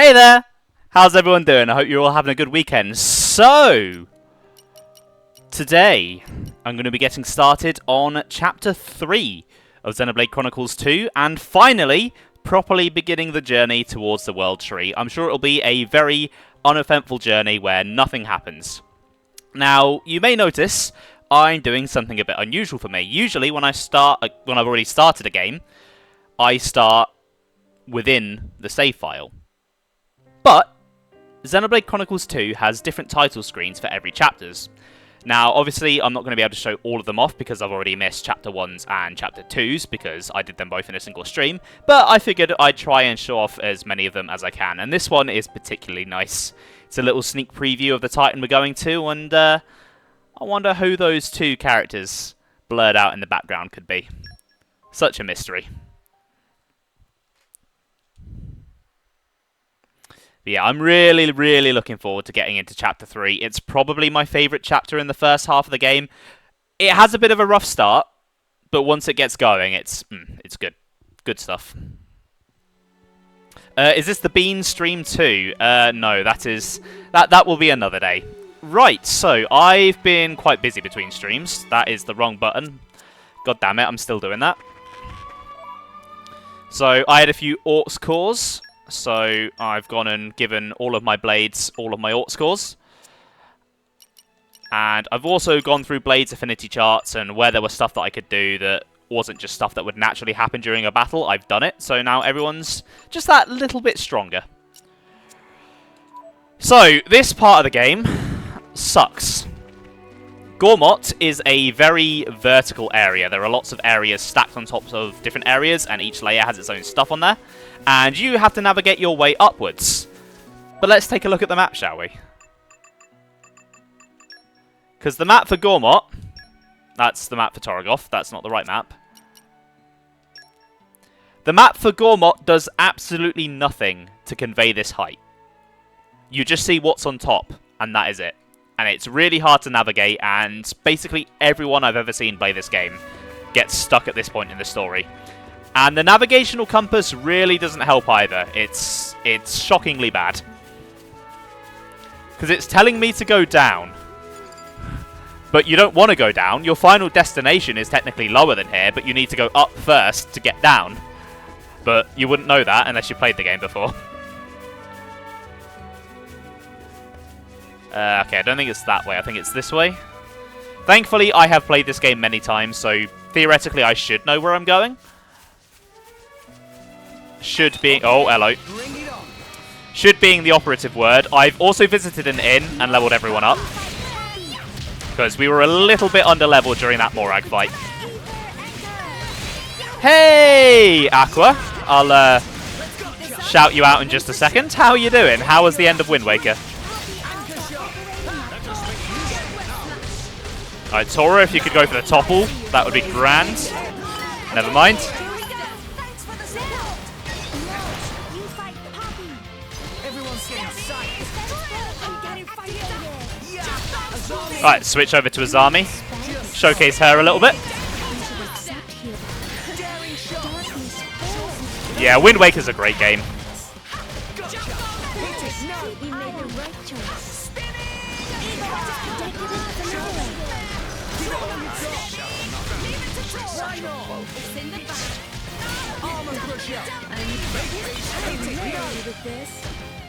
Hey there! How's everyone doing? I hope you're all having a good weekend. So, today I'm going to be getting started on Chapter 3 of Xenoblade Chronicles 2 and finally properly beginning the journey towards the World Tree. I'm sure it'll be a very uneventful journey where nothing happens. Now, you may notice I'm doing something a bit unusual for me. Usually when I've already started a game, I start within the save file. But Xenoblade Chronicles 2 has different title screens for every chapters. Now, obviously, I'm not going to be able to show all of them off because I've already missed Chapter 1s and Chapter 2s because I did them both in a single stream, but I figured I'd try and show off as many of them as I can, and this one is particularly nice. It's a little sneak preview of the Titan we're going to, and I wonder who those two characters blurred out in the background could be. Such a mystery. But yeah, I'm really looking forward to getting into Chapter 3. It's probably my favourite chapter in the first half of the game. It has a bit of a rough start, but once it gets going, it's good. Good stuff. Is this the Bean stream too? No, that will be another day. Right, so I've been quite busy between streams. That is the wrong button. God damn it, I'm still doing that. So I had a few Orcs cores. So I've gone and given all of my blades all of my Orc scores. And I've also gone through Blades affinity charts, and where there was stuff that I could do that wasn't just stuff that would naturally happen during a battle, I've done it. So now everyone's just that little bit stronger. So this part of the game sucks. Gormott is a very vertical area. There are lots of areas stacked on top of different areas, and each layer has its own stuff on there. And you have to navigate your way upwards. But let's take a look at the map, shall we? Because the map for Gormott, that's the map for Torgoth, that's not the right map. The map for Gormott does absolutely nothing to convey this height. You just see what's on top, and that is it. And it's really hard to navigate, and basically everyone I've ever seen play this game gets stuck at this point in the story. And the navigational compass really doesn't help either. It's shockingly bad. Because it's telling me to go down. But you don't want to go down. Your final destination is technically lower than here, but you need to go up first to get down. But you wouldn't know that unless you played the game before. Okay, I don't think it's that way. I think it's this way. Thankfully, I have played this game many times, so theoretically I should know where I'm going. Should being... Oh, hello. Should being the operative word. I've also visited an inn and leveled everyone up. Because we were a little bit under-leveled during that Morag fight. Hey, Aqua. I'll shout you out in just a second. How are you doing? How was the end of Wind Waker? Alright, Tora, if you could go for the topple, that would be grand. Never mind. Alright, switch over to Azami. Showcase her a little bit. Yeah, Wind Waker's a great game.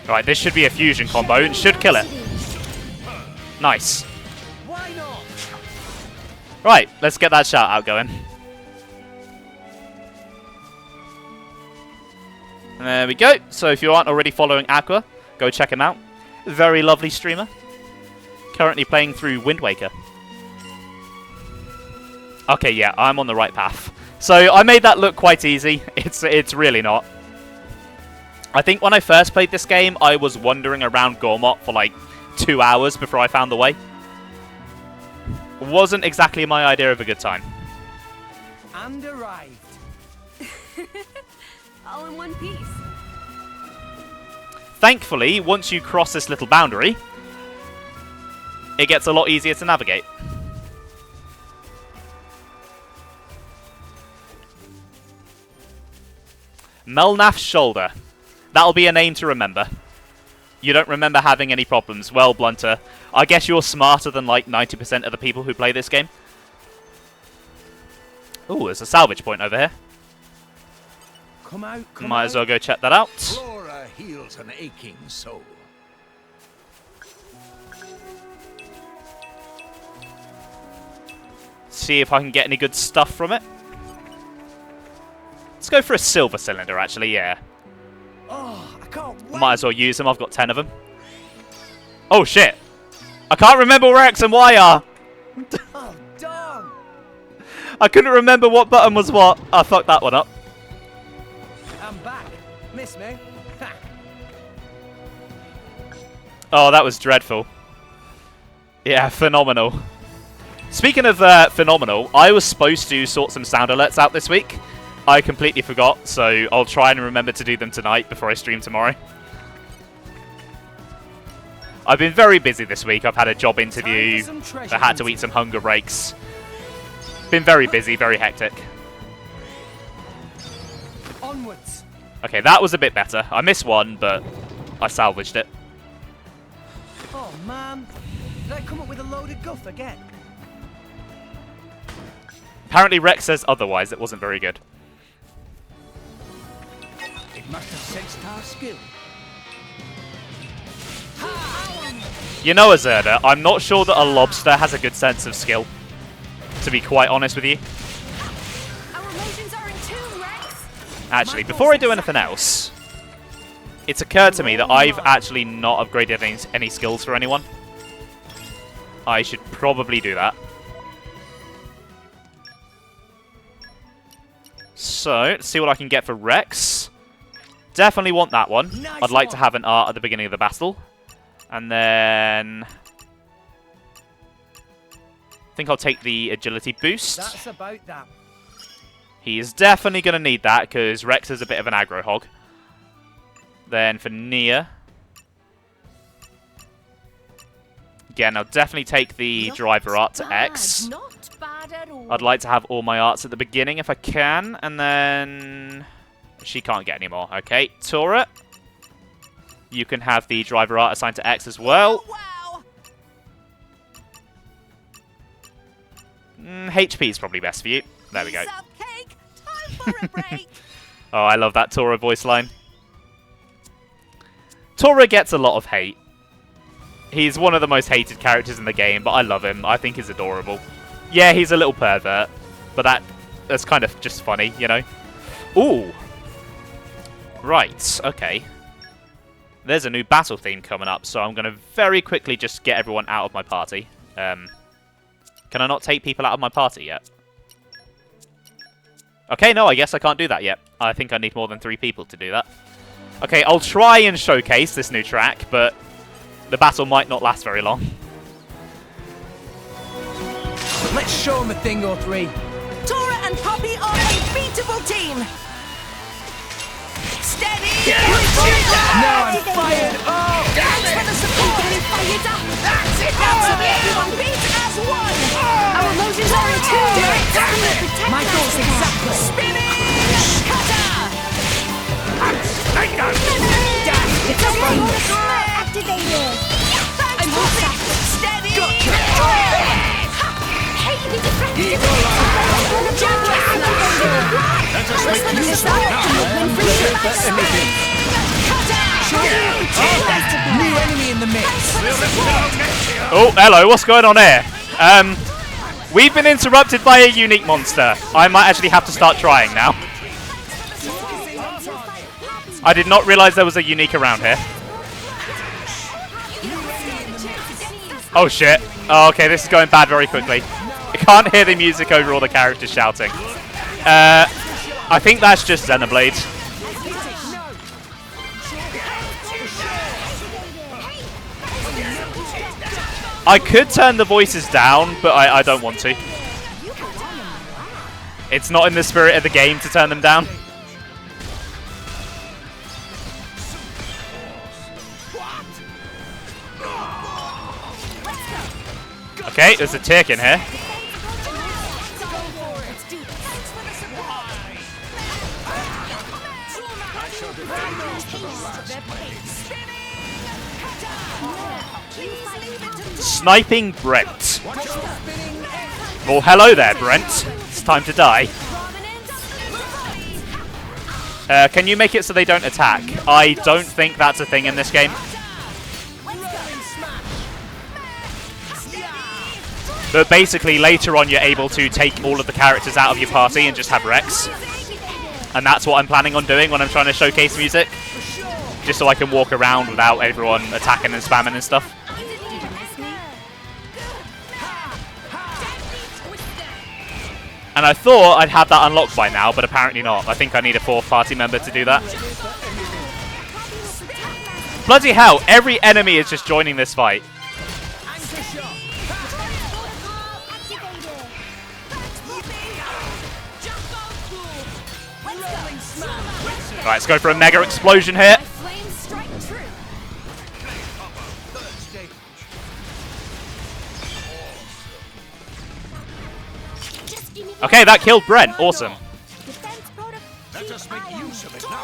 Right, this should be a fusion combo and should kill it. Nice. Right, let's get that shout out going. And there we go. So if you aren't already following Aqua, go check him out. Very lovely streamer. Currently playing through Wind Waker. Okay, yeah, I'm on the right path. So I made that look quite easy. It's really not. I think when I first played this game, I was wandering around Gormott for like 2 hours before I found the way. Wasn't exactly my idea of a good time. And arrived. All in one piece. Thankfully, once you cross this little boundary, it gets a lot easier to navigate. Melnath's Shoulder. That'll be a name to remember. You don't remember having any problems. Well, Blunter, I guess you're smarter than like 90% of the people who play this game. Ooh, there's a salvage point over here. Come out, Might as well go check that out. Flora heals an aching soul. See if I can get any good stuff from it. Let's go for a silver cylinder, actually, yeah. Oh, I can't wait. Might as well use them, I've got 10 of them. Oh, shit. I can't remember where X and Y are. Oh, darn. I couldn't remember what button was what. I fucked that one up. I'm back. Miss me? Ha. Oh, that was dreadful. Yeah, phenomenal. Speaking of phenomenal, I was supposed to sort some sound alerts out this week. I completely forgot, so I'll try and remember to do them tonight before I stream tomorrow. I've been very busy this week. I've had a job interview. I had to eat some hunger breaks. Been very busy, very hectic. Onwards. Okay, that was a bit better. I missed one, but I salvaged it. Oh, man. Did I come up with a load of guff again? Apparently Rex says otherwise. It wasn't very good. It must have sensed our skill. You know, Azerda, I'm not sure that a lobster has a good sense of skill, to be quite honest with you. Our emotions are in tune, Rex. Actually, before I do anything else, it's occurred to me that I've actually not upgraded any skills for anyone. I should probably do that. So, let's see what I can get for Rex. Definitely want that one. Nice I'd like to one. have an art at the beginning of the battle. And then I think I'll take the agility boost. That's about that. He is definitely going to need that because Rex is a bit of an aggro hog. Then for Nia, again, I'll definitely take the driver art to X. Not bad at all. I'd like to have all my arts at the beginning if I can, and then she can't get any more. Okay, Tora, you can have the driver art assigned to X as well. Wow. HP is probably best for you. There we go. Piece of cake. Time for a break. Oh, I love that Tora voice line. Tora gets a lot of hate. He's one of the most hated characters in the game, but I love him. I think he's adorable. Yeah, he's a little pervert, but that's kind of just funny, you know? Ooh. Right, okay. There's a new battle theme coming up, so I'm going to very quickly just get everyone out of my party. Can I not take people out of my party yet? Okay, no, I guess I can't do that yet. I think I need more than 3 people to do that. Okay, I'll try and showcase this new track, but the battle might not last very long. Let's show them a thing or three. Tora and Poppy are a beatable team. Steady. Now I'm fired up. Thanks for the support. Fired up. That's it! Everyone beat as one. Our emotions are in tune. My thoughts exactly. Spinning cutter. Dash, it's fun. Activated. I'm moving. Steady. Hey, did you practice? Let us make use of New enemy in the mix. Oh, hello, what's going on here? We've been interrupted by a unique monster. I might actually have to start trying now. I did not realise there was a unique around here. Oh shit. Oh, okay, this is going bad very quickly. I can't hear the music over all the characters shouting. I think that's just Xenoblade. I could turn the voices down, but I don't want to. It's not in the spirit of the game to turn them down. Okay, there's a tick in here. Sniping Brent. Well, hello there, Brent. It's time to die. Can you make it so they don't attack? I don't think that's a thing in this game. But basically, later on, you're able to take all of the characters out of your party and just have Rex. And that's what I'm planning on doing when I'm trying to showcase music. Just so I can walk around without everyone attacking and spamming and stuff. And I thought I'd have that unlocked by now, but apparently not. I think I need a 4th party member to do that. Bloody hell, every enemy is just joining this fight. Right, let's go for a mega explosion here. Okay, that killed Brent. Awesome.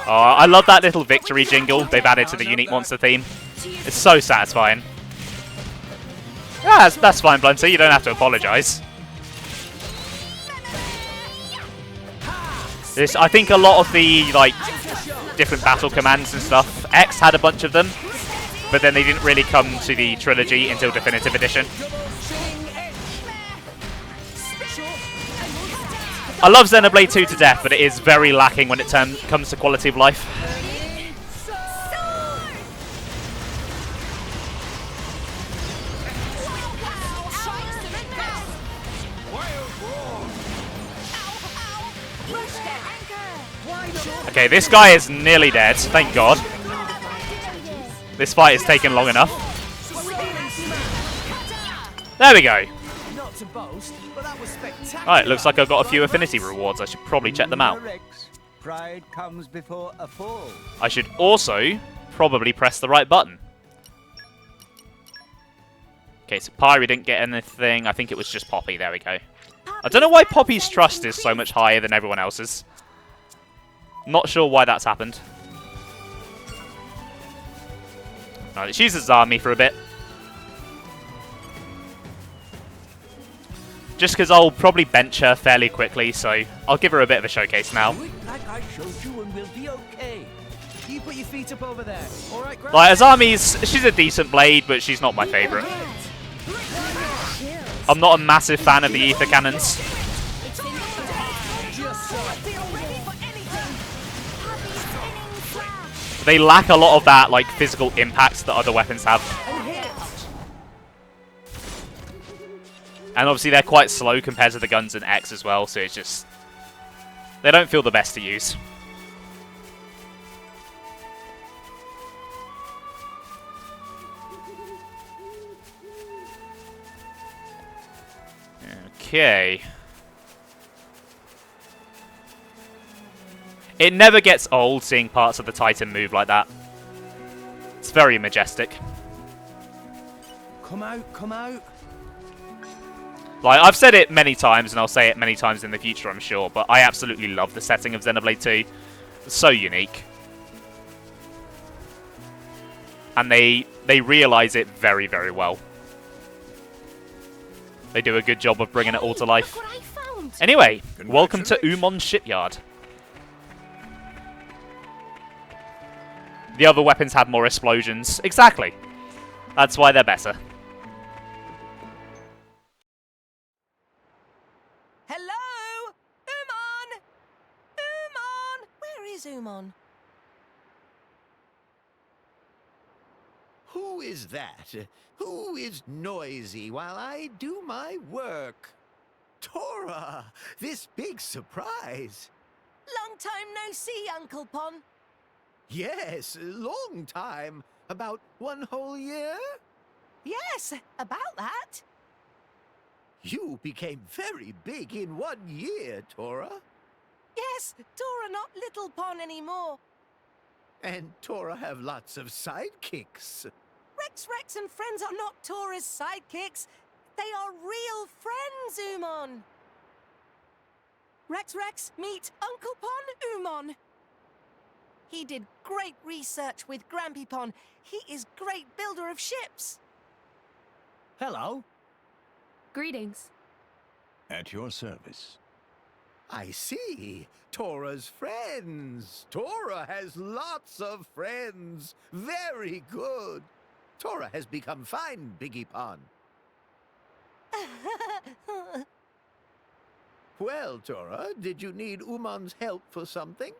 Oh, I love that little victory jingle they've added to the Unique Monster theme. It's so satisfying. Yeah, that's fine, Blunter. You don't have to apologise. I think a lot of the different battle commands and stuff, X had a bunch of them, but then they didn't really come to the trilogy until Definitive Edition. I love Xenoblade 2 to death, but it is very lacking when it comes to quality of life. Okay, this guy is nearly dead, thank God. This fight has taken long enough. There we go. Alright, looks like I've got a few affinity rewards. I should probably check them out. Pride comes before a fall. I should also probably press the right button. Okay, so Pyre didn't get anything. I think it was just Poppy. There we go. I don't know why Poppy's trust is so much higher than everyone else's. Not sure why that's happened. Alright, let's use Azami for a bit. Just because I'll probably bench her fairly quickly, so I'll give her a bit of a showcase now. Like I showed you and we'll be okay. You put your feet up over there. All right, Grant? Like, she's a decent blade, but she's not my favourite. I'm not a massive fan of the ether cannons. They lack a lot of that, like, physical impact that other weapons have. And obviously they're quite slow compared to the guns in X as well, so it's just... they don't feel the best to use. Okay. It never gets old seeing parts of the Titan move like that. It's very majestic. Come out, come out. Like, I've said it many times, and I'll say it many times in the future, I'm sure, but I absolutely love the setting of Xenoblade 2. It's so unique. And they realise it very, very well. They do a good job of bringing it all to life. Anyway, welcome to Umon Shipyard. The other weapons have more explosions. Exactly. That's why they're better. Hello? Umon! Umon! Where is Umon? Who is that? Who is noisy while I do my work? Tora! This big surprise! Long time no see, Uncle Pon. Yes, long time. About 1 whole year? Yes, about that. You became very big in 1 year, Tora. Yes, Tora not Little Pon anymore. And Tora have lots of sidekicks. Rex and friends are not Tora's sidekicks. They are real friends, Umon. Rex, meet Uncle Pon, Umon. He did great research with Grampy Pon. He is great builder of ships. Hello. Greetings. At your service. I see. Tora's friends. Tora has lots of friends. Very good. Tora has become fine, Biggie Pond. Well, Tora, did you need Umon's help for something?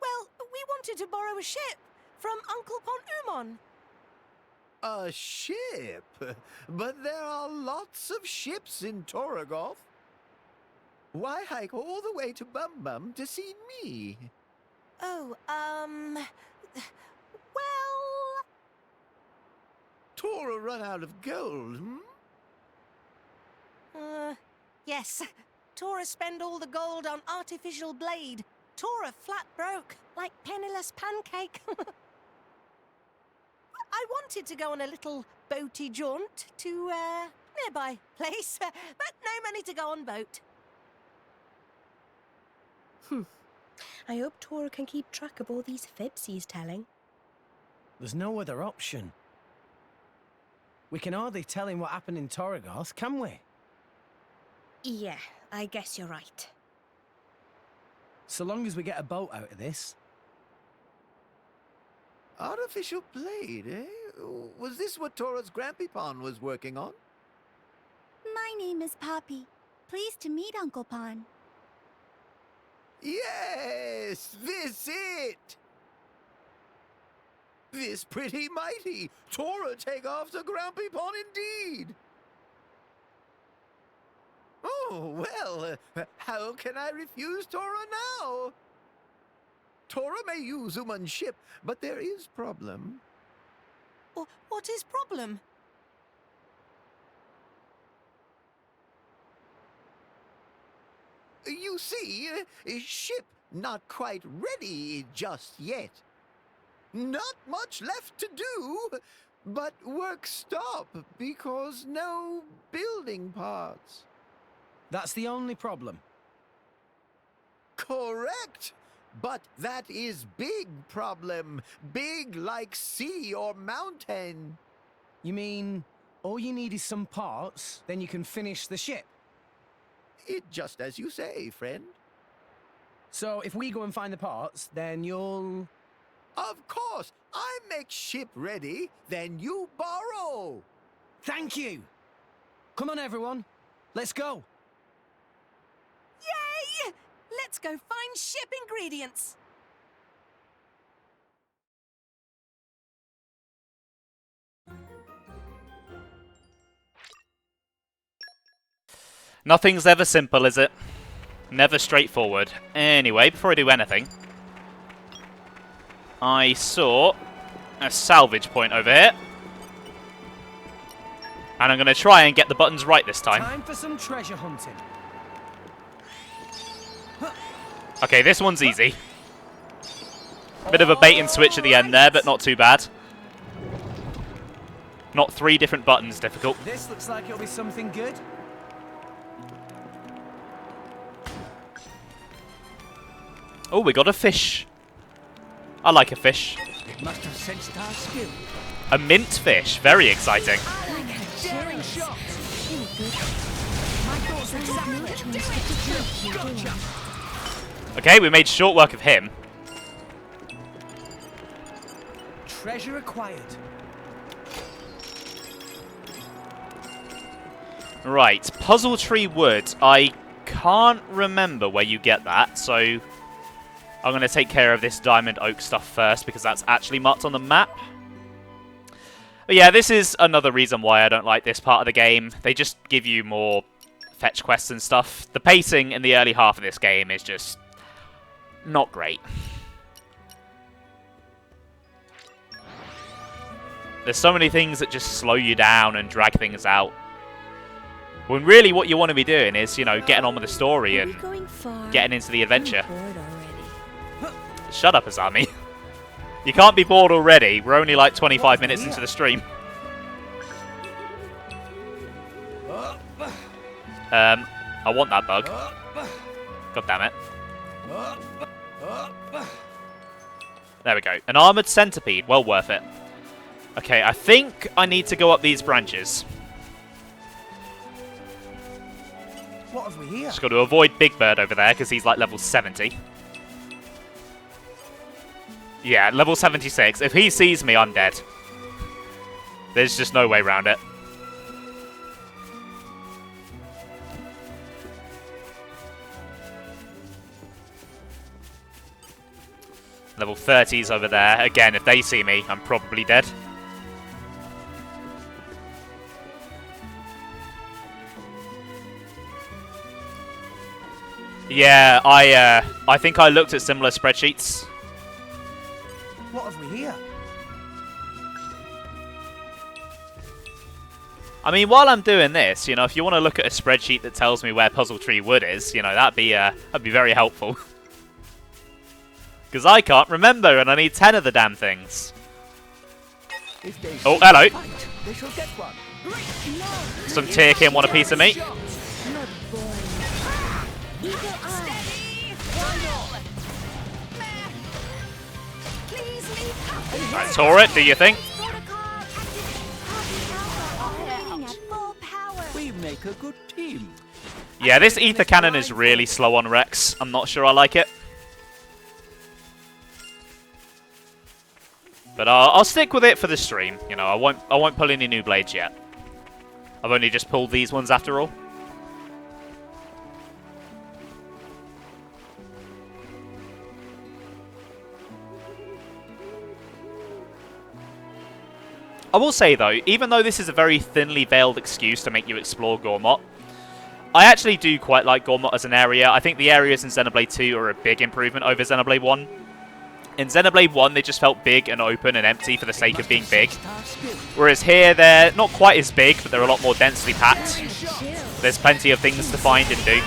Well, we wanted to borrow a ship from Uncle Pon Umon. A ship? But there are lots of ships in Toragolf. Why hike all the way to Bum Bum to see me? Oh, well... Tora run out of gold, yes. Tora spend all the gold on artificial blade. Tora flat broke, like penniless pancake. I wanted to go on a little boaty jaunt to, nearby place, but no money to go on boat. I hope Tora can keep track of all these fibs he's telling. There's no other option. We can hardly tell him what happened in Toragorth, can we? Yeah, I guess you're right. So long as we get a boat out of this. Artificial blade, eh? Was this what Tora's Grampy was working on? My name is Poppy. Pleased to meet Uncle Pon. Yes, this it! This pretty mighty! Tora take after Grampy indeed! Oh, well, how can I refuse Tora now? Tora may use Umon's ship, but there is problem. What is problem? You see, ship not quite ready just yet. Not much left to do, but work stop because no building parts. That's the only problem. Correct, but that is big problem. Big like sea or mountain. You mean, all you need is some parts, then you can finish the ship? It just as you say, friend. So if we go and find the parts, then you'll... Of course, I make ship ready, then you borrow. Thank you! Come on, everyone. Let's go. Yay! Let's go find ship ingredients. Nothing's ever simple, is it? Never straightforward. Anyway, before I do anything, I saw a salvage point over here. And I'm going to try and get the buttons right this time. Time for some treasure hunting. Okay, this one's easy. Bit of a bait and switch at the end there, but not too bad. Not 3 different buttons difficult. This looks like it'll be something good. Oh, we got a fish. I like a fish. It must have sensed our skill. A mint fish. Very exciting. Daring shot. My thoughts are exactly. Gotcha. Okay, we made short work of him. Treasure acquired. Right, puzzle tree wood. I can't remember where you get that, so I'm going to take care of this diamond oak stuff first because that's actually marked on the map. But yeah, this is another reason why I don't like this part of the game. They just give you more fetch quests and stuff. The pacing in the early half of this game is just not great. There's so many things that just slow you down and drag things out. When really what you want to be doing is, you know, getting on with the story and getting into the adventure. Shut up, Azami. You can't be bored already. We're only like 25 minutes into the stream. I want that bug. God damn it. There we go. An armoured centipede. Well worth it. Okay, I think I need to go up these branches. What have we here? Just got to avoid Big Bird over there because he's like level 70. Yeah, level 76. If he sees me, I'm dead. There's just no way around it. Level 30's over there. Again, if they see me, I'm probably dead. Yeah, I think I looked at similar spreadsheets. What have we here? I mean, while I'm doing this, you know, if you want to look at a spreadsheet that tells me where Puzzle Tree Wood is, you know, that'd be very helpful. Because I can't remember, and I need 10 of the damn things. Oh, hello. Some Tyrkin want a piece of me. Right, Tora, do you think? We make a good team. Yeah, this ether cannon is really slow on Rex. I'm not sure I like it. But I'll stick with it for the stream. You know, I won't pull any new blades yet. I've only just pulled these ones after all. I will say though, even though this is a very thinly veiled excuse to make you explore Gormott, I actually do quite like Gormott as an area. I think the areas in Xenoblade 2 are a big improvement over Xenoblade 1. In Xenoblade 1, they just felt big and open and empty for the sake of being big. Whereas here, they're not quite as big, but they're a lot more densely packed. There's plenty of things to find and do.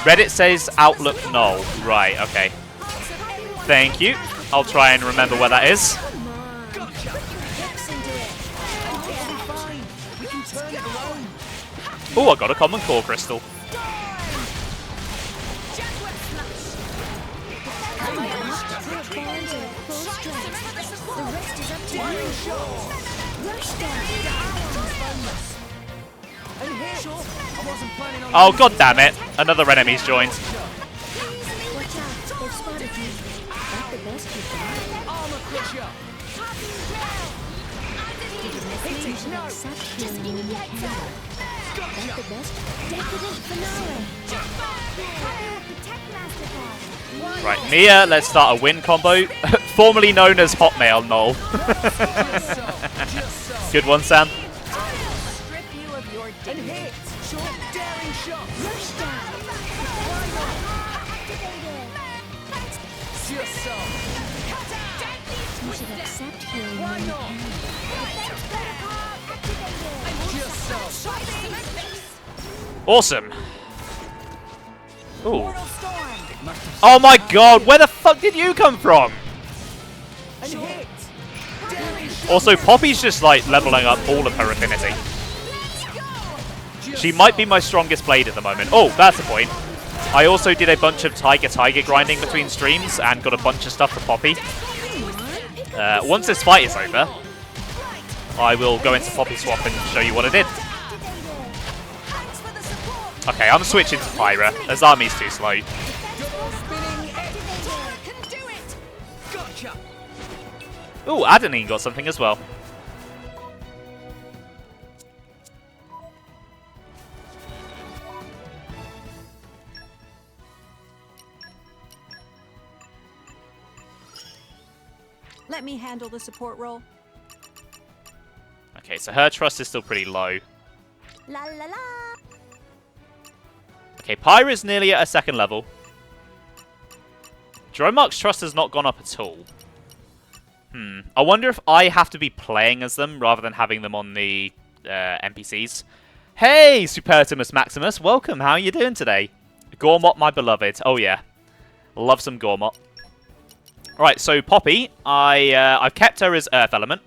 Reddit says Outlook null. Right, okay. Thank you. I'll try and remember where that is. Oh, I got a common core crystal. Oh, god damn it. Another enemy's joined. Right, Nia, let's start a win combo. Formerly known as Hotmail Null. Good one, Sam. Awesome. Ooh. Oh my god, where the fuck did you come from? Also, Poppy's just like leveling up all of her affinity. She might be my strongest blade at the moment. Oh, that's a point. I also did a bunch of Tiger grinding between streams and got a bunch of stuff for Poppy. Once this fight is over, I will go into Poppy Swap and show you what I did. Okay, I'm switching to Pyra, as Army's too slow. Ooh, Adenine got something as well. Let me handle the support role. Okay, so her trust is still pretty low. La la la. Okay, Pyra's nearly at a second level. Dromark's trust has not gone up at all. I wonder if I have to be playing as them rather than having them on the NPCs. Hey, Supertimus Maximus, welcome. How are you doing today? Gormott, my beloved. Oh yeah, love some Gormott. Right, so Poppy, I've kept her as Earth Element,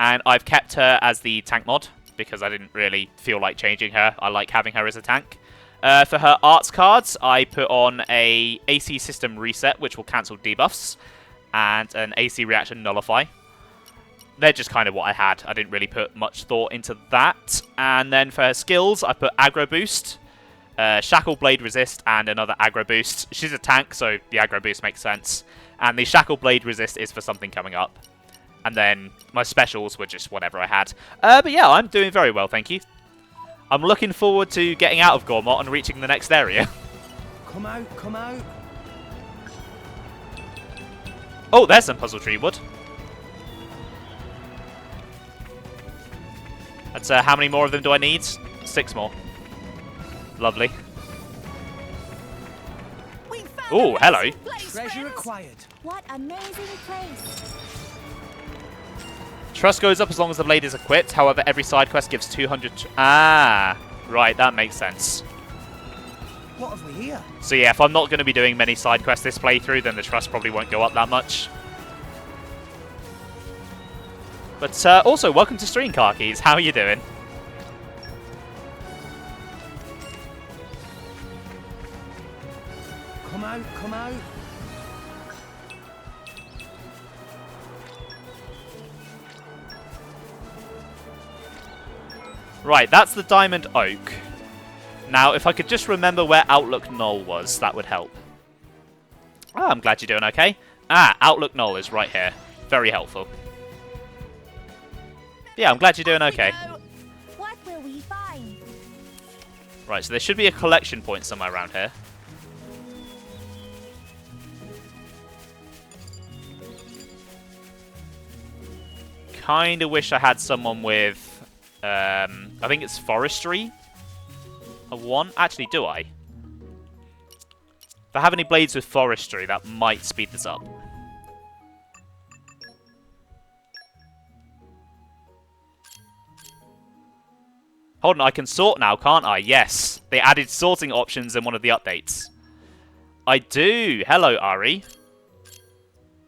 and I've kept her as the tank mod because I didn't really feel like changing her. I like having her as a tank. For her arts cards, I put on a AC System Reset, which will cancel debuffs, and an AC Reaction Nullify. they're just kind of what I had. I didn't really put much thought into that. And then for her skills, I put aggro boost, shackle blade resist, and another aggro boost. She's a tank, so the aggro boost makes sense. And the shackle blade resist is for something coming up. And then my specials were just whatever I had. But yeah, I'm doing very well, thank you. I'm looking forward to getting out of Gormott and reaching the next area. Come out, come out. Oh, there's some puzzle tree wood. That's how many more of them do I need? 6 more. Lovely. Oh, hello. Treasure acquired. What amazing place. Trust goes up as long as the blade is equipped. However, every side quest gives 200... Ah, right, that makes sense. What have we here? So yeah, if I'm not going to be doing many side quests this playthrough, then the trust probably won't go up that much. But also, welcome to Stream Car Keys. How are you doing? Come out, come out. Right, that's the Diamond Oak. Now, if I could just remember where Outlook Knoll was, that would help. Ah, I'm glad you're doing okay. Ah, Outlook Knoll is right here. Very helpful. Yeah, I'm glad you're doing okay. What will we find? Right, so there should be a collection point somewhere around here. Kinda wish I had someone with... I think it's forestry. A 1? Actually, do I? If I have any blades with forestry, that might speed this up. Hold on, I can sort now, can't I? Yes. They added sorting options in one of the updates. I do. Hello, Ari.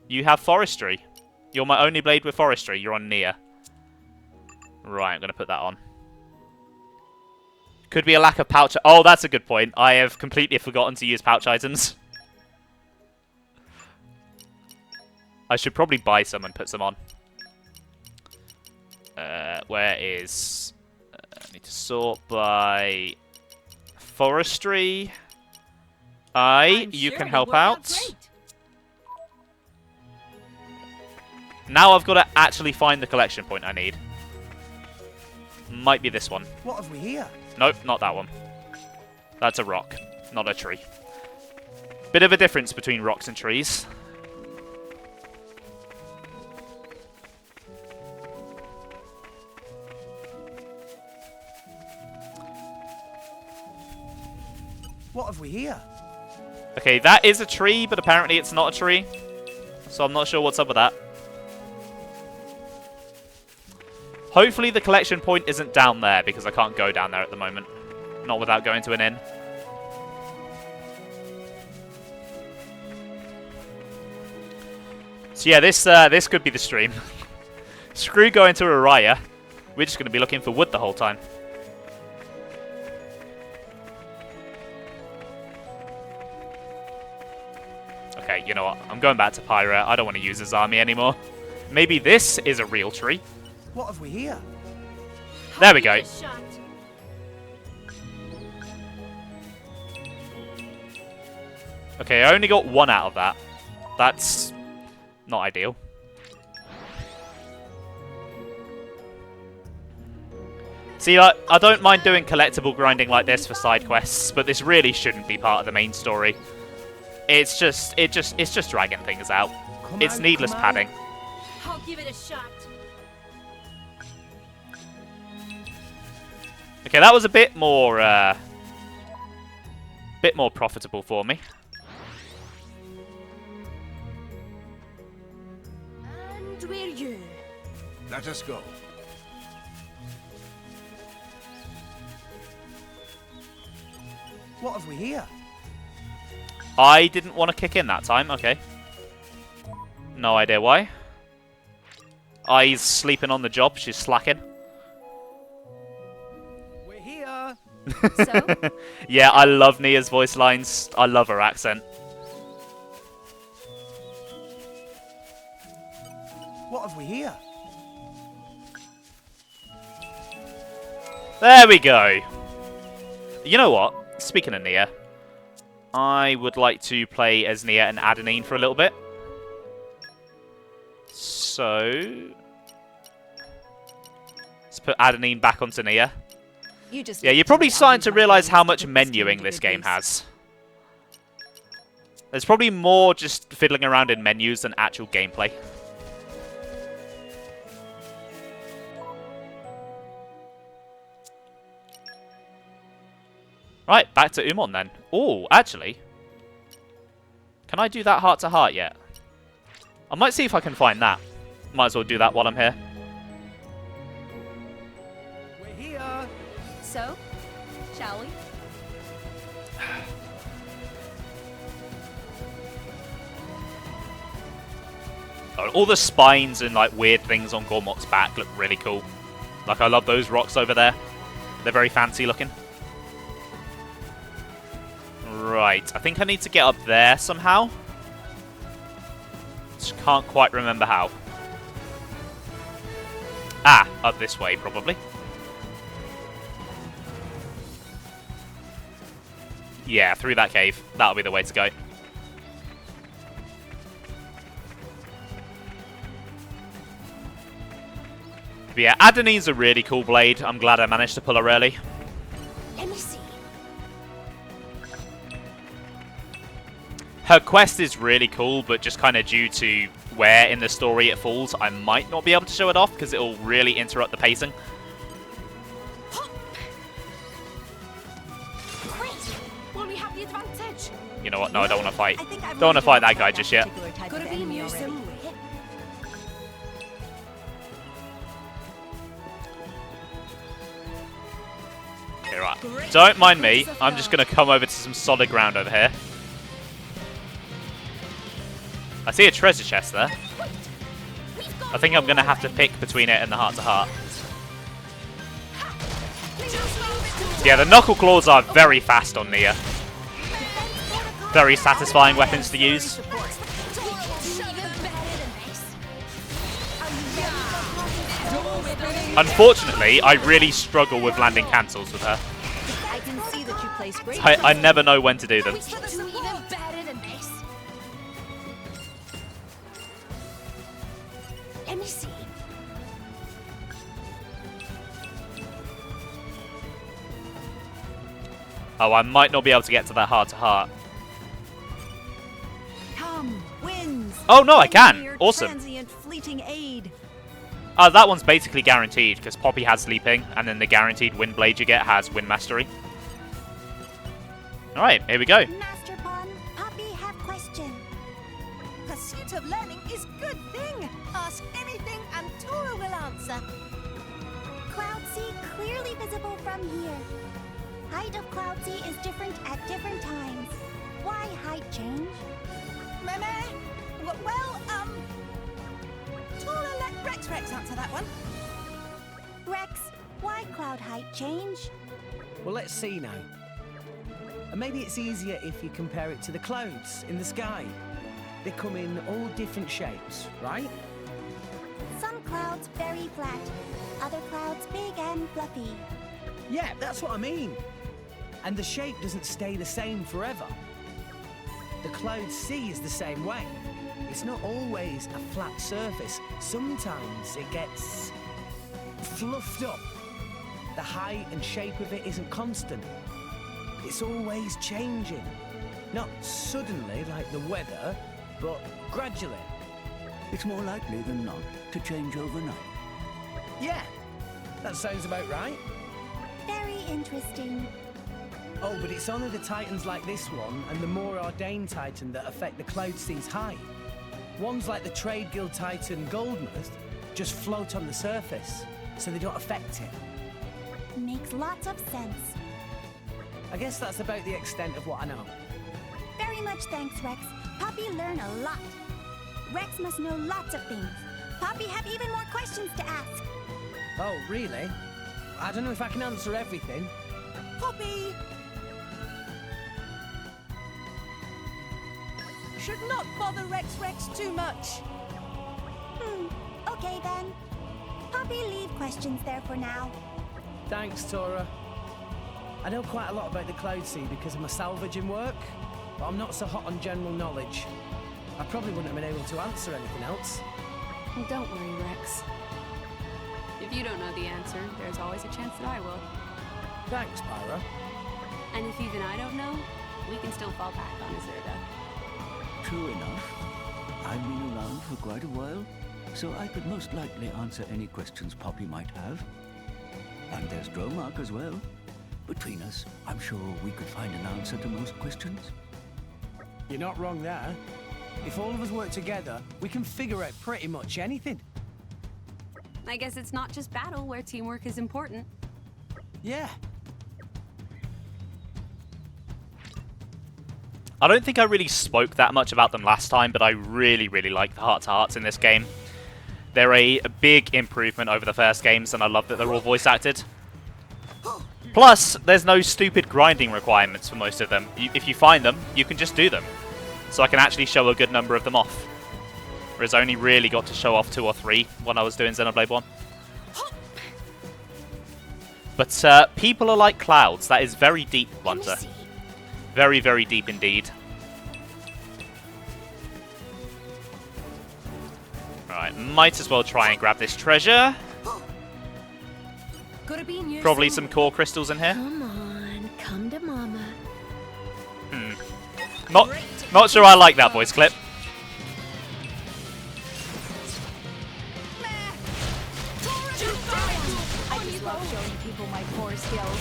You have forestry. You're my only blade with forestry. You're on Nia. Right, I'm going to put that on. Could be a lack of pouch... Oh, that's a good point. I have completely forgotten to use pouch items. I should probably buy some and put some on. Where is... I need to sort by... Forestry. You can help out. Now I've got to actually find the collection point I need. Might be this one. What have we here? Nope, not that one. That's a rock, not a tree. Bit of a difference between rocks and trees. What have we here? Okay, that is a tree, but apparently it's not a tree. So I'm not sure what's up with that. Hopefully the collection point isn't down there, because I can't go down there at the moment. Not without going to an inn. So yeah, this could be the stream. Screw going to Uraya. We're just going to be looking for wood the whole time. Okay, you know what? I'm going back to Pyra. I don't want to use his army anymore. Maybe this is a real tree. What have we here? There we go. Okay, I only got 1 out of that. That's not ideal. See, I don't mind doing collectible grinding like this for side quests, but this really shouldn't be part of the main story. It's just dragging things out. It's needless padding. I'll give it a shot. Okay, that was a bit more profitable for me. And we're you. Let us go. What have we here? I didn't want to kick in that time. Okay. No idea why. I's sleeping on the job. She's slacking. We're here. So? Yeah, I love Nia's voice lines. I love her accent. What have we here? There we go. You know what? Speaking of Nia, I would like to play as Nia and Adenine for a little bit. So... let's put Adenine back onto Nia. Yeah, you're probably starting to realise how much menuing this game has. There's probably more just fiddling around in menus than actual gameplay. Right, back to Umon then. Oh, actually. Can I do that heart-to-heart yet? I might see if I can find that. Might as well do that while I'm here. We're here. So, shall we? Oh, all the spines and like weird things on Gormot's back look really cool. Like, I love those rocks over there. They're very fancy looking. Right, I think I need to get up there somehow. Just can't quite remember how. Ah, up this way probably. Yeah, through that cave. That'll be the way to go. But yeah, Adenine's a really cool blade. I'm glad I managed to pull her early. Let me see. Her quest is really cool, but just kind of due to where in the story it falls, I might not be able to show it off because it'll really interrupt the pacing. Wait, will we have the advantage? You know what? No, I don't want to fight. I think I've Don't want to learned fight enough that guy about just yet. particular type Gotta of be enemy near already. somewhere. Okay, right. Don't mind me. I'm just going to come over to some solid ground over here. I see a treasure chest there. I think I'm going to have to pick between it and the heart-to-heart. Yeah, the knuckle claws are very fast on Nia. Very satisfying weapons to use. Unfortunately, I really struggle with landing cancels with her. I can see that you place great I never know when to do them. Let me see. Oh, I might not be able to get to that heart-to-heart. Come, winds. Oh, no, I can. Your Awesome. Transient fleeting aid. That one's basically guaranteed, because Poppy has Sleeping, and then the guaranteed Wind Blade you get has Wind Mastery. Alright, here we go. Master Pon, Poppy have question. Pursuit of learning is good thing. Ask anything and Tora will answer. Cloud Sea clearly visible from here. Height of Cloud Sea is different at different times. Why height change? Meme? Well, Tora let Rex answer that one. Rex, why cloud height change? Well, let's see now. And maybe it's easier if you compare it to the clouds in the sky. They come in all different shapes, right? Some clouds very flat, other clouds big and fluffy. Yeah, that's what I mean. And the shape doesn't stay the same forever. The cloud sea is the same way. It's not always a flat surface. Sometimes it gets fluffed up. The height and shape of it isn't constant. It's always changing. Not suddenly like the weather, but gradually. It's more likely than not to change overnight. Yeah, that sounds about right. Very interesting. Oh, but it's only the titans like this one and the more ordained titan that affect the Cloud Sea's height. Ones like the Trade Guild Titan Goldmouth just float on the surface, so they don't affect it. Makes lots of sense. I guess that's about the extent of what I know. Very much thanks, Rex. Poppy learn a lot. Rex must know lots of things. Poppy have even more questions to ask. Oh, really? I don't know if I can answer everything. Poppy! Should not bother Rex too much. Okay then. Poppy leave questions there for now. Thanks, Tora. I know quite a lot about the Cloud Sea because of my salvaging work, but I'm not so hot on general knowledge. I probably wouldn't have been able to answer anything else. Don't worry, Rex. If you don't know the answer, there's always a chance that I will. Thanks, Pyra. And if even I don't know, we can still fall back on Azurda. True enough. I've been around for quite a while, so I could most likely answer any questions Poppy might have. And there's Dromark as well. Between us, I'm sure we could find an answer to most questions. You're not wrong there. If all of us work together, we can figure out pretty much anything. I guess it's not just battle where teamwork is important. Yeah. I don't think I really spoke that much about them last time, but I really, really like the heart-to-hearts in this game. They're a big improvement over the first games, and I love that they're all voice-acted. Plus, there's no stupid grinding requirements for most of them. If you find them, you can just do them. So I can actually show a good number of them off. Whereas I only really got to show off 2 or 3 when I was doing Xenoblade 1. But people are like clouds. That is very deep, Blunter. Very, very deep indeed. Right, might as well try and grab this treasure. Probably some core crystals in here. Come on, come to Mama. Not sure I like that voice clip. I just love showing people my core skills.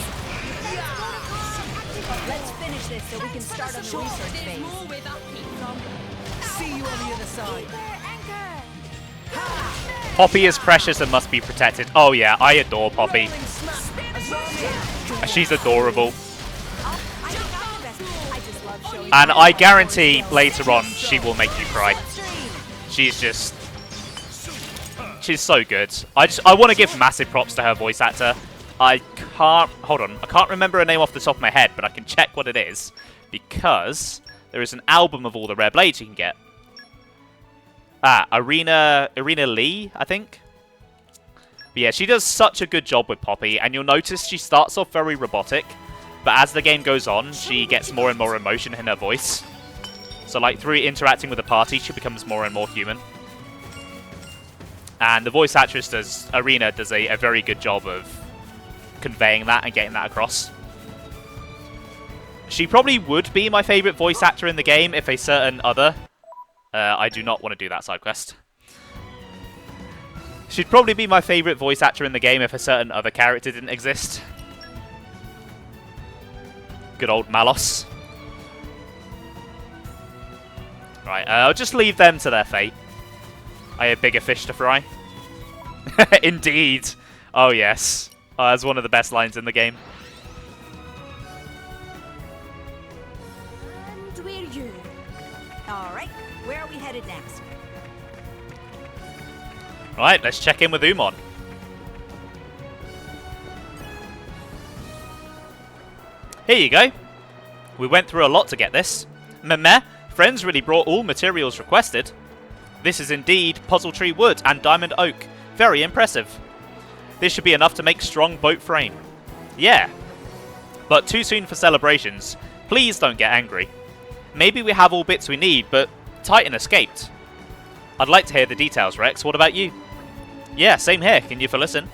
Let's finish this so we can start on the research phase. See you on the other side. Poppy is precious and must be protected. Oh yeah, I adore Poppy. She's adorable. And I guarantee later on she will make you cry. She's so good. I want to give massive props to her voice actor. I can't remember her name off the top of my head, but I can check what it is because there is an album of all the rare blades you can get. Arena Lee, I think. But yeah, she does such a good job with Poppy, and you'll notice she starts off very robotic, but as the game goes on, she gets more and more emotion in her voice. So like through interacting with the party, she becomes more and more human. And the voice actress Arena does a very good job of conveying that and getting that across. She probably would be my favourite voice actor in the game if a certain other... I do not want to do that side quest. She'd probably be my favourite voice actor in the game if a certain other character didn't exist. Good old Malos. Right, I'll just leave them to their fate. I have bigger fish to fry. Indeed. Oh, yes. That's one of the best lines in the game. And we're you. All right, where are we headed next? Right, let's check in with Umon. Here you go. We went through a lot to get this. Meh, friends really brought all materials requested. This is indeed puzzle tree wood and diamond oak. Very impressive. This should be enough to make strong boat frame. Yeah. But too soon for celebrations. Please don't get angry. Maybe we have all bits we need, but Titan escaped. I'd like to hear the details, Rex. What about you? Yeah, same here. Can you listen?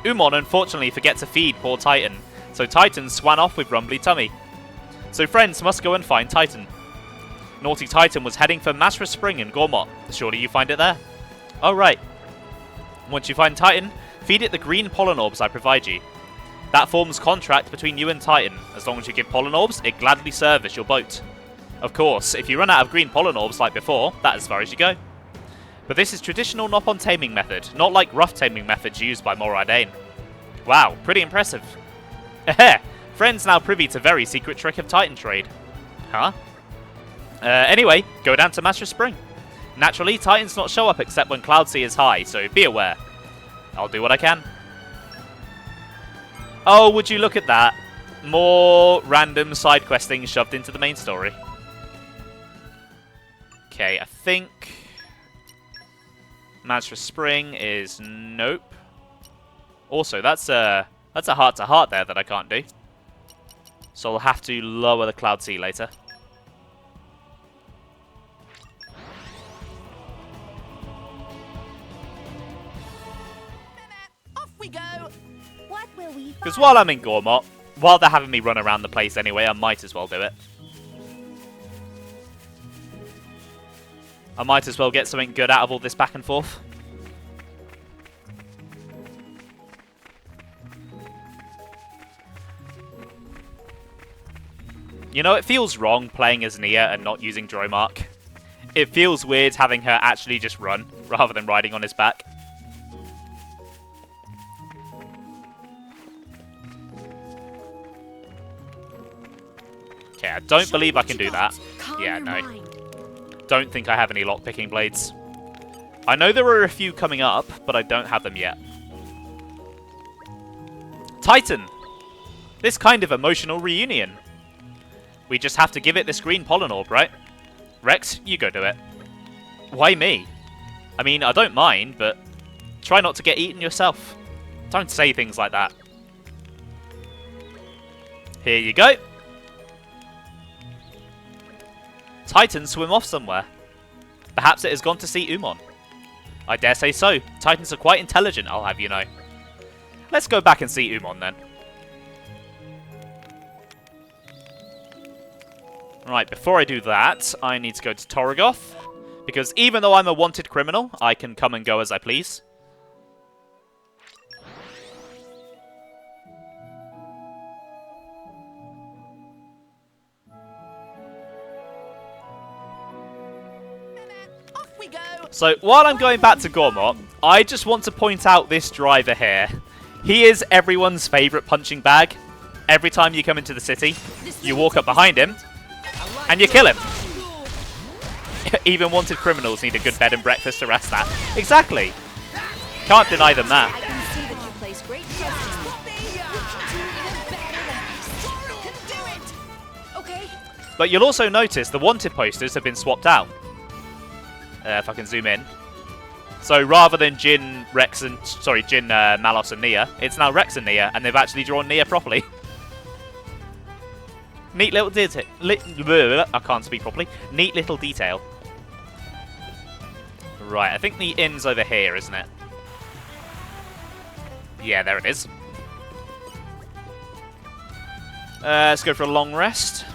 Umon unfortunately forget to feed poor Titan, so Titan swam off with rumbly tummy. So friends must go and find Titan. Naughty Titan was heading for Mythra Spring in Gormott. Surely you find it there? Oh, right. Once you find Titan, feed it the green pollen orbs I provide you. That forms contract between you and Titan. As long as you give pollen orbs, it gladly service your boat. Of course, if you run out of green pollen orbs like before, that's as far as you go. But this is traditional Nopon taming method, not like rough taming methods used by Moradane. Wow, pretty impressive. Friends now privy to very secret trick of Titan trade. Huh? Anyway, go down to Mythra Spring. Naturally, Titans not show up except when Cloud Sea is high, so be aware. I'll do what I can. Oh, would you look at that? More random side questing shoved into the main story. Okay, I think Mythra Spring is nope. Also, that's That's a heart-to-heart there that I can't do. So I'll have to lower the Cloud Sea later. Off we go! What will we find? Because while I'm in Gormott, while they're having me run around the place anyway, I might as well do it. I might as well get something good out of all this back and forth. You know, it feels wrong playing as Nia and not using Dromark. It feels weird having her actually just run, rather than riding on his back. Okay, I don't believe I can do that. Yeah, no. Don't think I have any lockpicking blades. I know there are a few coming up, but I don't have them yet. Titan! This kind of emotional reunion. We just have to give it this green pollen orb, right? Rex, you go do it. Why me? I mean, I don't mind, but try not to get eaten yourself. Don't say things like that. Here you go. Titans swim off somewhere. Perhaps it has gone to see Umon. I dare say so. Titans are quite intelligent, I'll have you know. Let's go back and see Umon then. Right, before I do that, I need to go to Torrigoth. Because even though I'm a wanted criminal, I can come and go as I please. So, while I'm going back to Gormott, I just want to point out this driver here. He is everyone's favourite punching bag. Every time you come into the city, you walk up behind him, and you kill him. Even wanted criminals need a good bed and breakfast to rest at. Exactly. Can't deny them that. I can see that you place great trust in me. Okay. But you'll also notice the wanted posters have been swapped out. If I can zoom in. So rather than Jin, Malos and Nia, it's now Rex and Nia, and they've actually drawn Nia properly. Neat little detail. I can't speak properly. Neat little detail. Right, I think the inn's over here, isn't it? Yeah, there it is. Let's go for a long rest.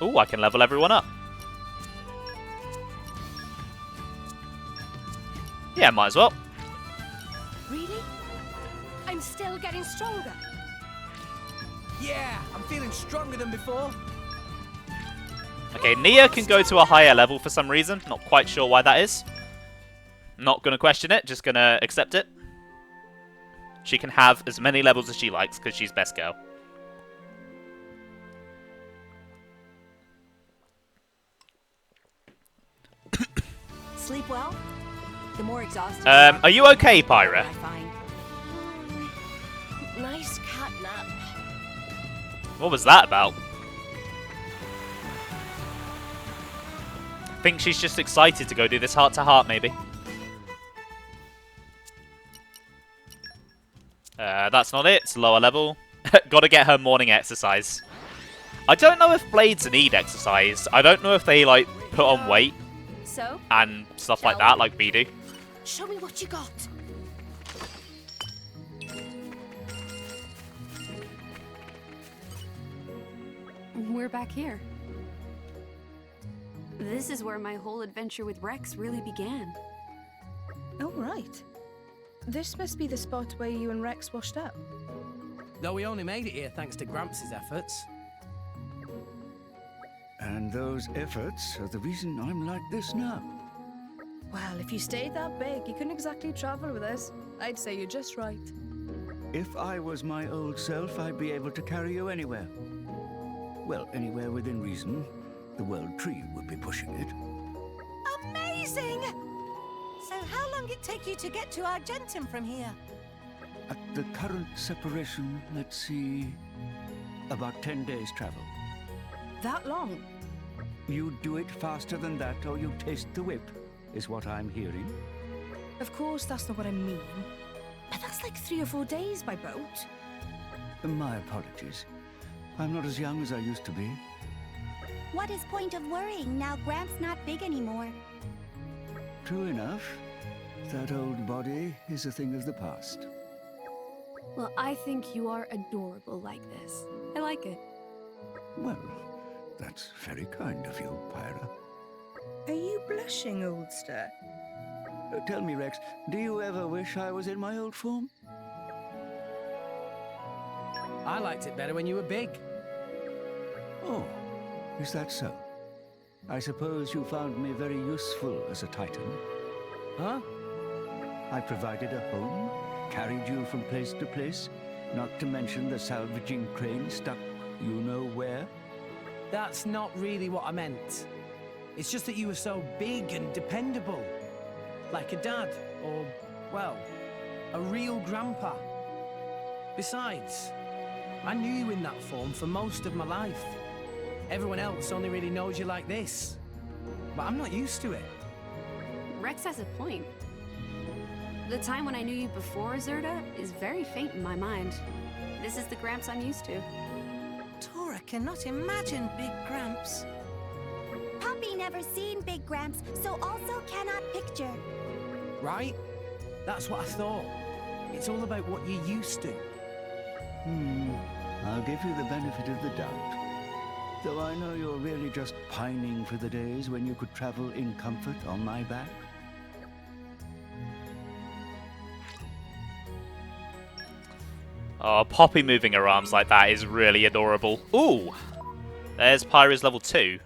Ooh, I can level everyone up. Yeah, might as well. Really? I'm still getting stronger. Yeah, I'm feeling stronger than before. Okay, Nia can go to a higher level for some reason. Not quite sure why that is. Not going to question it, just going to accept it. She can have as many levels as she likes because she's best girl. Sleep well? The more exhausted Are you okay, Pyra? I find. Nice cat nap. What was that about? I think she's just excited to go do this heart-to-heart, maybe. That's not it. It's lower level. Gotta get her morning exercise. I don't know if blades need exercise. I don't know if they, like, put on weight So? and stuff like that, like we do. Show me what you got. We're back here. This is where my whole adventure with Rex really began. Oh, right. This must be the spot where you and Rex washed up. Though we only made it here thanks to Gramps' efforts. And those efforts are the reason I'm like this now. Well, if you stayed that big, you couldn't exactly travel with us. I'd say you're just right. If I was my old self, I'd be able to carry you anywhere. Well, anywhere within reason. The World Tree would be pushing it. Amazing! So how long it take you to get to Argentum from here? At the current separation, let's see, about 10 days' travel. That long? You do it faster than that, or you taste the whip, is what I'm hearing. Of course, that's not what I mean. But that's like 3 or 4 days by boat. My apologies. I'm not as young as I used to be. What is point of worrying now Gramps not big anymore? True enough. That old body is a thing of the past. Well, I think you are adorable like this. I like it. Well, that's very kind of you, Pyra. Are you blushing, oldster? Tell me, Rex, do you ever wish I was in my old form? I liked it better when you were big. Oh, is that so? I suppose you found me very useful as a Titan. Huh? I provided a home, carried you from place to place, not to mention the salvaging crane stuck you know where. That's not really what I meant. It's just that you were so big and dependable. Like a dad, or, well, a real grandpa. Besides, I knew you in that form for most of my life. Everyone else only really knows you like this. But I'm not used to it. Rex has a point. The time when I knew you before Zerda is very faint in my mind. This is the Gramps I'm used to. Tora cannot imagine big Gramps. Poppy never seen Big Gramps, so also cannot picture. Right? That's what I thought. It's all about what you're used to. I'll give you the benefit of the doubt. Though I know you're really just pining for the days when you could travel in comfort on my back. Oh, Poppy moving her arms like that is really adorable. Ooh! There's Pyra's level 2.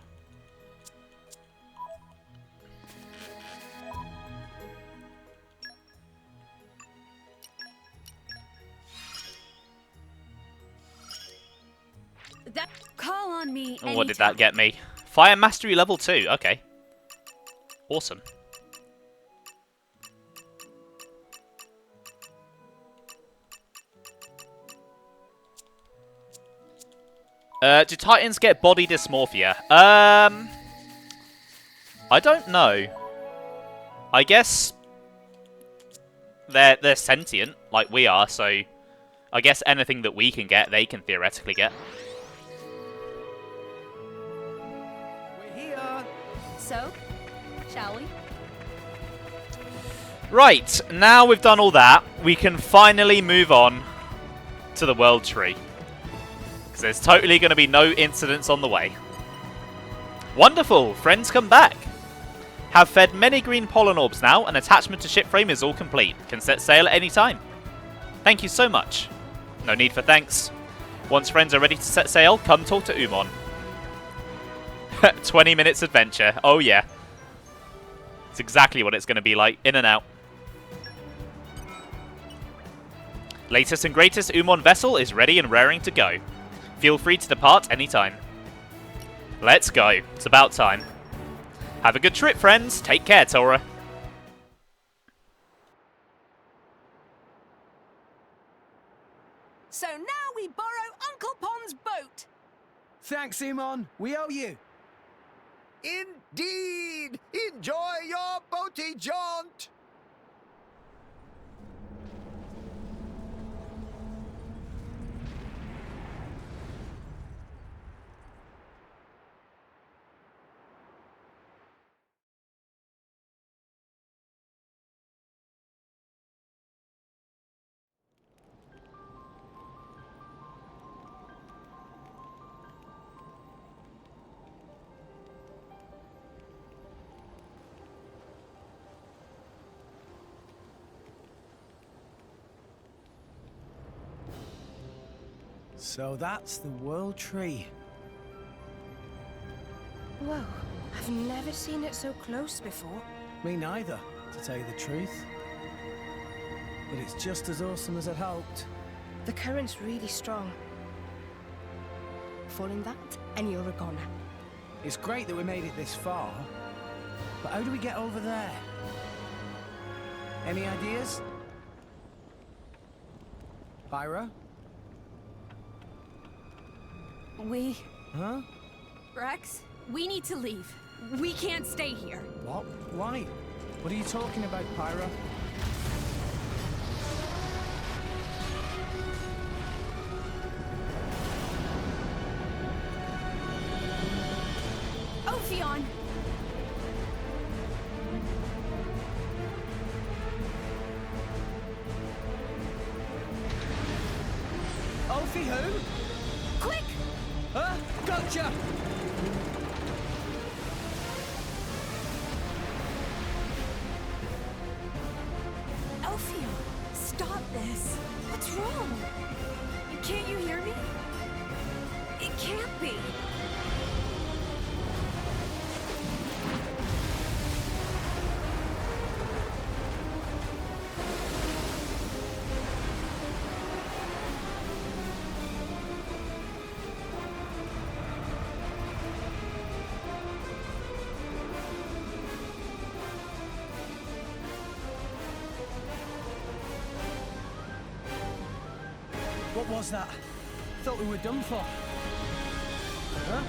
Call on me anytime. What did that get me? Fire Mastery level 2. Okay. Awesome. Do Titans get body dysmorphia? I don't know. I guess they're sentient, like we are, so I guess anything that we can get, they can theoretically get. We're here! So, shall we? Right, now we've done all that, we can finally move on to the World Tree. Because there's totally going to be no incidents on the way. Wonderful! Friends come back! Have fed many green pollen orbs now, and attachment to ship frame is all complete. Can set sail at any time. Thank you so much. No need for thanks. Once friends are ready to set sail, come talk to Umon. 20 minutes adventure. Oh yeah. It's exactly what it's going to be like. In and out. Latest and greatest Umon vessel is ready and raring to go. Feel free to depart anytime. Let's go. It's about time. Have a good trip, friends. Take care, Tora. So now we borrow Uncle Pond's boat. Thanks, Umon. We owe you. Indeed! Enjoy your boaty jaunt! So that's the World Tree. Whoa, I've never seen it so close before. Me neither, to tell you the truth. But it's just as awesome as I'd hoped. The current's really strong. Fall in that, and you're a goner. It's great that we made it this far, but how do we get over there? Any ideas? Pyra? We... Huh? Rex, we need to leave. We can't stay here. What? Why? What are you talking about, Pyra? Alfie who? Quick! Huh? Gotcha! Alfie, stop this. What's wrong? Can't you hear me? It can't be. What was that? Thought we were done for. Huh?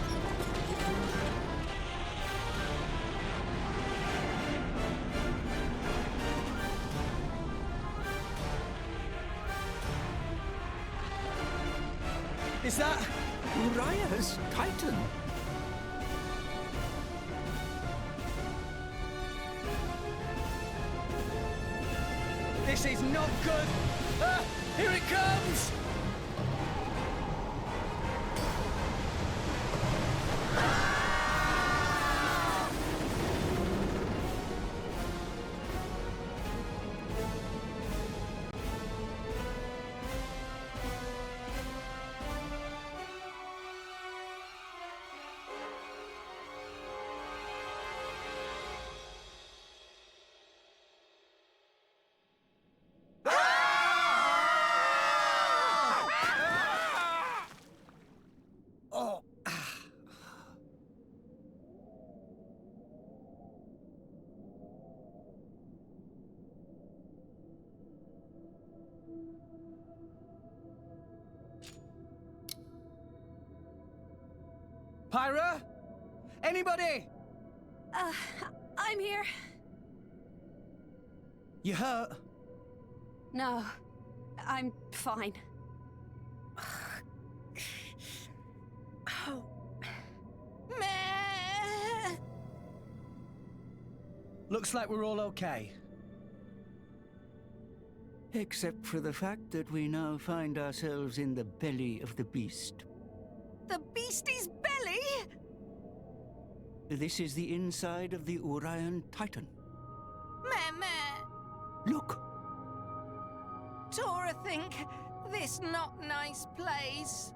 Is that... Uraya's Titan. This is not good! Ah! Here it comes! Pyra? Anybody? I'm here. You hurt? No, I'm fine. Oh. Meh. Looks like we're all okay. Except for the fact that we now find ourselves in the belly of the beast. The beastie's belly? This is the inside of the Urayan Titan. Meh, meh. Look! Tora think this not nice place.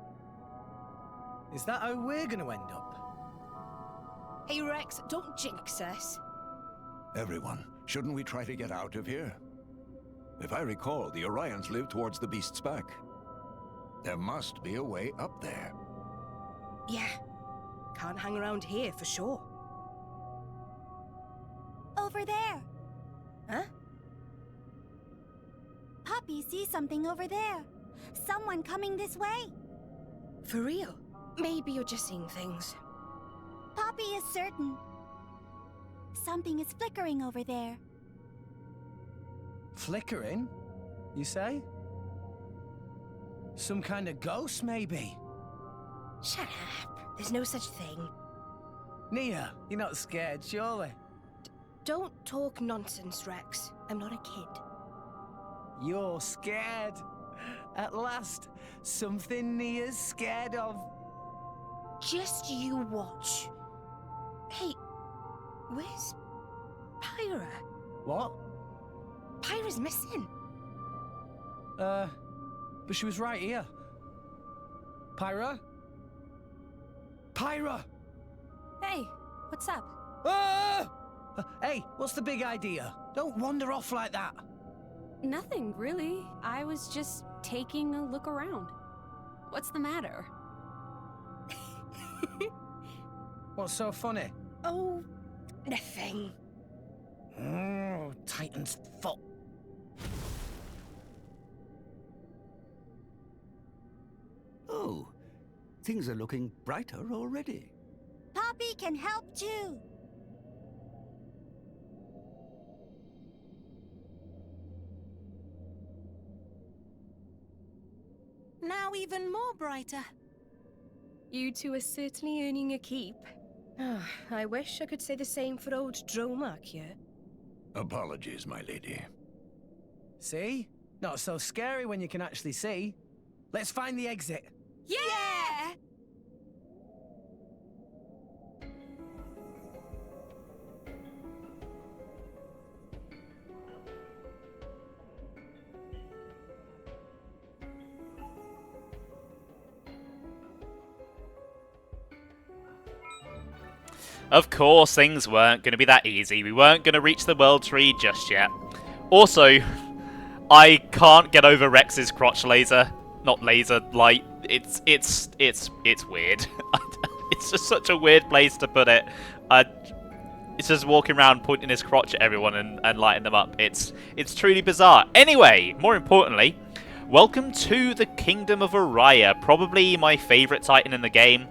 Is that how we're gonna end up? Hey, Rex, don't jinx us. Everyone, shouldn't we try to get out of here? If I recall, the Orions live towards the beast's back. There must be a way up there. Yeah. Can't hang around here for sure. Over there. Huh? Poppy sees something over there. Someone coming this way. For real? Maybe you're just seeing things. Poppy is certain. Something is flickering over there. Flickering? You say? Some kind of ghost, maybe? Shut up. There's no such thing. Nia, you're not scared, surely? Don't talk nonsense, Rex. I'm not a kid. You're scared. At last, something Nia's scared of. Just you watch. Hey, where's Pyra? What? Pyra's missing. But she was right here. Pyra? Pyra! Hey, what's up? Ah! Hey, what's the big idea? Don't wander off like that. Nothing, really. I was just taking a look around. What's the matter? What's so funny? Oh, nothing. Oh, Titan's fault. Oh, things are looking brighter already. Poppy can help too. Now even more brighter. You two are certainly earning a keep. I wish I could say the same for old Dromark here. Apologies, my lady. See? Not so scary when you can actually see. Let's find the exit. Yeah! Of course, things weren't going to be that easy. We weren't going to reach the World Tree just yet. Also, I can't get over Rex's crotch laser. Not laser, light. It's weird. It's just such a weird place to put it. It's just walking around pointing his crotch at everyone and lighting them up. It's truly bizarre. Anyway, more importantly, welcome to the Kingdom of Uraya. Probably my favourite Titan in the game.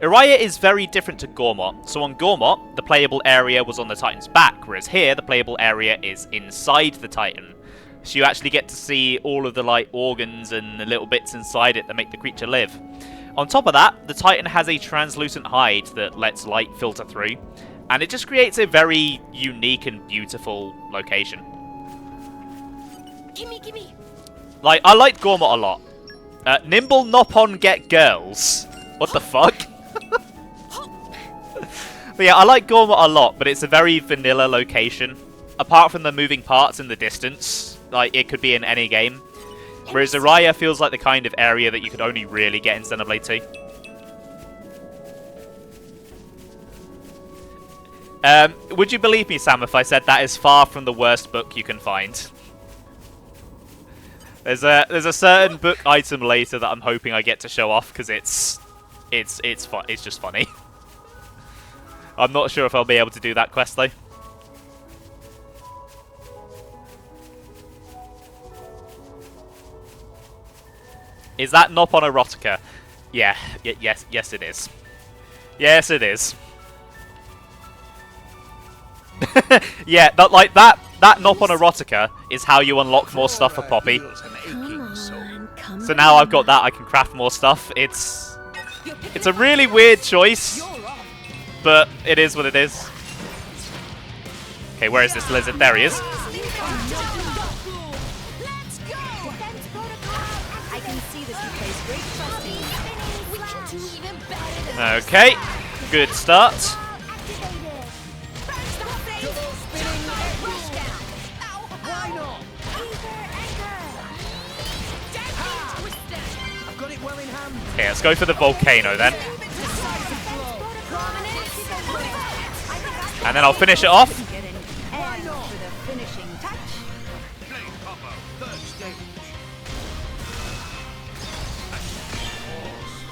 Uraya is very different to Gormott. So on Gormott, the playable area was on the Titan's back, whereas here, the playable area is inside the Titan. So you actually get to see all of the like organs and the little bits inside it that make the creature live. On top of that, the Titan has a translucent hide that lets light filter through, and it just creates a very unique and beautiful location. Gimme! Like, I liked Gormott a lot. Nimble Nopon get girls. What the fuck? But yeah, I like Gormott a lot, but it's a very vanilla location. Apart from the moving parts in the distance, like, it could be in any game. Whereas Uraya feels like the kind of area that you could only really get in Xenoblade 2. Would you believe me, Sam, if I said that is far from the worst book you can find? There's a certain book item later that I'm hoping I get to show off because it's just funny. I'm not sure if I'll be able to do that quest though. Is that Nopon Erotica? Yeah, yes it is. Yes it is. Yeah, that Nopon Erotica is how you unlock more stuff for Poppy. So now I've got that, I can craft more stuff. It's a really weird choice, but it is what it is. Okay, where is this lizard? There he is. Okay, good start. Okay, let's go for the volcano then. And then I'll finish it off.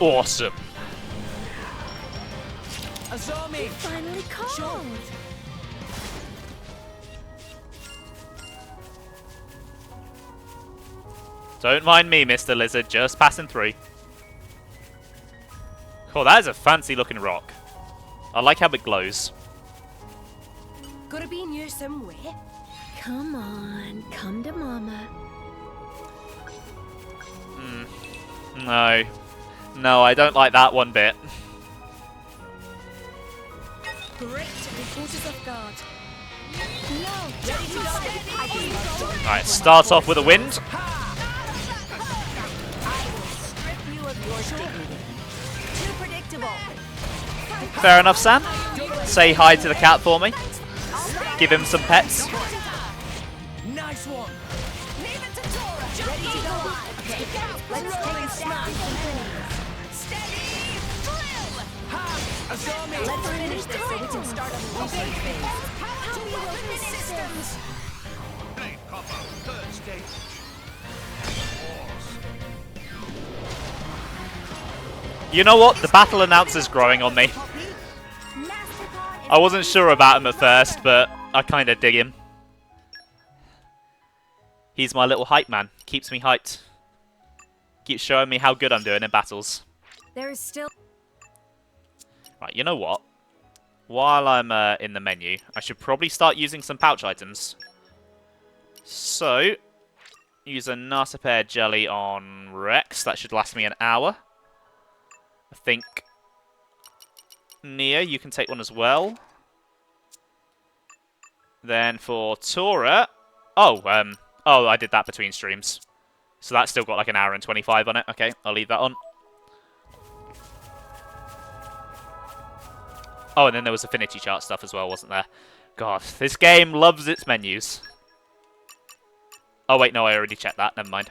Awesome. Azami! Finally called. Don't mind me, Mr. Lizard, just passing through. Oh, that is a fancy looking rock. I like how it glows. Gotta be near somewhere. Come on, come to Mama. No. No, I don't like that one bit. Great, the forces of God. Alright, start off with a wind. Fair enough, Sam. Say hi to the cat for me. Give him some pets. Nice one. Leave it to Tora. Ready to go. Let's take a snap. Steady. Drill. Azami! Let's finish this so we can start a research phase. Power to weapon systems. Blade copper, third stage. You know what? The battle announcer's growing on me. I wasn't sure about him at first, but I kind of dig him. He's my little hype man. Keeps me hyped. Keeps showing me how good I'm doing in battles. There is still... Right, you know what? While I'm in the menu, I should probably start using some pouch items. So, use a Narsapear jelly on Rex. That should last me an hour. I think... Nia, you can take one as well. Then for Tora... Oh, I did that between streams. So that's still got like an hour and 25 on it. Okay, I'll leave that on. Oh, and then there was affinity chart stuff as well, wasn't there? God, this game loves its menus. Oh wait, no, I already checked that. Never mind.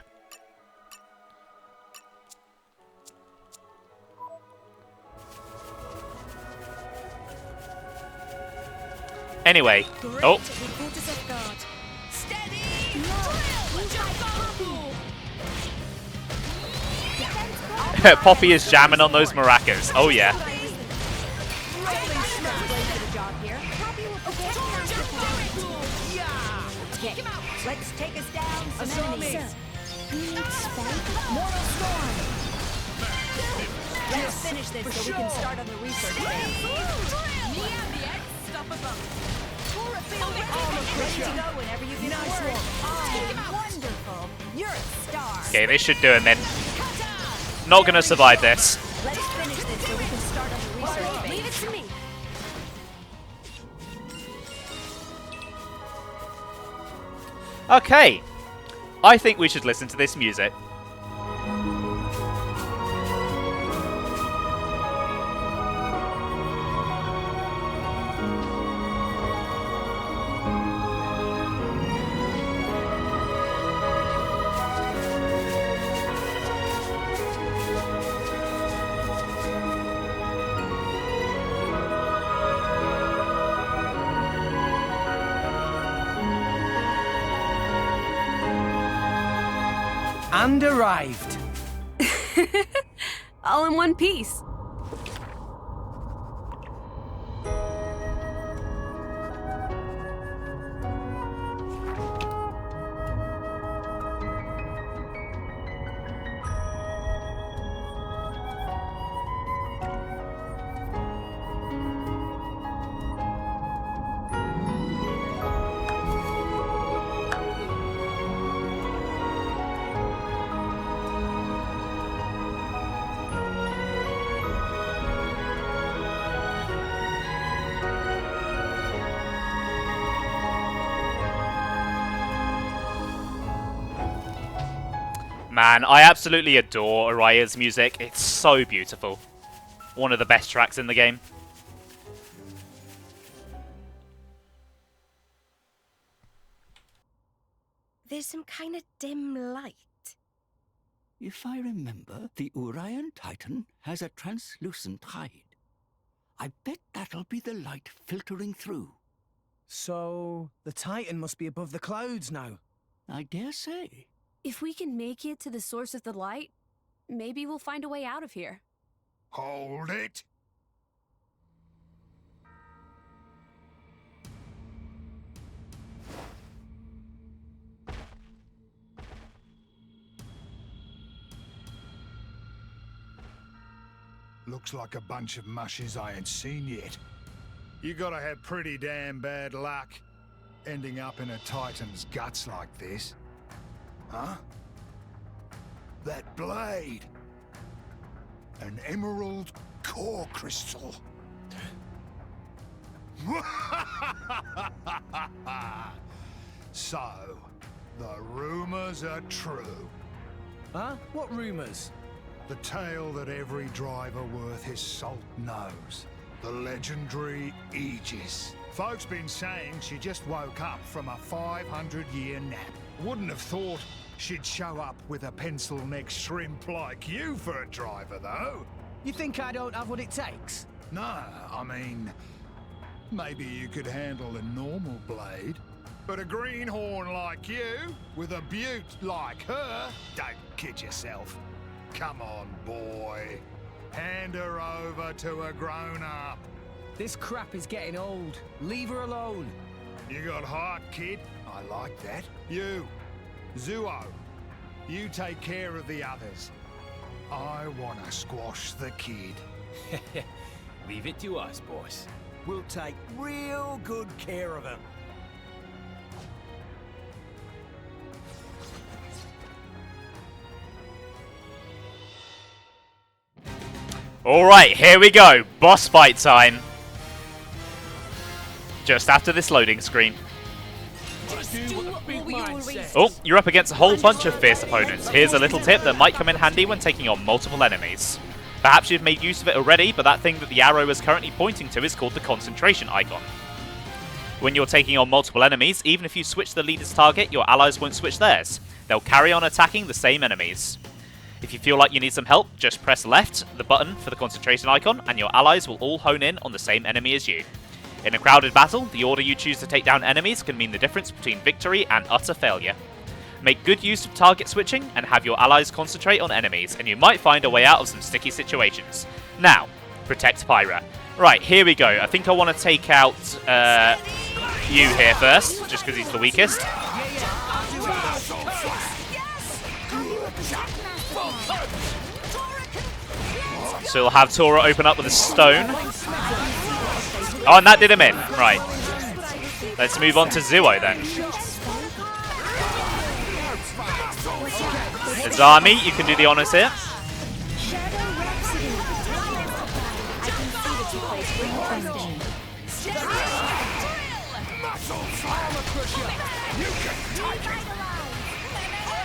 Anyway. Oh. Poppy is jamming on those maracas. Oh yeah. Let's take us down some enemies. Mortal Storm. Let's finish this so we can start on the research phase. Ready to go whenever you get word. Oh, wonderful. You're a star. Okay, this should do it then. Not gonna survive this. Let's finish this so we can start on the research phase. Leave it to me. Okay. I think we should listen to this music. And arrived. All in one piece. Man, I absolutely adore Uraya's music. It's so beautiful. One of the best tracks in the game. There's some kind of dim light. If I remember, the Urayan Titan has a translucent hide. I bet that'll be the light filtering through. So, the Titan must be above the clouds now. I dare say. If we can make it to the source of the light, maybe we'll find a way out of here. Hold it! Looks like a bunch of mushes I ain't seen yet. You gotta have pretty damn bad luck ending up in a Titan's guts like this. Huh? That blade! An emerald core crystal. So, the rumors are true. Huh? What rumors? The tale that every driver worth his salt knows. The legendary Aegis. Folks been saying she just woke up from a 500-year nap. Wouldn't have thought she'd show up with a pencil-neck shrimp like you for a driver, though. You think I don't have what it takes? No, I mean, maybe you could handle a normal blade. But a greenhorn like you, with a beaut like her, don't kid yourself. Come on, boy. Hand her over to a grown-up. This crap is getting old. Leave her alone. You got heart, kid. I like that. You, Zuo, you take care of the others. I want to squash the kid. Leave it to us, boss. We'll take real good care of him. Alright, here we go. Boss fight time. Just after this loading screen. Just do what the big man says. Oh, you're up against a whole bunch of fierce opponents. Here's a little tip that might come in handy when taking on multiple enemies. Perhaps you've made use of it already, but that thing that the arrow is currently pointing to is called the concentration icon. When you're taking on multiple enemies, even if you switch the leader's target, your allies won't switch theirs. They'll carry on attacking the same enemies. If you feel like you need some help, just press left, the button for the concentration icon, and your allies will all hone in on the same enemy as you. In a crowded battle, the order you choose to take down enemies can mean the difference between victory and utter failure. Make good use of target switching and have your allies concentrate on enemies, and you might find a way out of some sticky situations. Now, protect Pyra. Right, here we go. I think I want to take out you here first, just because he's the weakest. So we'll have Tora open up with a stone. Oh, and that did him in. Right. Let's move on to Zuo then. Azami, you can do the honors here.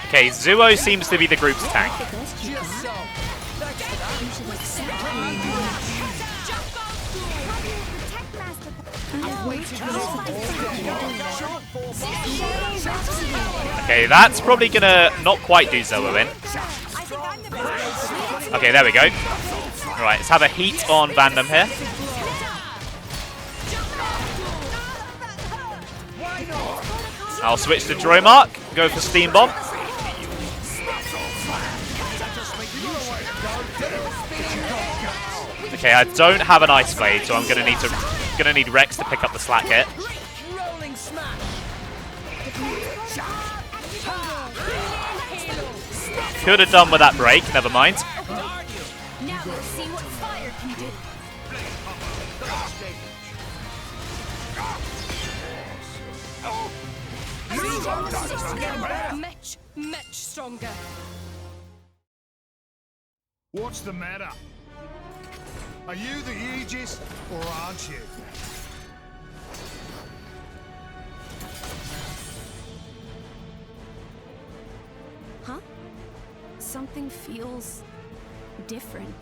Okay, Zuo seems to be the group's tank. Okay, that's probably gonna not quite do Zoa in. Okay, there we go. Alright, let's have a heat on Vandham here. I'll switch to Dromark, go for Steam Bomb. Okay, I don't have an Ice Blade, so I'm gonna need Rex to pick up the slack hit. Could have done with that break, never mind. Now let's see what fire can do. Much stronger. What's the matter? Are you the Aegis, or aren't you? Huh? Something feels different.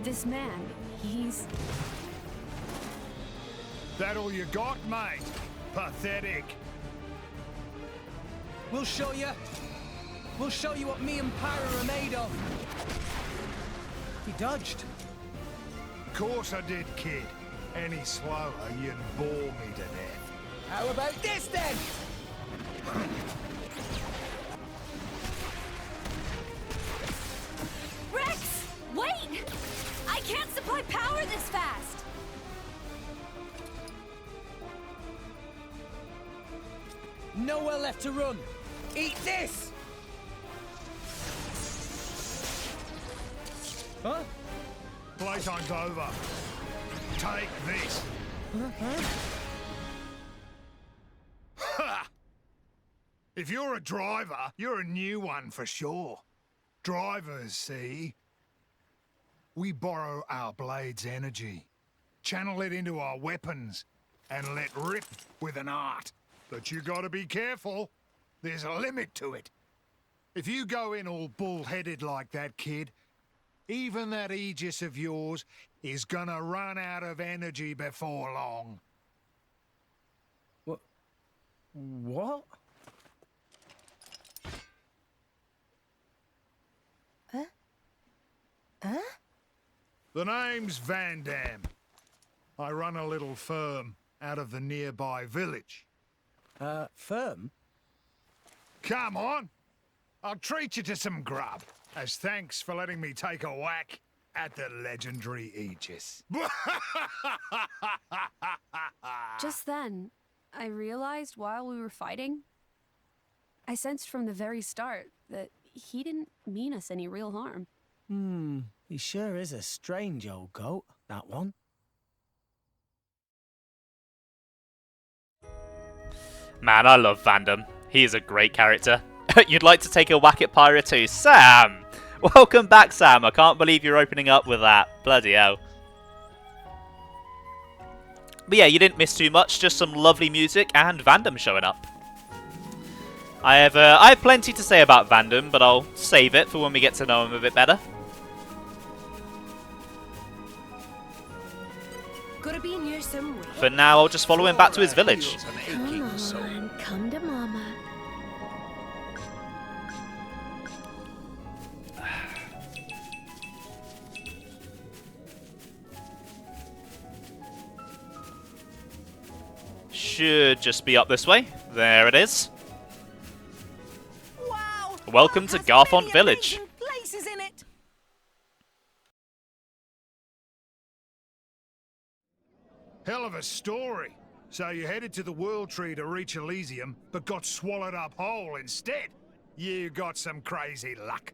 This man, he's... That all you got, mate? Pathetic. We'll show you. We'll show you what me and Pyra are made of. He dodged. Of course I did, kid. Any slower, you'd bore me to death. How about this then? Rex! Wait! I can't supply power this fast! Nowhere left to run. Eat this! Huh? Playtime's over. Take this. Ha! If you're a driver, you're a new one for sure. Drivers, see? We borrow our blade's energy, channel it into our weapons, and let rip with an art. But you gotta be careful. There's a limit to it. If you go in all bull-headed like that, kid, even that Aegis of yours is gonna run out of energy before long. What? Huh? Huh? The name's Vandham. I run a little firm out of the nearby village. Firm? Come on. I'll treat you to some grub, as thanks for letting me take a whack at the legendary Aegis. Just then, I realized while we were fighting, I sensed from the very start that he didn't mean us any real harm. He sure is a strange old goat, that one. Man, I love Vandham. He is a great character. You'd like to take a whack at Pyra too? Sam! Welcome back, Sam. I can't believe you're opening up with that. Bloody hell. But yeah, you didn't miss too much. Just some lovely music and Vandham showing up. I have plenty to say about Vandham, but I'll save it for when we get to know him a bit better. Gotta be near somewhere. For now, I'll just follow him back to his village. Come on, come to Mama. Should just be up this way. There it is. Wow! Welcome to Garfont Village. Amazing places in it. Hell of a story. So you headed to the World Tree to reach Elysium, but got swallowed up whole instead. You got some crazy luck.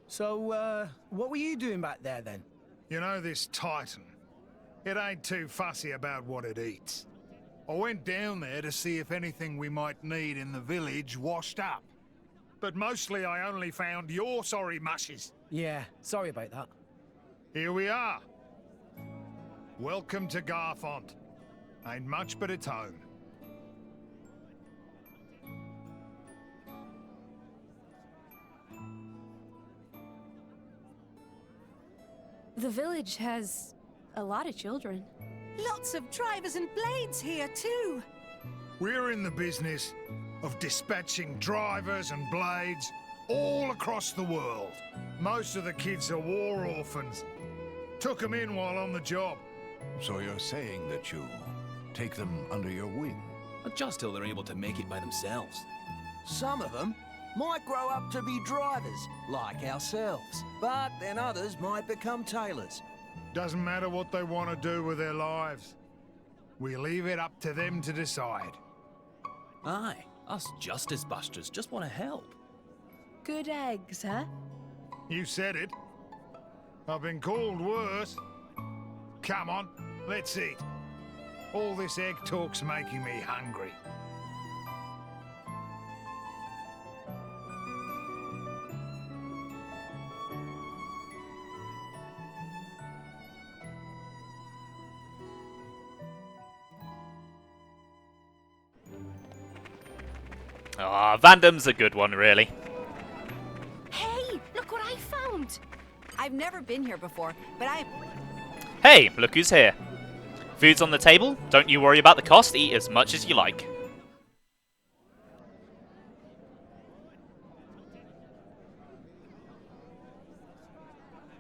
So, what were you doing back there then? You know this Titan? It ain't too fussy about what it eats. I went down there to see if anything we might need in the village washed up. But mostly I only found your sorry mushes. Yeah, sorry about that. Here we are. Welcome to Garfont. Ain't much but its home. The village has a lot of children. Lots of drivers and blades here too. We're in the business of dispatching drivers and blades all across the world. Most of the kids are war orphans. Took them in while on the job. So you're saying that you take them under your wing? Just till they're able to make it by themselves. Some of them might grow up to be drivers, like ourselves. But then others might become tailors. Doesn't matter what they want to do with their lives. We leave it up to them to decide. Aye, us Justice Busters just want to help. Good eggs, huh? You said it. I've been called worse. Come on, let's eat. All this egg talk's making me hungry. Ah, Vandham's a good one, really. Hey, look what I found! I've never been here before, but Hey, look who's here. Food's on the table. Don't you worry about the cost. Eat as much as you like.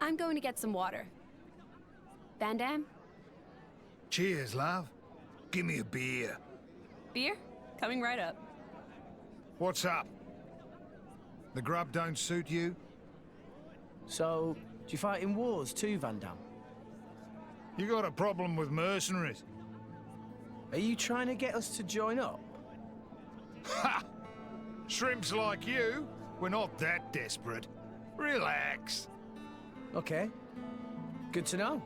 I'm going to get some water. Vandham? Cheers, love. Give me a beer. Beer? Coming right up. What's up? The grub don't suit you? So, do you fight in wars too, Vandham? You got a problem with mercenaries? Are you trying to get us to join up? Ha! Shrimps like you, we're not that desperate. Relax. Okay. Good to know.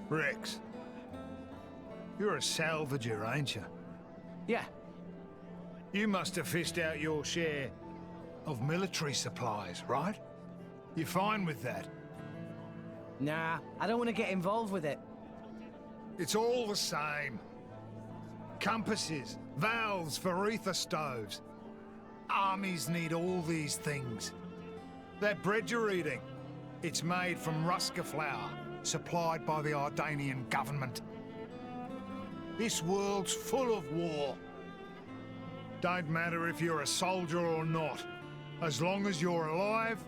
Rex, you're a salvager, ain't you? Yeah. You must have fished out your share of military supplies, right? You fine with that? Nah, I don't want to get involved with it. It's all the same. Compasses, valves for ether stoves. Armies need all these things. That bread you're eating, it's made from Ruska flour, supplied by the Ardanian government. This world's full of war. Don't matter if you're a soldier or not. As long as you're alive,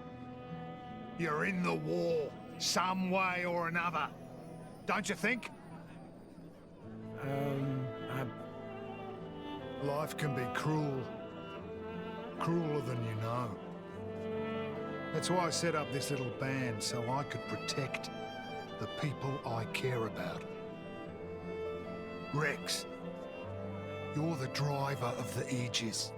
you're in the war, some way or another. Don't you think? Life can be cruel. Crueler than you know. That's why I set up this little band, so I could protect the people I care about. Rex, you're the driver of the Aegis.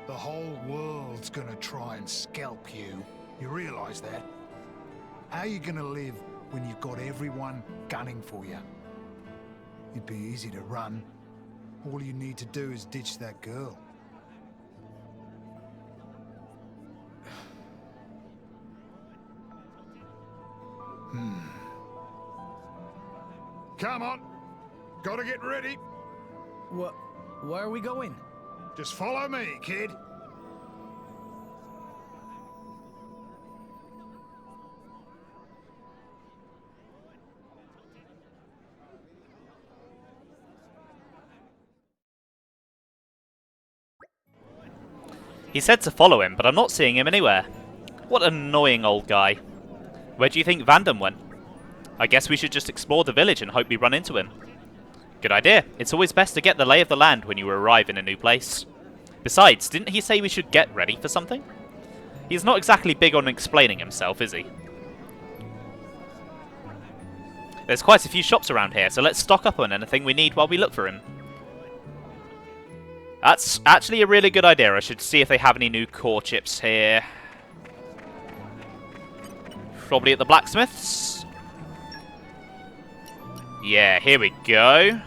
The whole world's gonna try and scalp you. You realize that? How are you gonna live when you've got everyone gunning for you? It'd be easy to run. All you need to do is ditch that girl. Come on. Gotta get ready. What? Where are we going? Just follow me, kid. He said to follow him, but I'm not seeing him anywhere. What an annoying old guy. Where do you think Vandham went? I guess we should just explore the village and hope we run into him. Good idea. It's always best to get the lay of the land when you arrive in a new place. Besides, didn't he say we should get ready for something? He's not exactly big on explaining himself, is he? There's quite a few shops around here, so let's stock up on anything we need while we look for him. That's actually a really good idea. I should see if they have any new core chips here. Probably at the blacksmiths. Yeah, here we go.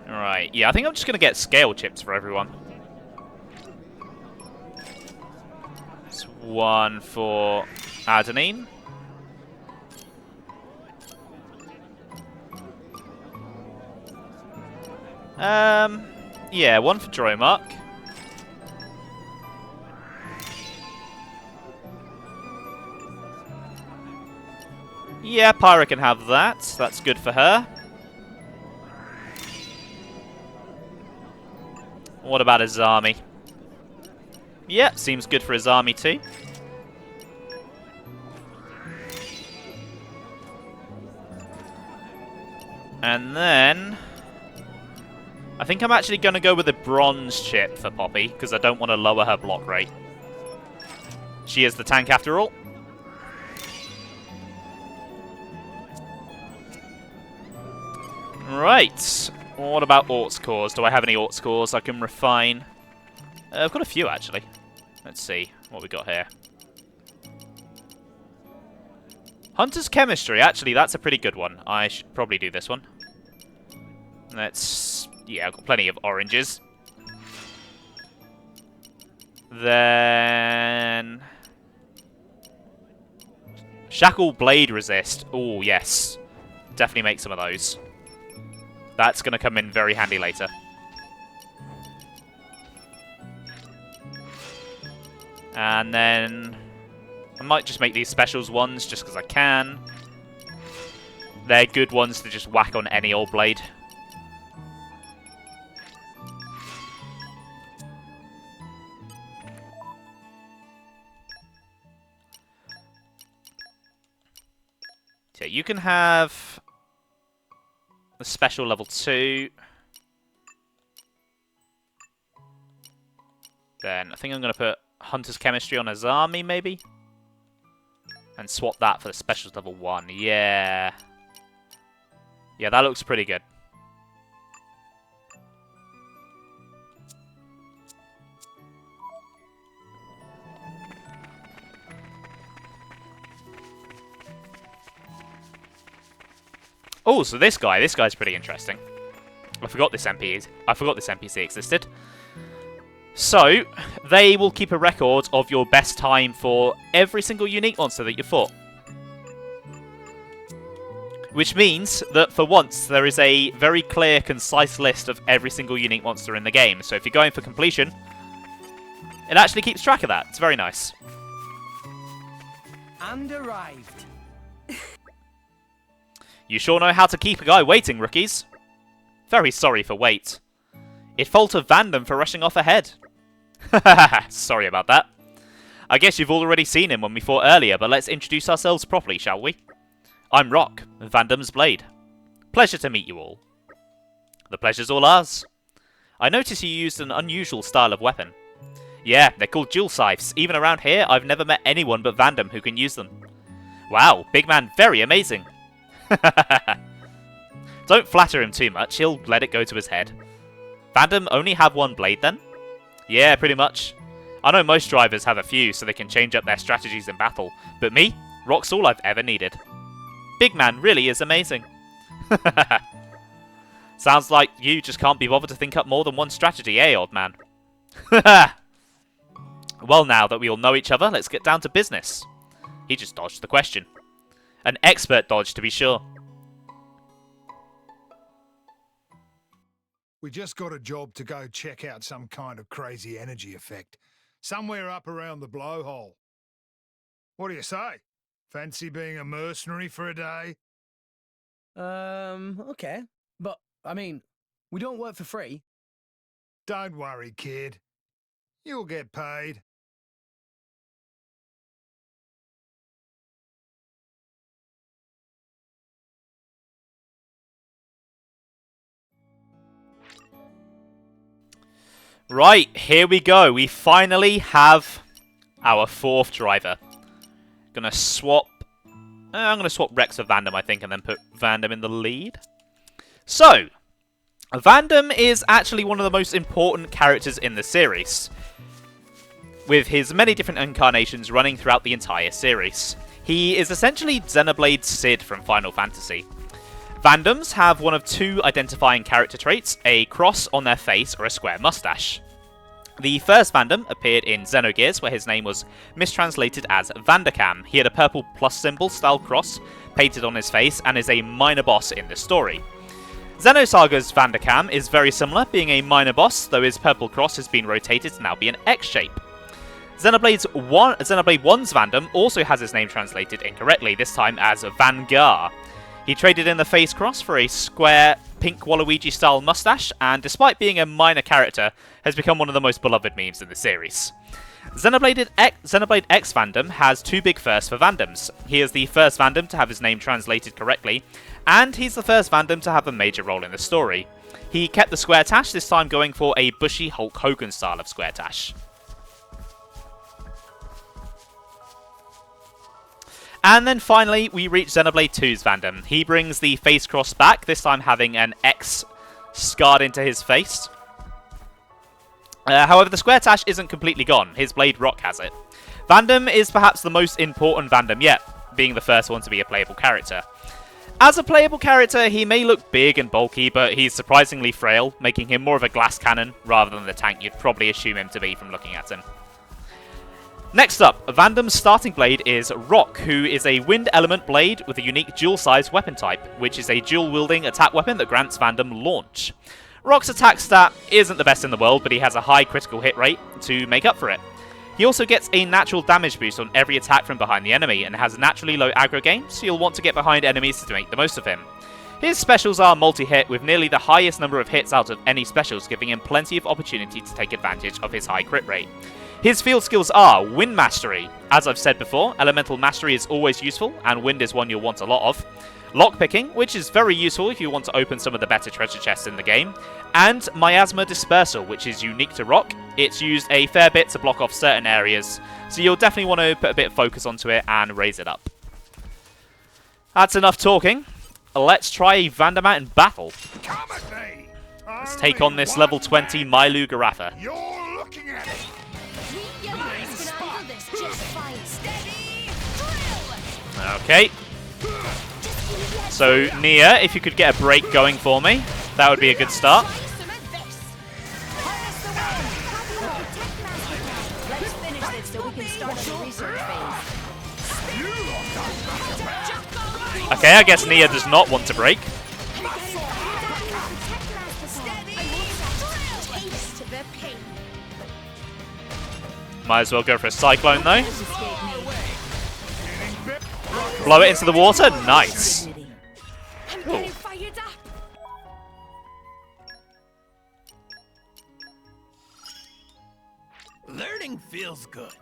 Alright, yeah, I think I'm just going to get scale chips for everyone. It's one for adenine. Yeah, one for Dromark. Yeah, Pyra can have that. That's good for her. What about Azami? Yep, seems good for Azami too. And then I think I'm actually going to go with a bronze chip for Poppy, because I don't want to lower her block rate. She is the tank after all. Right. What about Orcs cores? Do I have any Orcs cores I can refine? I've got a few, actually. Let's see what we got here. Hunter's Chemistry. Actually, that's a pretty good one. I should probably do this one. Let's... Yeah, I've got plenty of oranges. Then... Shackle Blade Resist. Oh, yes. Definitely make some of those. That's going to come in very handy later. And then... I might just make these specials ones just because I can. They're good ones to just whack on any old blade. So you can have the special level 2. Then I think I'm going to put Hunter's Chemistry on Azami, maybe? And swap that for the specials level 1. Yeah. Yeah, that looks pretty good. Oh, so this guy's pretty interesting. I forgot this NPC existed. So, they will keep a record of your best time for every single unique monster that you fought. Which means that for once, there is a very clear, concise list of every single unique monster in the game. So if you're going for completion, it actually keeps track of that. It's very nice. And arrived. You sure know how to keep a guy waiting, rookies. Very sorry for wait. It fault of Vandham for rushing off ahead. Sorry about that. I guess you've already seen him when we fought earlier, but let's introduce ourselves properly, shall we? I'm Rock, Vandham's Blade. Pleasure to meet you all. The pleasure's all ours. I notice you used an unusual style of weapon. Yeah, they're called dual scythes. Even around here, I've never met anyone but Vandham who can use them. Wow, big man, very amazing. Don't flatter him too much, he'll let it go to his head. Vandham only have one blade then? Yeah, pretty much. I know most drivers have a few so they can change up their strategies in battle, but me? Rock's all I've ever needed. Big man really is amazing. Sounds like you just can't be bothered to think up more than one strategy, eh, old man? Well, now that we all know each other, let's get down to business. He just dodged the question. An expert dodge, to be sure. We just got a job to go check out some kind of crazy energy effect. Somewhere up around the blowhole. What do you say? Fancy being a mercenary for a day? Okay. But, I mean, we don't work for free. Don't worry, kid. You'll get paid. Right, here we go. We finally have our 4th driver. Gonna swap... I'm gonna swap Rex for Vandham, I think, and then put Vandham in the lead. So, Vandham is actually one of the most important characters in the series, with his many different incarnations running throughout the entire series. He is essentially Xenoblade Sid from Final Fantasy. Vandhams have one of 2 identifying character traits, a cross on their face or a square mustache. The first Vandham appeared in Xenogears, where his name was mistranslated as Vandakam. He had a purple plus symbol style cross painted on his face and is a minor boss in the story. Xenosaga's Vandakam is very similar, being a minor boss, though his purple cross has been rotated to now be an X shape. Xenoblade 1's Vandham also has his name translated incorrectly, this time as Vangar. He traded in the face cross for a square pink Waluigi-style mustache, and despite being a minor character, has become one of the most beloved memes in the series. Xenoblade X Vandham has 2 big firsts for Vandhams. He is the first Vandham to have his name translated correctly, and he's the first Vandham to have a major role in the story. He kept the square tash, this time going for a bushy Hulk Hogan style of square tash. And then finally, we reach Xenoblade 2's Vandham. He brings the face cross back, this time having an X scarred into his face. However, the square tash isn't completely gone. His blade rock has it. Vandham is perhaps the most important Vandham yet, being the first one to be a playable character. As a playable character, he may look big and bulky, but he's surprisingly frail, making him more of a glass cannon rather than the tank you'd probably assume him to be from looking at him. Next up, Vandham's starting blade is Rock, who is a wind element blade with a unique dual-sized weapon type, which is a dual-wielding attack weapon that grants Vandham launch. Rock's attack stat isn't the best in the world, but he has a high critical hit rate to make up for it. He also gets a natural damage boost on every attack from behind the enemy, and has naturally low aggro gain, so you'll want to get behind enemies to make the most of him. His specials are multi-hit, with nearly the highest number of hits out of any specials, giving him plenty of opportunity to take advantage of his high crit rate. His field skills are Wind Mastery. As I've said before, Elemental Mastery is always useful, and Wind is one you'll want a lot of. Lockpicking, which is very useful if you want to open some of the better treasure chests in the game. And Miasma Dispersal, which is unique to Rock. It's used a fair bit to block off certain areas, so you'll definitely want to put a bit of focus onto it and raise it up. That's enough talking. Let's try Vandham out in battle. Let's take on this level 20 Mylu Garatha. You're looking at it. Okay. So, Nia, if you could get a break going for me, that would be a good start. Okay, I guess Nia does not want to break. Might as well go for a Cyclone, though. Blow it into the water. Nice. Ooh. Learning feels good.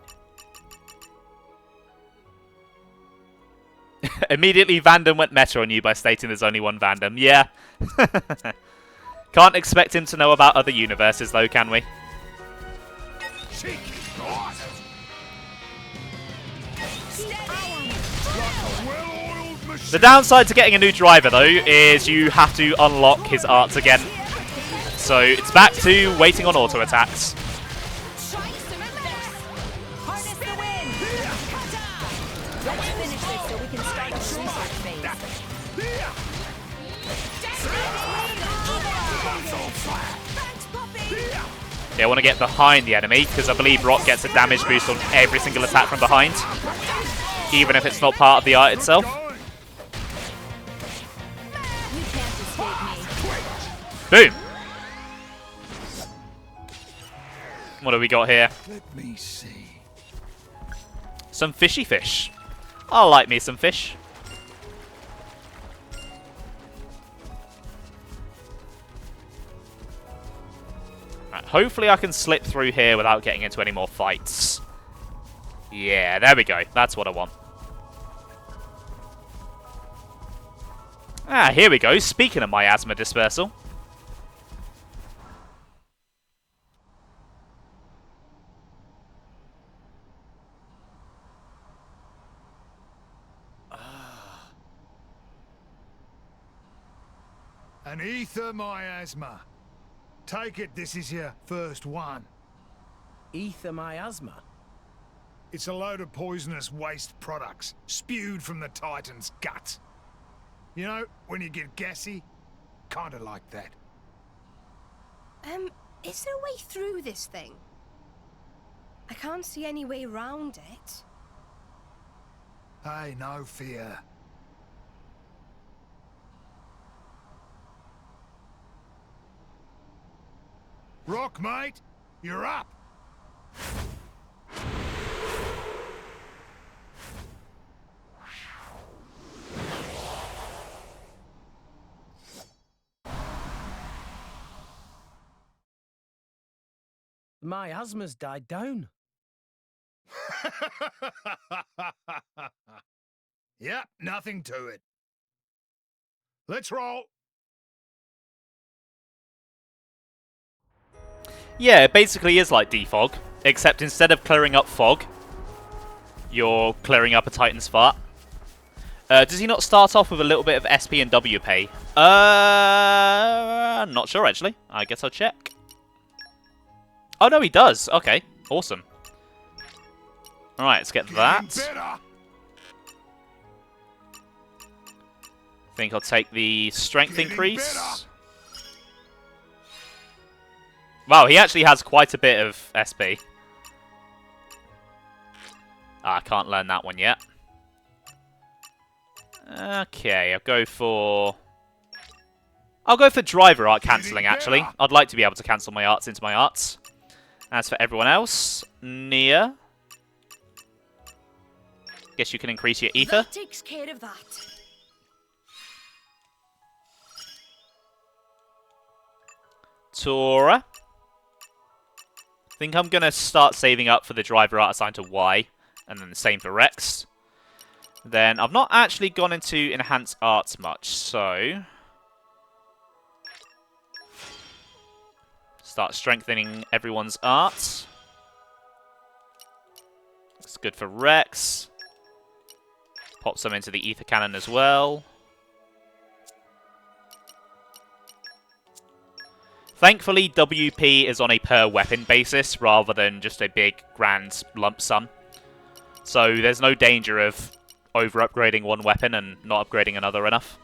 Immediately, Vandham went meta on you by stating there's only one Vandham. Yeah. Can't expect him to know about other universes, though, can we? The downside to getting a new driver, though, is you have to unlock his arts again. So it's back to waiting on auto attacks. Yeah, I want to get behind the enemy, because I believe Rock gets a damage boost on every single attack from behind, even if it's not part of the art itself. Boom! What do we got here? Let me see. Some fishy fish. I like me some fish. Right, hopefully I can slip through here without getting into any more fights. Yeah, there we go. That's what I want. Ah, here we go. Speaking of miasma dispersal. An ether miasma. Take it this is your first one. Ether miasma? It's a load of poisonous waste products spewed from the Titan's guts. You know, when you get gassy? Kinda like that. Is there a way through this thing? I can't see any way around it. Hey, no fear. Rock, mate, you're up. Miasma's died down. Yep, nothing to it. Let's roll. Yeah, it basically is like defog, except instead of clearing up fog, you're clearing up a Titan's fart. Does he not start off with a little bit of SP and WP? Not sure actually. I guess I'll check. Oh no, he does. Okay, awesome. Alright, let's get that. I think I'll take the strength increase. Wow, he actually has quite a bit of SP. I can't learn that one yet. Okay, I'll go for driver art cancelling, actually. I'd like to be able to cancel my arts into my arts. As for everyone else, Nia. Guess you can increase your ether. That takes care of that. Tora. I think I'm going to start saving up for the driver art assigned to Y, and then the same for Rex. Then I've not actually gone into enhanced arts much, so start strengthening everyone's arts. It's good for Rex. Pop some into the ether cannon as well. Thankfully, WP is on a per weapon basis rather than just a big grand lump sum. So there's no danger of over-upgrading one weapon and not upgrading another enough.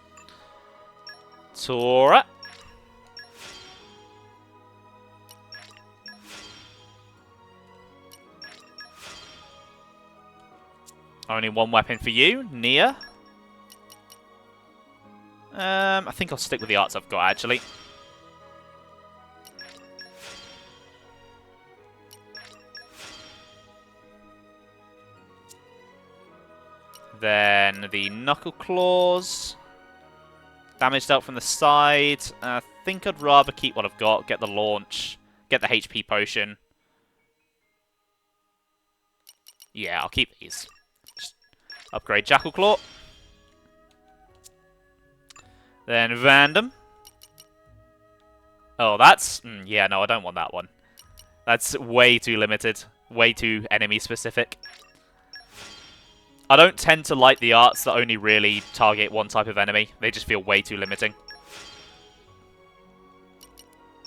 Tora. Only one weapon for you, Nia. I think I'll stick with the arts I've got, actually. Then the Knuckle Claws. Damage dealt from the side. I think I'd rather keep what I've got. Get the launch. Get the HP potion. Yeah, I'll keep these. Just upgrade Jackal Claw. Then Vandham. Oh, that's... yeah, no, I don't want that one. That's way too limited. Way too enemy specific. I don't tend to like the arts that only really target one type of enemy. They just feel way too limiting.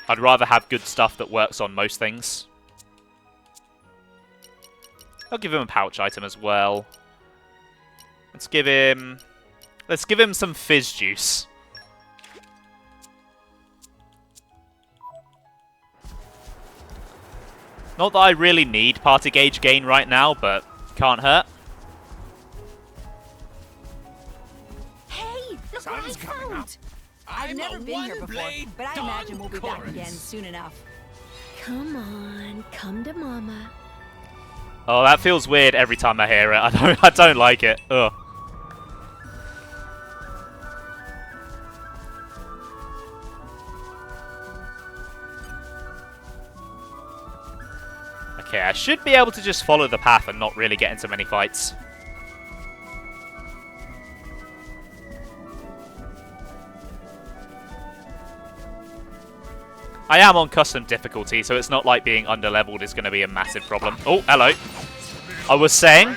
I'd rather have good stuff that works on most things. I'll give him a pouch item as well. Let's give him some fizz juice. Not that I really need party gauge gain right now, but can't hurt. Sun's coming up. I've never been here before, but I imagine we'll be back again soon enough. Come on, come to Mama. Oh, that feels weird every time I hear it. I don't like it. Ugh. Okay, I should be able to just follow the path and not really get into many fights. I am on custom difficulty, so it's not like being underleveled is going to be a massive problem. Oh, hello. I was saying...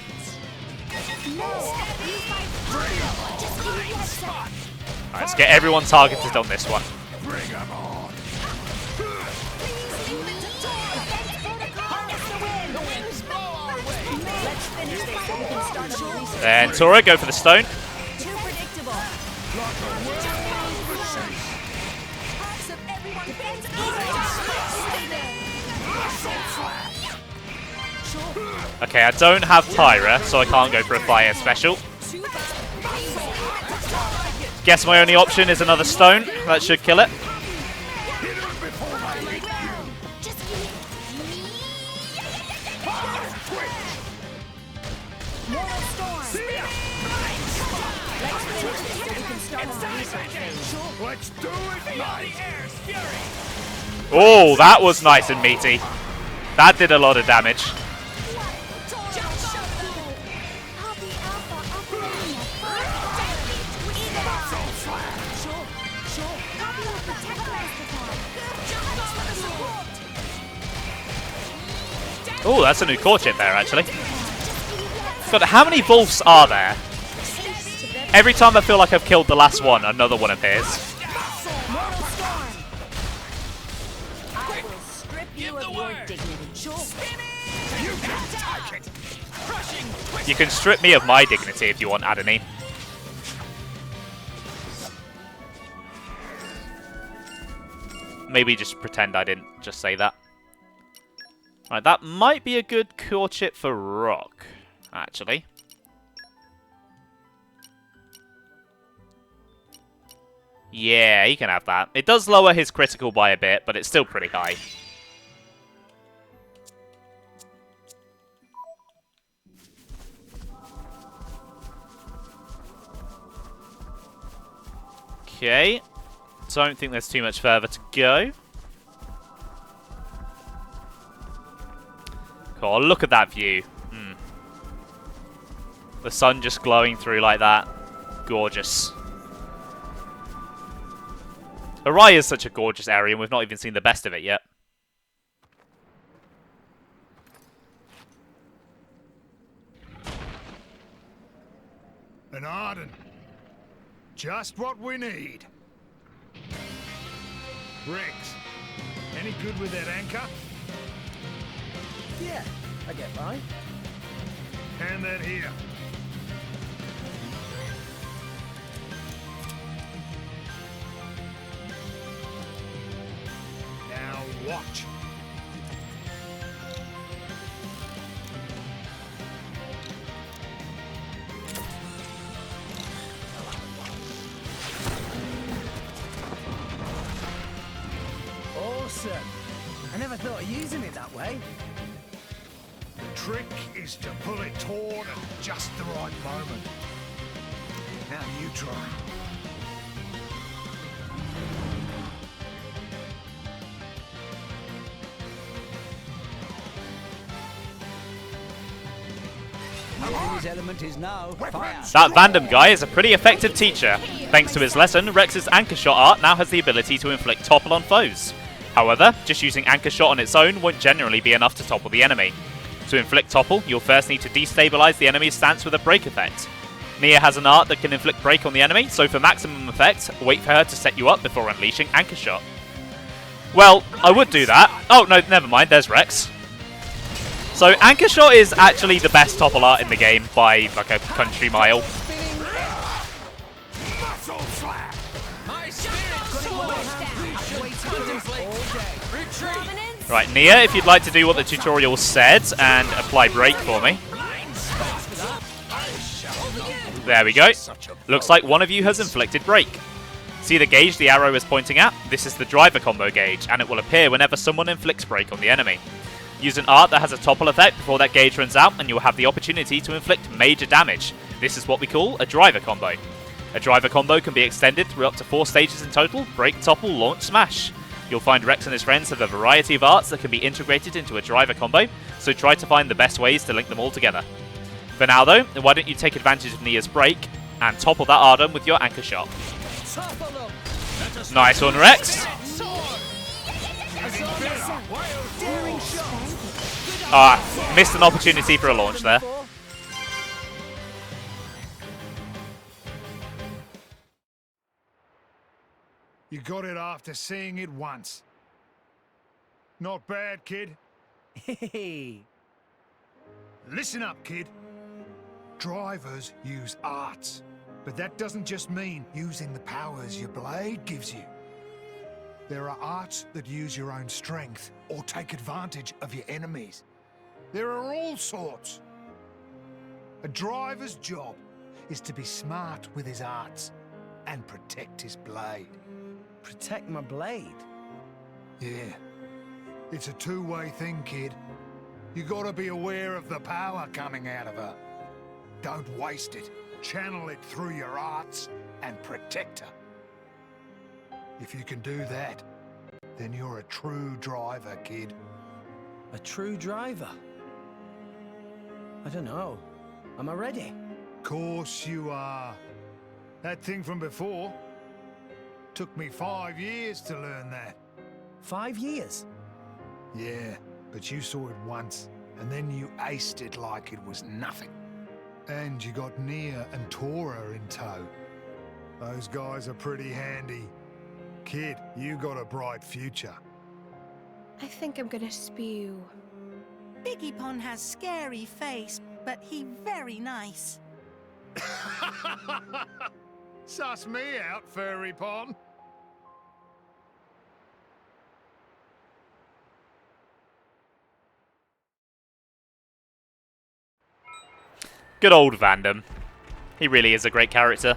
Alright, let's get everyone targeted on this one. Then Tora, go for the stone. Too predictable. Okay, I don't have Tyra, so I can't go for a fire special. Guess my only option is another stone. That should kill it. Let's do it, mate! Oh, that was nice and meaty. That did a lot of damage. Oh, that's a new core chip there, actually. God, how many Wolves are there? Every time I feel like I've killed the last one, another one appears. You can strip me of my dignity if you want, Adonai. Maybe just pretend I didn't just say that. Right, that might be a good core chip for Rock, actually. Yeah, he can have that. It does lower his critical by a bit, but it's still pretty high. Okay. Don't think there's too much further to go. Oh, look at that view. The sun just glowing through like that. Gorgeous. Uraya is such a gorgeous area, and we've not even seen the best of it yet. An Arden. Just what we need. Rex, any good with that anchor? Yeah, I get by. Hand that here. Now watch. Awesome. I never thought of using it that way. The trick is to pull it taut at just the right moment. Now you try. Element is now fire. That Vandham guy is a pretty effective teacher. Thanks to his lesson, Rex's Anchor Shot art now has the ability to inflict topple on foes. However, just using Anchor Shot on its own won't generally be enough to topple the enemy. To inflict topple, you'll first need to destabilize the enemy's stance with a break effect. Nia has an art that can inflict break on the enemy, so for maximum effect, wait for her to set you up before unleashing Anchor Shot. Well, I would do that. Oh, no, never mind, there's Rex. So Anchor Shot is actually the best topple art in the game by like a country mile. Right, Nia, if you'd like to do what the tutorial said and apply break for me. There we go. Looks like one of you has inflicted break. See the gauge the arrow is pointing at? This is the driver combo gauge, and it will appear whenever someone inflicts break on the enemy. Use an art that has a topple effect before that gauge runs out, and you will have the opportunity to inflict major damage. This is what we call a driver combo. A driver combo can be extended through up to 4 stages in total: break, topple, launch, smash. You'll find Rex and his friends have a variety of arts that can be integrated into a driver combo, so try to find the best ways to link them all together. For now though, why don't you take advantage of Nia's break and topple that Ardum with your anchor shot. Nice one, Rex. Missed an opportunity for a launch there. You got it after seeing it once. Not bad, kid. Hey. Listen up, kid. Drivers use arts, but that doesn't just mean using the powers your blade gives you. There are arts that use your own strength or take advantage of your enemies. There are all sorts. A driver's job is to be smart with his arts and protect his blade. Protect my blade? Yeah. It's a two-way thing, kid. You gotta be aware of the power coming out of her. Don't waste it. Channel it through your arts and protect her. If you can do that, then you're a true driver, kid. A true driver? I don't know. Am I ready? Course you are. That thing from before took me 5 years to learn that. 5 years? Yeah, but you saw it once, and then you aced it like it was nothing. And you got Nia and Tora in tow. Those guys are pretty handy. Kid, you got a bright future. I think I'm gonna spew. Biggie Pon has scary face, but he very nice. Suss me out, Furry Pon. Good old Vandham. He really is a great character.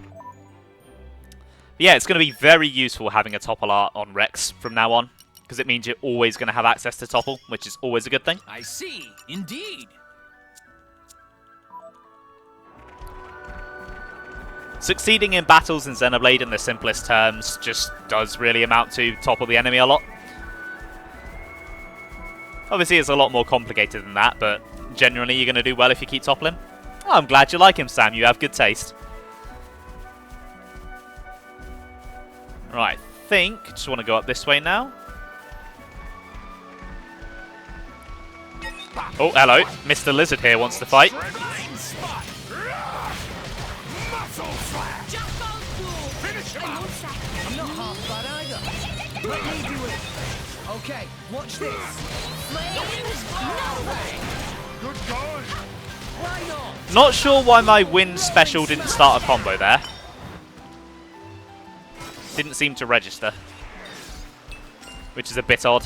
But yeah, it's going to be very useful having a topple art on Rex from now on, because it means you're always going to have access to topple, which is always a good thing. I see, indeed. Succeeding in battles in Xenoblade in the simplest terms just does really amount to topple the enemy a lot. Obviously it's a lot more complicated than that, but generally you're going to do well if you keep toppling. Oh, I'm glad you like him, Sam. You have good taste. Right, I think just want to go up this way now. Oh, hello. Mr. Lizard here wants to fight. I'm not half bad either. Let me do it. Okay, watch this. Good going. Why not? Not sure why my wind special didn't start a combo there. Didn't seem to register, which is a bit odd.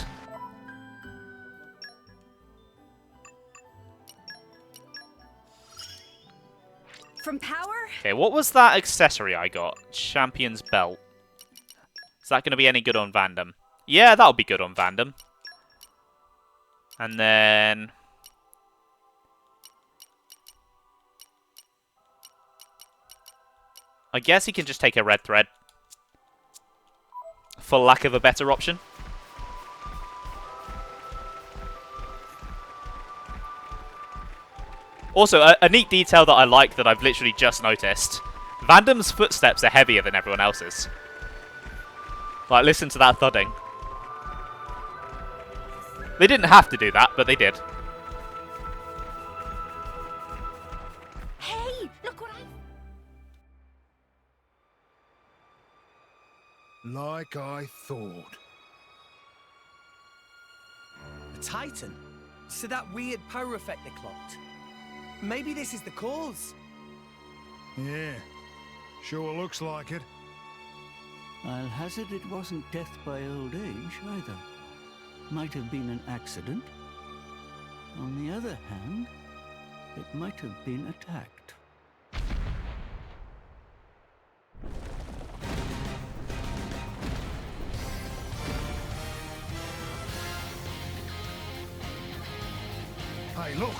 From power? Okay, what was that accessory I got? Champion's Belt. Is that going to be any good on Vandham? Yeah, that'll be good on Vandham. And then... I guess he can just take a red thread. For lack of a better option. Also, a neat detail that I like that I've literally just noticed. Vandham's footsteps are heavier than everyone else's. Like, listen to that thudding. They didn't have to do that, but they did. Hey, look what Like I thought. A Titan? So that weird power effect they clocked. Maybe this is the cause. Yeah, sure looks like it. I'll hazard it wasn't death by old age either. Might have been an accident. On the other hand, it might have been attacked. Hey, look.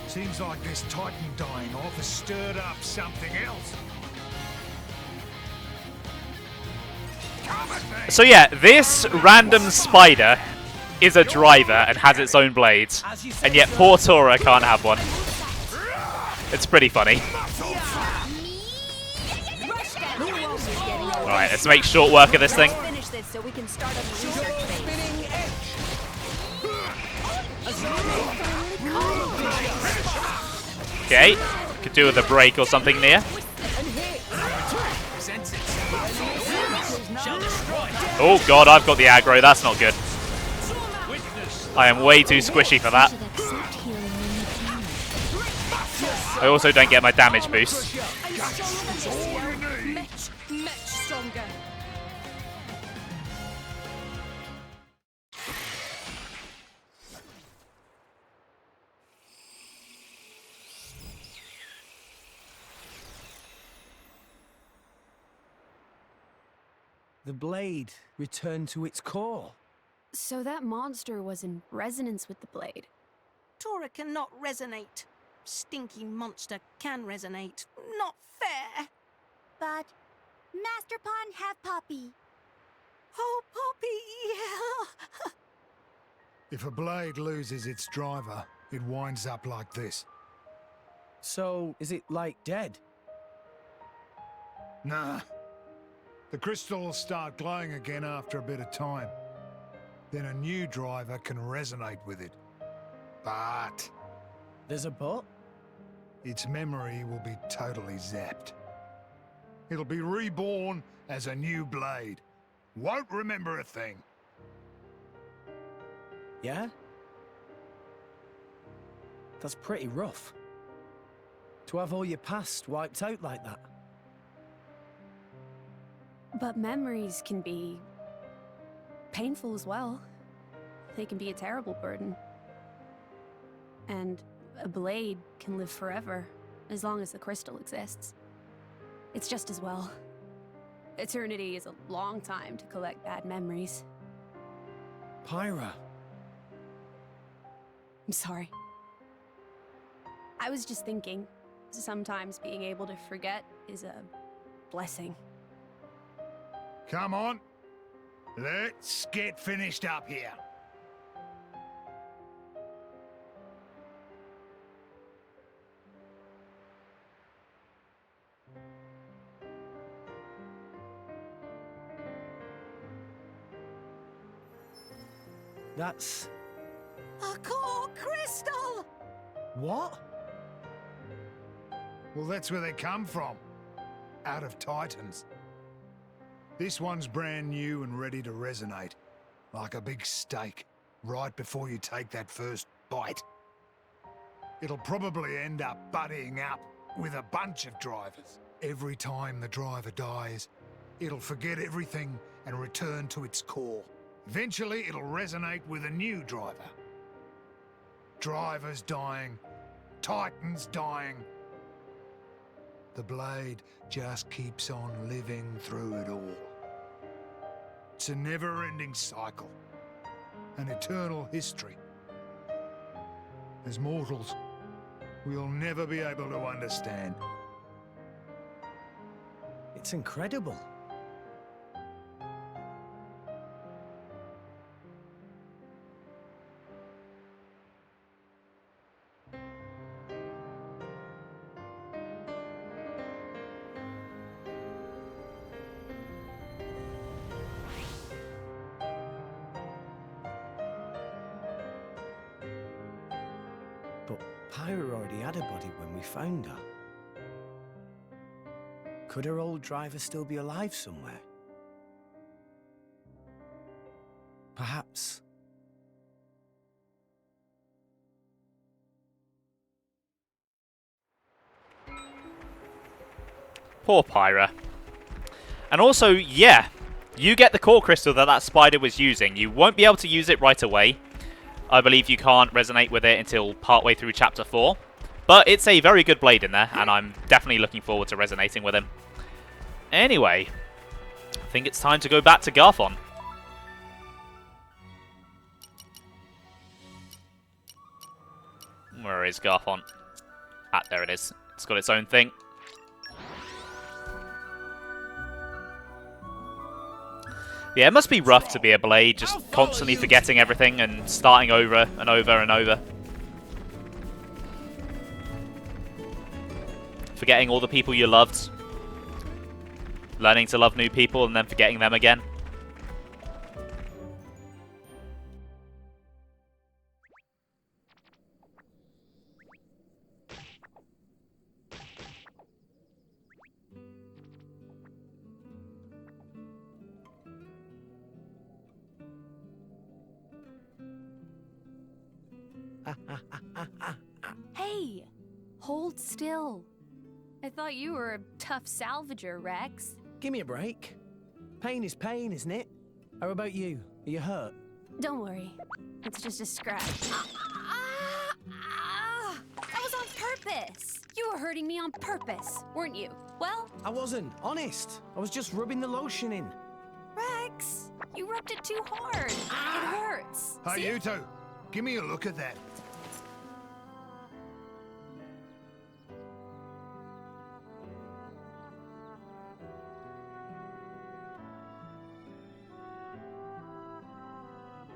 Seems like this Titan dying off has stirred up something else. Come at me! So yeah, this random spider is a driver and has its own blades, and yet poor Tora can't have one. It's pretty funny. Alright, let's make short work of this thing. Finish this so we can start on the research phase. Okay, could do with a break or something near. Oh god, I've got the aggro, that's not good. I am way too squishy for that. I also don't get my damage boost. Much stronger. The blade returned to its core. So that monster was in resonance with the blade. Tora cannot resonate. Stinky monster can resonate. Not fair. But Master Pawn have Poppy. Oh, Poppy! If a blade loses its driver, it winds up like this. So, is it like dead? Nah. The crystal will start glowing again after a bit of time. Then a new driver can resonate with it. But There's a but? its memory will be totally zapped. It'll be reborn as a new blade. Won't remember a thing. Yeah? That's pretty rough. To have all your past wiped out like that. But memories can be painful as well. They can be a terrible burden. And a blade can live forever, as long as the crystal exists. It's just as well. Eternity is a long time to collect bad memories. Pyra. I'm sorry. I was just thinking, sometimes being able to forget is a blessing. Come on. Let's get finished up here. That's... A core crystal! what? Well, that's where they come from. Out of Titans. This one's brand new and ready to resonate. Like a big steak, right before you take that first bite. It'll probably end up buddying up with a bunch of drivers. Every time the driver dies, it'll forget everything and return to its core. Eventually, it'll resonate with a new driver. Drivers dying, Titans dying. The blade just keeps on living through it all. It's a never-ending cycle, an eternal history. As mortals, we'll never be able to understand. It's incredible. But Pyra already had a body when we found her. Could her old driver still be alive somewhere? Perhaps. Poor Pyra. And also, yeah, you get the core crystal that that spider was using. You won't be able to use it right away. I believe you can't resonate with it until partway through Chapter 4. But it's a very good blade in there, and I'm definitely looking forward to resonating with him. Anyway, I think it's time to go back to Garthon. is Garthon? Ah, there it is. It's got its own thing. Yeah, it must be rough to be a blade, just constantly forgetting everything and starting over and over and over. Forgetting all the people you loved. Learning to love new people and then forgetting them again. Hey! Hold still. I thought you were a tough salvager, Rex. Give me a break. Pain is pain, isn't it? How about you? Are you hurt? Don't worry. It's just a scratch. That was on purpose. You were hurting me on purpose, weren't you? Well, I wasn't, honest. I was just rubbing the lotion in. Rex, you rubbed it too hard. It hurts. Hey, See? you two. Give me a look at that.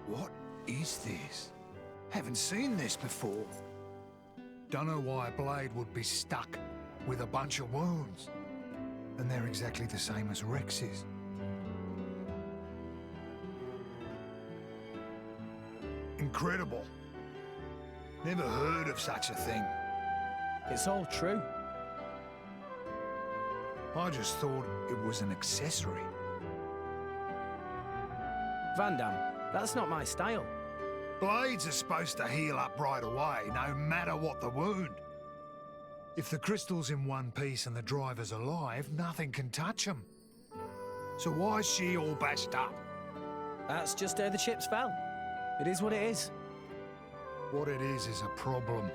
What is this? Haven't seen this before. Don't know why a blade would be stuck with a bunch of wounds. And they're exactly the same as Rex's. Incredible. Never heard of such a thing. It's all true. I just thought it was an accessory. Vandham, that's not my style. Blades are supposed to heal up right away, no matter what the wound. If the crystal's in one piece and the driver's alive, nothing can touch him. So why is she all bashed up? That's just how the chips fell. It is what it is. What it is a problem.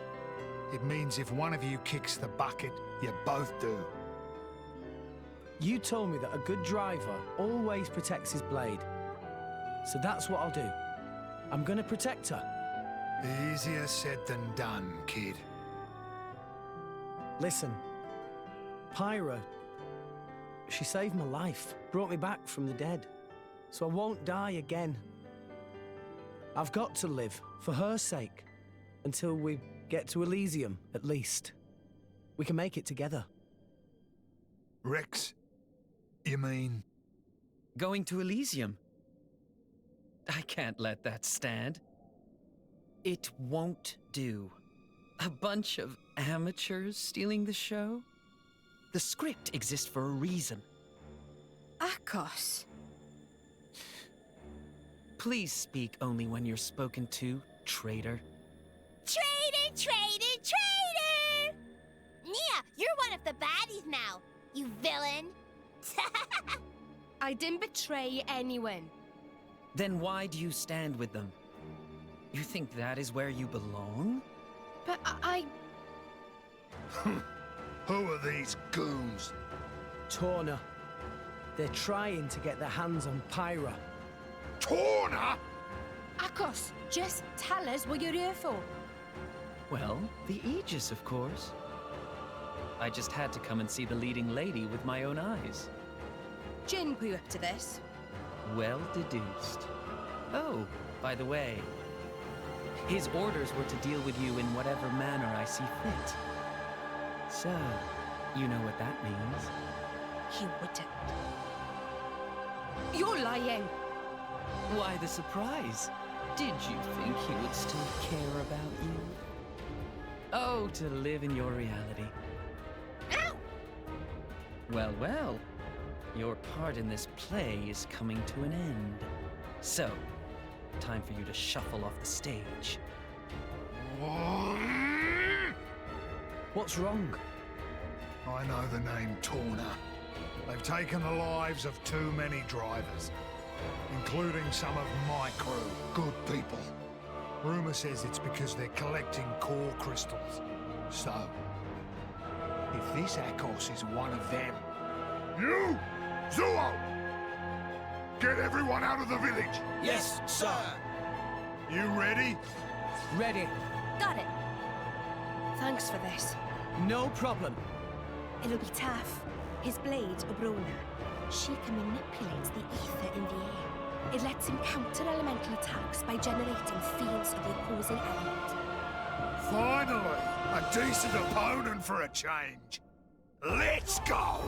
It means if one of you kicks the bucket, you both do. You told me that a good driver always protects his blade. So that's what I'll do. I'm gonna protect her. Easier said than done, kid. Listen, Pyra, she saved my life, brought me back from the dead. So I won't die again. I've got to live, for her sake, until we get to Elysium, at least. We can make it together. Rex, you mean? Going to Elysium? I can't let that stand. It won't do. A bunch of amateurs stealing the show? The script exists for a reason. Akhos. Please speak only when you're spoken to, traitor. Traitor, traitor, traitor! Nia, you're one of the baddies now, you villain. I didn't betray anyone. Then why do you stand with them? You think that is where you belong? But I... Who are these goons? Torna. They're trying to get their hands on Pyra. Torna? Akhos, just tell us what you're here for. Well, the Aegis, of course. I just had to come and see the leading lady with my own eyes. Jin put you up to this. Well deduced. Oh, by the way, his orders were to deal with you in whatever manner I see fit. So, you know what that means. He wouldn't. You're lying. Why the surprise? Did you think he would still care about you? Oh, to live in your reality. Ow! Well, well. Your part in this play is coming to an end. So, time for you to shuffle off the stage. What's wrong? I know the name Torna. They've taken the lives of too many drivers, including some of my crew, good people. Rumor says it's because they're collecting core crystals. So, if this Akhos is one of them... You! Zuo! Get everyone out of the village! Yes, sir! You ready? Ready. Got it. Thanks for this. No problem. It'll be tough. His blade, Obrona, she can manipulate the ether in the air. It lets him counter elemental attacks by generating fields of the opposing element. Finally, a decent opponent for a change. Let's go!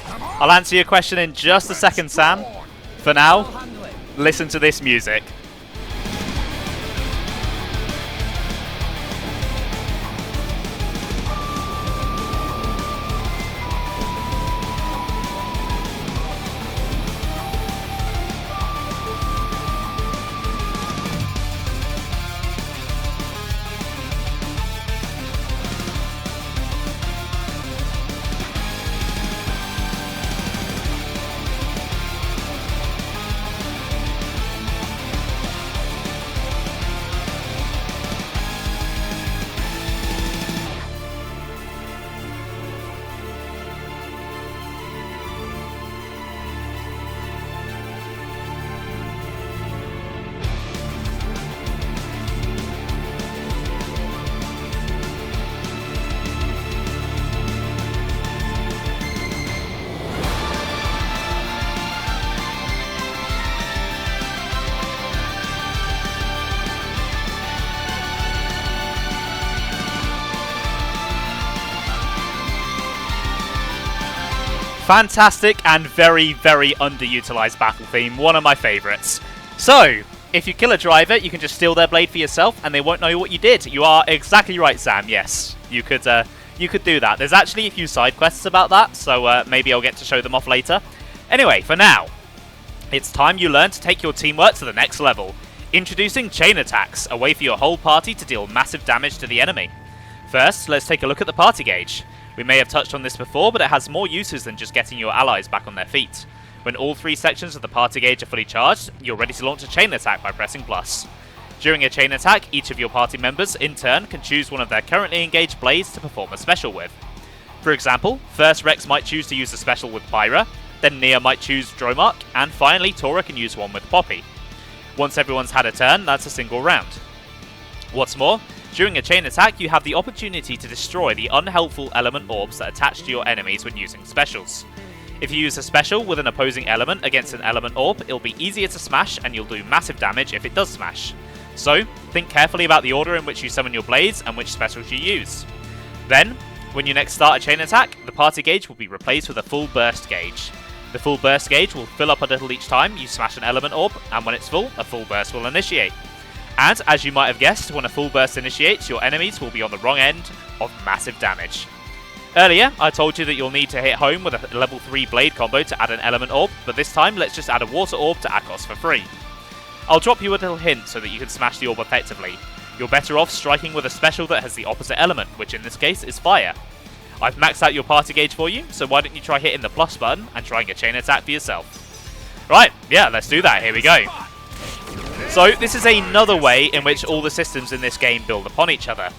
I'll answer your question in just a second, Sam. For now, listen to this music. Fantastic and very, very underutilized battle theme. One of my favourites. So, if you kill a driver, you can just steal their blade for yourself and they won't know what you did. You are exactly right, Sam. Yes, you could do that. There's actually a few side quests about that, so maybe I'll get to show them off later. Anyway, for now, it's time you learn to take your teamwork to the next level. Introducing chain attacks, a way for your whole party to deal massive damage to the enemy. First, let's take a look at the party gauge. We may have touched on this before, but it has more uses than just getting your allies back on their feet. When all three sections of the party gauge are fully charged, you're ready to launch a chain attack by pressing plus. During a chain attack, each of your party members, in turn, can choose one of their currently engaged blades to perform a special with. For example, first Rex might choose to use a special with Pyra, then Nia might choose Dromark, and finally Tora can use one with Poppy. Once everyone's had a turn, that's a single round. What's more, during a chain attack, you have the opportunity to destroy the unhelpful element orbs that attach to your enemies when using specials. If you use a special with an opposing element against an element orb, it'll be easier to smash and you'll do massive damage if it does smash. So, think carefully about the order in which you summon your blades and which specials you use. Then, when you next start a chain attack, the party gauge will be replaced with a full burst gauge. The full burst gauge will fill up a little each time you smash an element orb, and when it's full, a full burst will initiate. And, as you might have guessed, when a full burst initiates, your enemies will be on the wrong end of massive damage. Earlier, I told you that you'll need to hit home with a level 3 blade combo to add an element orb, but this time let's just add a water orb to Akhos for free. I'll drop you a little hint so that you can smash the orb effectively. You're better off striking with a special that has the opposite element, which in this case is fire. I've maxed out your party gauge for you, so why don't you try hitting the plus button and trying a chain attack for yourself. Right, yeah, let's do that, here we go. So, this is another way in which all the systems in this game build upon each other.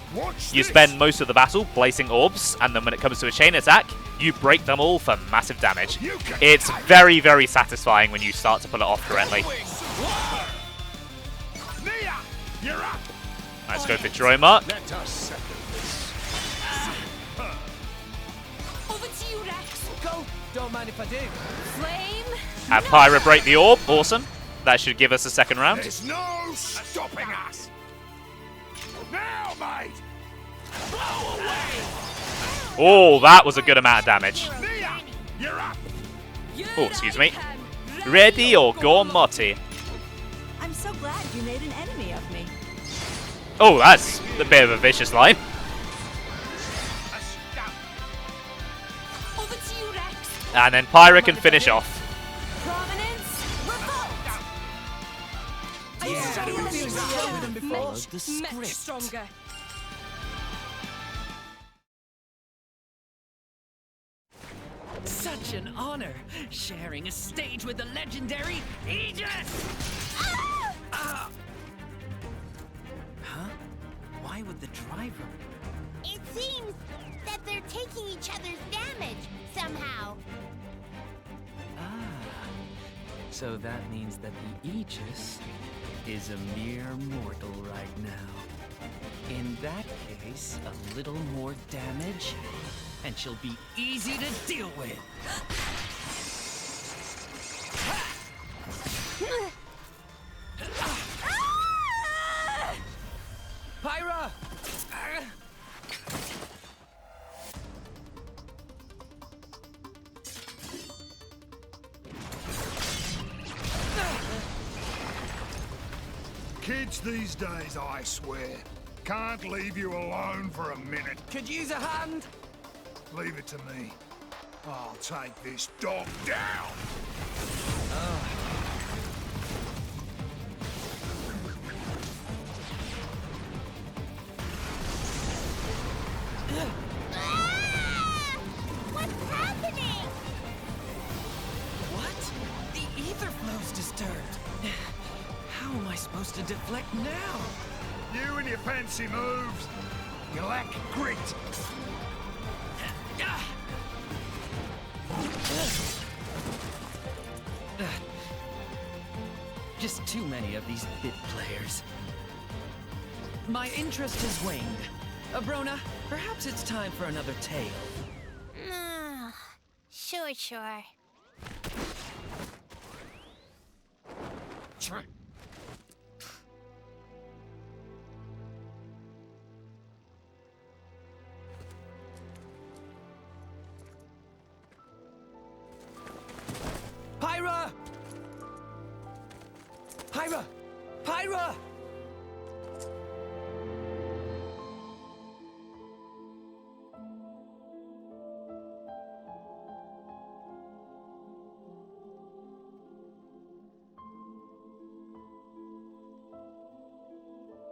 You spend most of the battle placing orbs, and then when it comes to a chain attack, you break them all for massive damage. It's very, very satisfying when you start to pull it off correctly. Let's go for Dromark. Over to you, Rex. Go. Don't mind if I do. Flame. Have Pyra break the orb. Awesome. That should give us a second round. There's no stopping us. Now, mate. Blow away. Oh, that was a good amount of damage. Nia, you're up. Oh, excuse me. Ready or go Motti? I'm so glad you made an enemy of me. Oh, that's a bit of a vicious line. Over to you, Rex. And then Pyra can finish off. Much stronger. Such an honor, sharing a stage with the legendary Aegis! Huh? Why would the driver? It seems that they're taking each other's damage somehow. So that means that the Aegis is a mere mortal right now. In that case, a little more damage, and she'll be easy to deal with. Pyra! Kids these days, I swear, can't leave you alone for a minute. Could use a hand? Leave it to me. I'll take this dog down! What's happening? What? The ether flow's disturbed. How am I supposed to deflect now? You and your fancy moves. You lack grit. Just too many of these bit players. My interest has waned. Abrona, perhaps it's time for another tale. Sure. Pyra! Pyra! Pyra!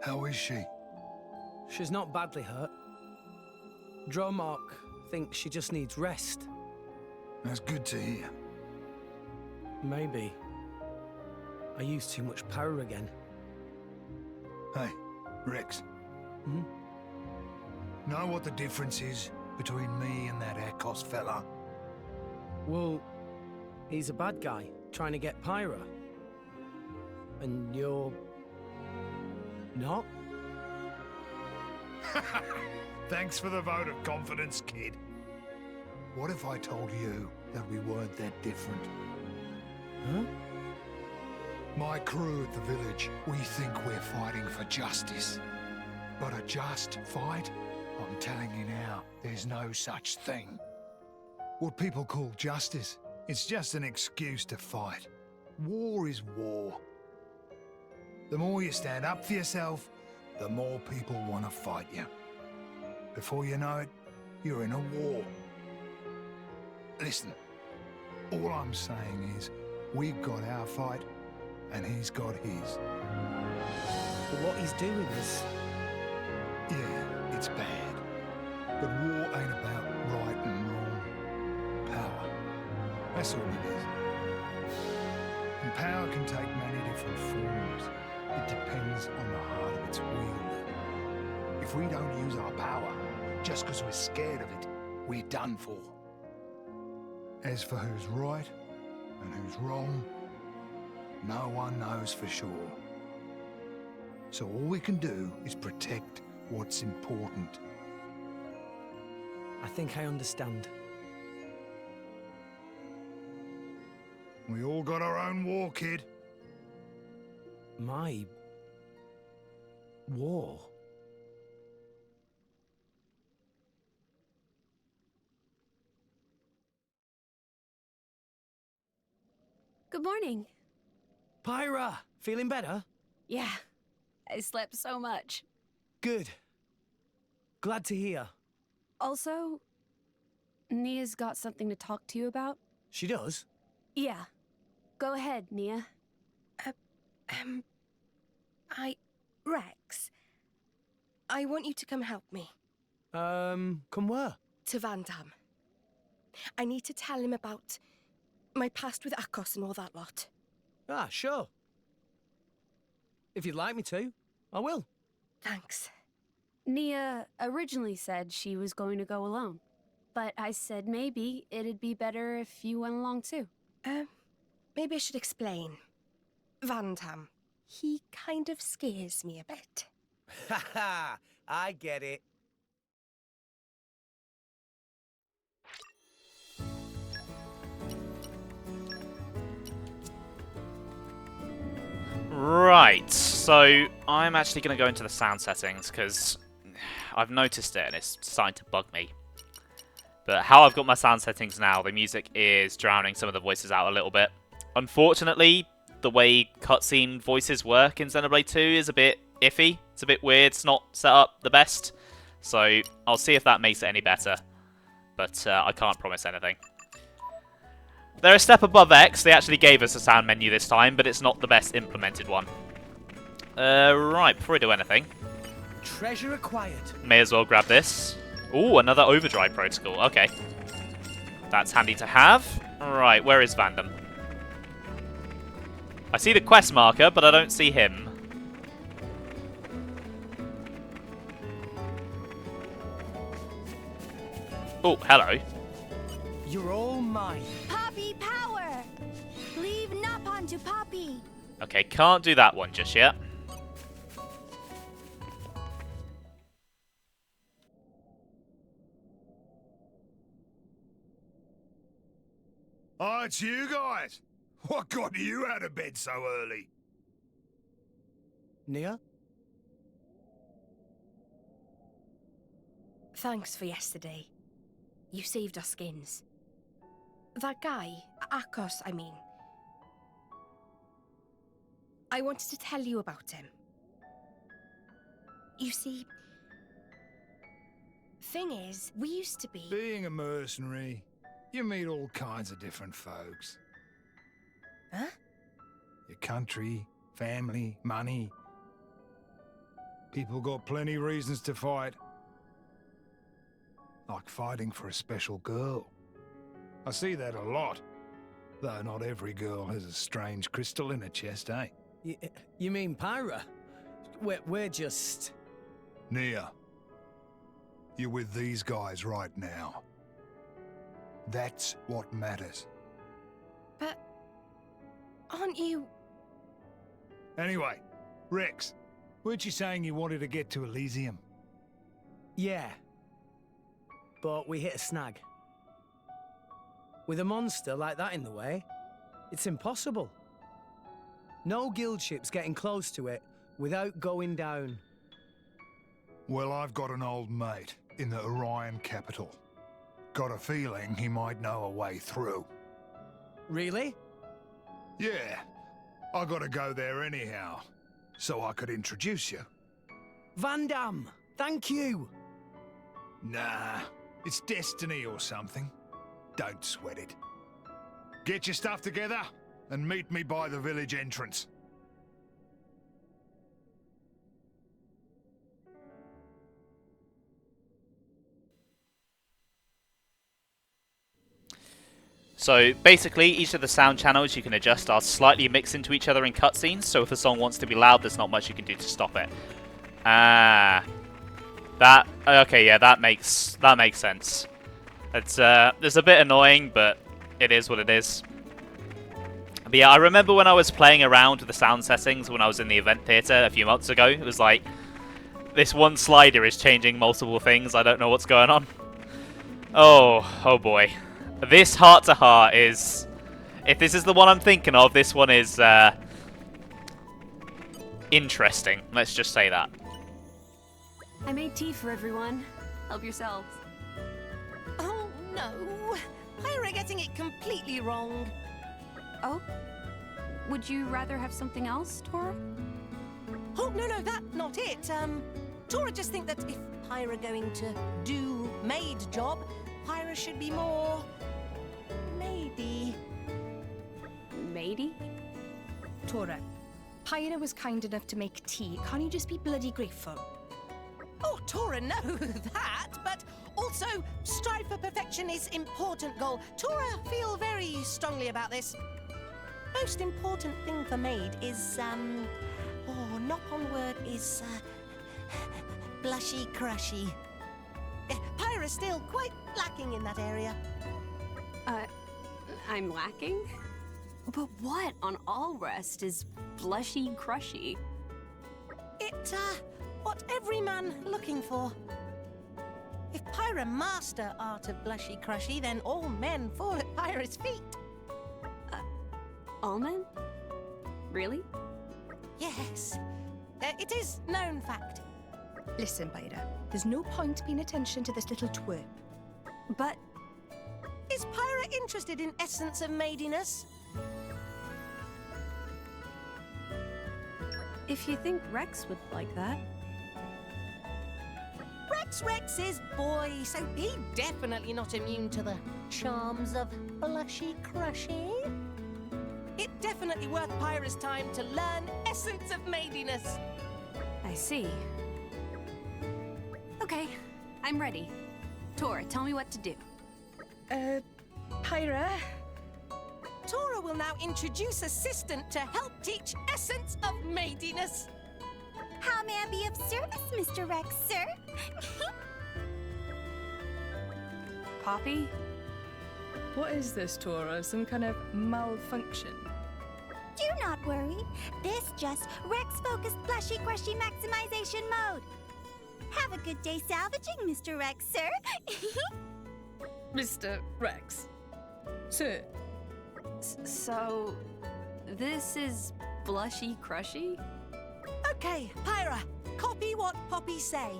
How is she? She's not badly hurt. Dromark thinks she just needs rest. That's good to hear. Maybe. I used too much power again. Hey, Rex. Hmm? Know what the difference is between me and that Akhos fella? Well, he's a bad guy, trying to get Pyra. And you're... not? Thanks for the vote of confidence, kid. What if I told you that we weren't that different? Huh? My crew at the village, we think we're fighting for justice. But a just fight? I'm telling you now, there's no such thing. What people call justice, it's just an excuse to fight. War is war. The more you stand up for yourself, the more people want to fight you. Before you know it, you're in a war. Listen, all I'm saying is, we've got our fight, and he's got his. But what he's doing is... Yeah, it's bad. But war ain't about right and wrong. Power. That's all it is. And power can take many different forms. It depends on the heart of its wielder. If we don't use our power, just because we're scared of it, we're done for. As for who's right and who's wrong, no one knows for sure. So all we can do is protect what's important. I think I understand. We all got our own war, kid. My... war? Good morning. Pyra! Feeling better? Yeah, I slept so much. Good. Glad to hear. Also, Nia's got something to talk to you about. She does? Yeah. Go ahead, Nia. Rex, I want you to come help me. Come where? To Vandham. I need to tell him about my past with Akhos and all that lot. Ah, sure. If you'd like me to, I will. Thanks. Nia originally said she was going to go alone, but I said maybe it'd be better if you went along too. maybe I should explain. Vandham, he kind of scares me a bit. Ha ha! I get it. Right, so I'm actually going to go into the sound settings because I've noticed it and it's starting to bug me. But how I've got my sound settings now, the music is drowning some of the voices out a little bit. Unfortunately, the way cutscene voices work in Xenoblade 2 is a bit iffy. It's a bit weird. It's not set up the best. So I'll see if that makes it any better. But I can't promise anything. They're a step above X. They actually gave us a sound menu this time, but it's not the best implemented one. Right, before we do anything, Treasure acquired. may as well grab this. Ooh, another overdrive protocol. Okay. That's handy to have. Right, where is Vandham? I see the quest marker, but I don't see him. Oh, hello. You're all mine. Poppy power! Leave Napon to Poppy. Okay, can't do that one just yet. Oh, it's you guys. What got you out of bed so early? Nia? Thanks for yesterday. You saved our skins. That guy, Akhos, I mean. I wanted to tell you about him. You see, thing is, we used to be... Being a mercenary, you meet all kinds of different folks. Huh? Your country, family, money. People got plenty reasons to fight. Like fighting for a special girl. I see that a lot. Though not every girl has a strange crystal in her chest, eh? You mean Pyra? We're just... Nia, you're with these guys right now. That's what matters. But... aren't you... Anyway, Rex, weren't you saying you wanted to get to Elysium? Yeah. But we hit a snag. With a monster like that in the way, it's impossible. No guild ship's getting close to it without going down. Well, I've got an old mate in the Orion capital. Got a feeling he might know a way through. Really? Yeah. I gotta go there anyhow, so I could introduce you. Vandham, thank you! Nah, it's destiny or something. Don't sweat it. Get your stuff together and meet me by the village entrance. So basically, each of the sound channels you can adjust are slightly mixed into each other in cutscenes, so if a song wants to be loud, there's not much you can do to stop it. Okay, yeah, that makes sense. It's a bit annoying, but it is what it is. But yeah, I remember when I was playing around with the sound settings when I was in the event theatre a few months ago, it was like, this one slider is changing multiple things, I don't know what's going on. Oh boy. This heart-to-heart is... if this is the one I'm thinking of, this one is, interesting. Let's just say that. I made tea for everyone. Help yourselves. Oh, no. Pyra getting it completely wrong. Oh? Would you rather have something else, Tora? Oh, no, that's not it. Tora just think that if Pyra going to do maid job, Pyra should be more... matey. Matey? Tora, Pyra was kind enough to make tea. Can't you just be bloody grateful? Oh, Tora knows that, but also strive for perfection is important goal. Tora feel very strongly about this. Most important thing for maid is, knock on word is, blushy crushy. Pyra's still quite lacking in that area. I'm lacking? But what on Allrest is blushy crushy? What every man looking for. If Pyra master art of blushy crushy, then all men fall at Pyra's feet. All men? Really? Yes. It is known fact. Listen, Pyra, there's no point paying attention to this little twerp. But... Is Pyra interested in essence of maidiness? If you think Rex would like that. Rex is boy, so he definitely not immune to the charms of blushy crushy. It definitely worth Pyra's time to learn essence of maidiness. I see. Okay, I'm ready. Tor, tell me what to do. Pyra? Tora will now introduce assistant to help teach essence of maidiness. How may I be of service, Mr. Rex, sir? Poppy? What is this, Tora? Some kind of malfunction? Do not worry. This just Rex-focused blushy crushy maximization mode. Have a good day salvaging, Mr. Rex, sir. Mr. Rex. Sir. So... this is blushy crushy? Okay, Pyra, copy what Poppy say.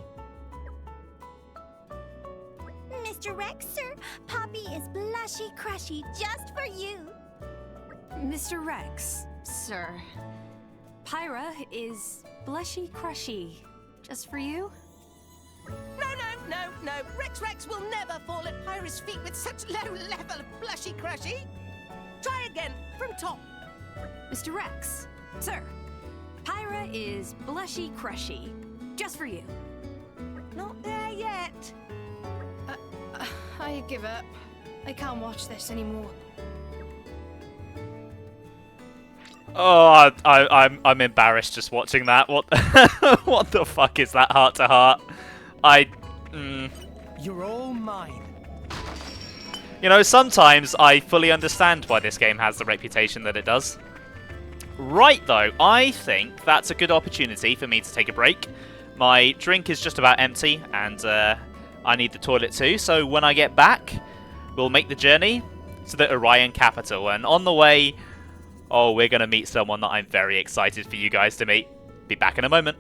Mr. Rex, sir, Poppy is blushy crushy just for you. Mr. Rex, sir, Pyra is blushy crushy just for you? No. Rex will never fall at Pyra's feet with such low level of blushy crushy. Try again, from top. Mr. Rex, sir, Pyra is blushy crushy just for you. Not there yet. I give up. I can't watch this anymore. Oh, I'm embarrassed just watching that. What what the fuck is that heart to heart? You're all mine. You know, sometimes I fully understand why this game has the reputation that it does. Right, though, I think that's a good opportunity for me to take a break. My drink is just about empty, and I need the toilet too, so when I get back, we'll make the journey to the Urayan capital, and on the way, oh, we're going to meet someone that I'm very excited for you guys to meet. Be back in a moment.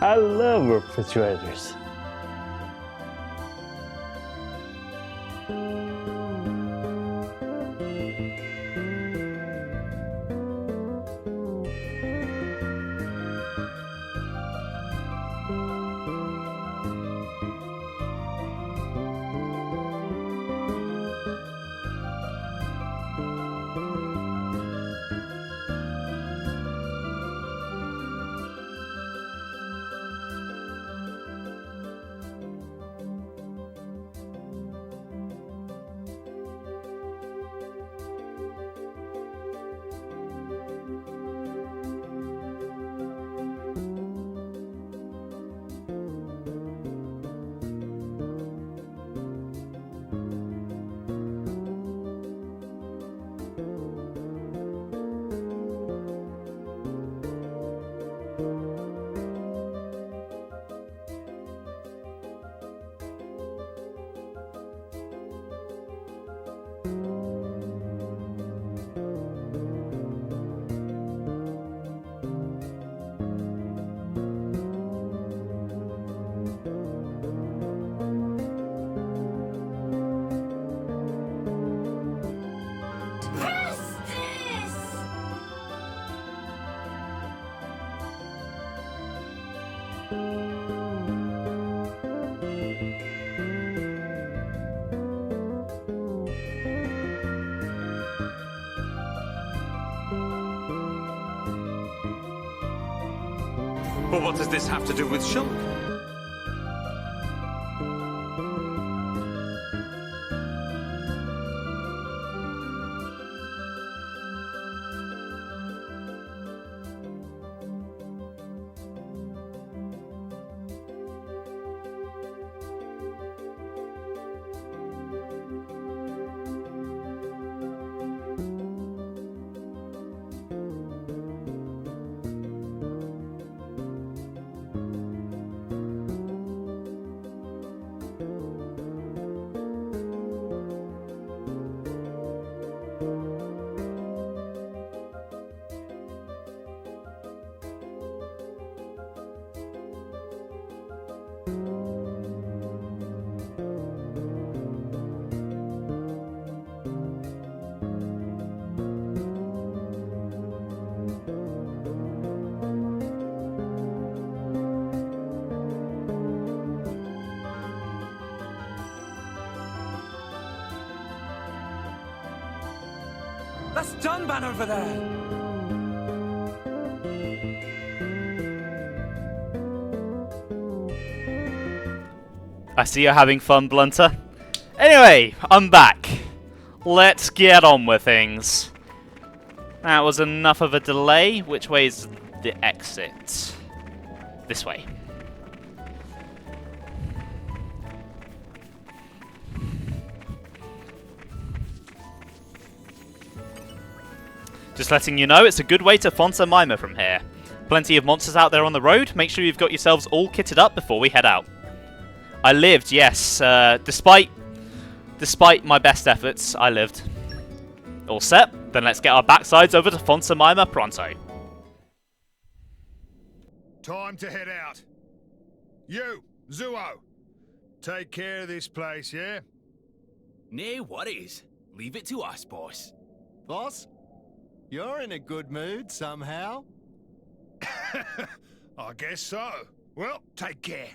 I love refrigerators. But what does this have to do with Shulk? That's Dunban over there! I see you're having fun, Blunter. Anyway, I'm back. Let's get on with things. That was enough of a delay. Which way's the exit? This way. Just letting you know, it's a good way to Fonsa Mima from here. Plenty of monsters out there on the road. Make sure you've got yourselves all kitted up before we head out. I lived, yes. Despite my best efforts, I lived. All set? Then let's get our backsides over to Fonsa Mima pronto. Time to head out. You, Zuo, take care of this place, yeah? Nay worries. Leave it to us, boss. Boss, you're in a good mood somehow. I guess so. Well, take care.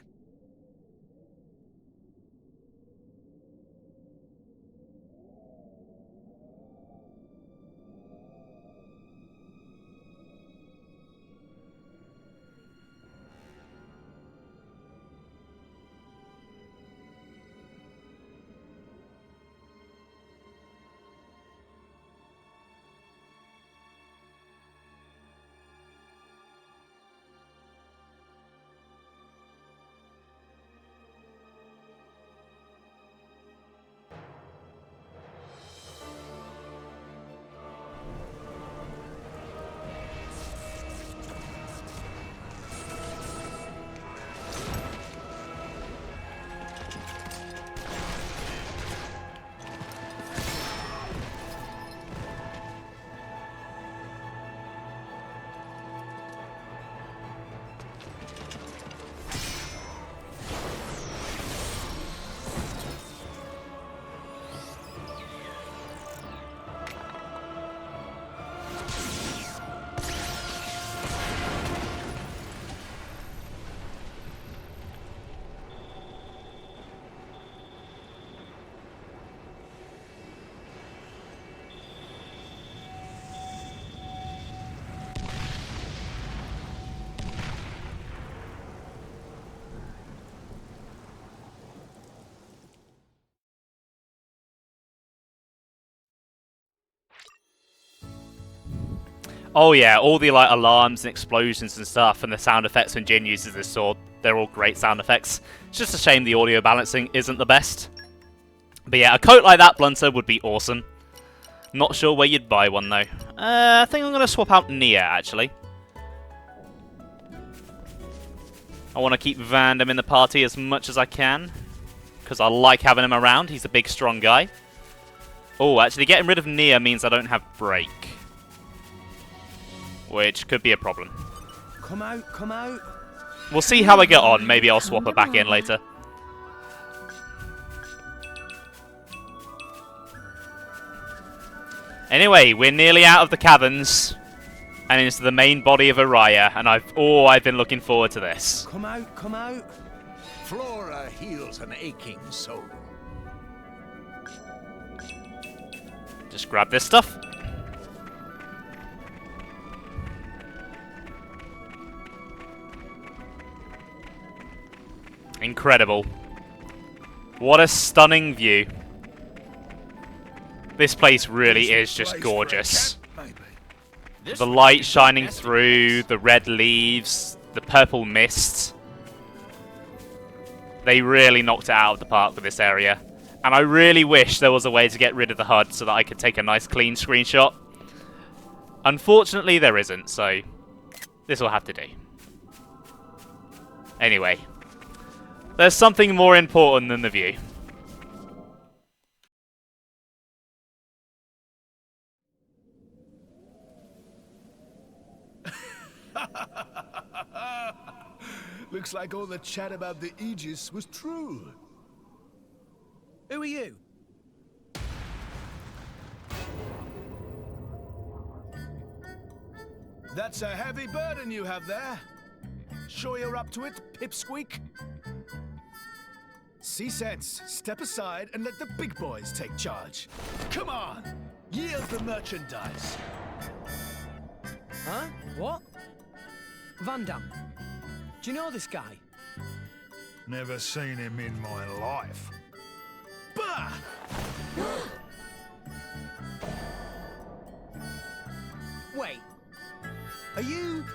Oh yeah, all the like alarms and explosions and stuff, and the sound effects when Jin uses this sword, they're all great sound effects. It's just a shame the audio balancing isn't the best. But yeah, a coat like that, Blunter, would be awesome. Not sure where you'd buy one though. I think I'm going to swap out Nia, actually. I want to keep Vandham in the party as much as I can, because I like having him around. He's a big, strong guy. Oh, actually, getting rid of Nia means I don't have Break, which could be a problem. Come out, come out. We'll see how I get on. Maybe I'll swap her back in later. Anyway, we're nearly out of the caverns and into the main body of Uraya, and I've been looking forward to this. Come out, come out. Flora heals an aching soul. Just grab this stuff. Incredible. What a stunning view. This place really is just gorgeous. The light shining through, the red leaves, the purple mist. They really knocked it out of the park with this area. And I really wish there was a way to get rid of the HUD so that I could take a nice clean screenshot. Unfortunately, there isn't, so this will have to do. Anyway, there's something more important than the view. Looks like all the chat about the Aegis was true. Who are you? That's a heavy burden you have there. Sure you're up to it, Pipsqueak? See sense, step aside and let the big boys take charge. Come on! Yield the merchandise. Huh? What? Vandham. Do you know this guy? Never seen him in my life. Bah! Wait. Are you...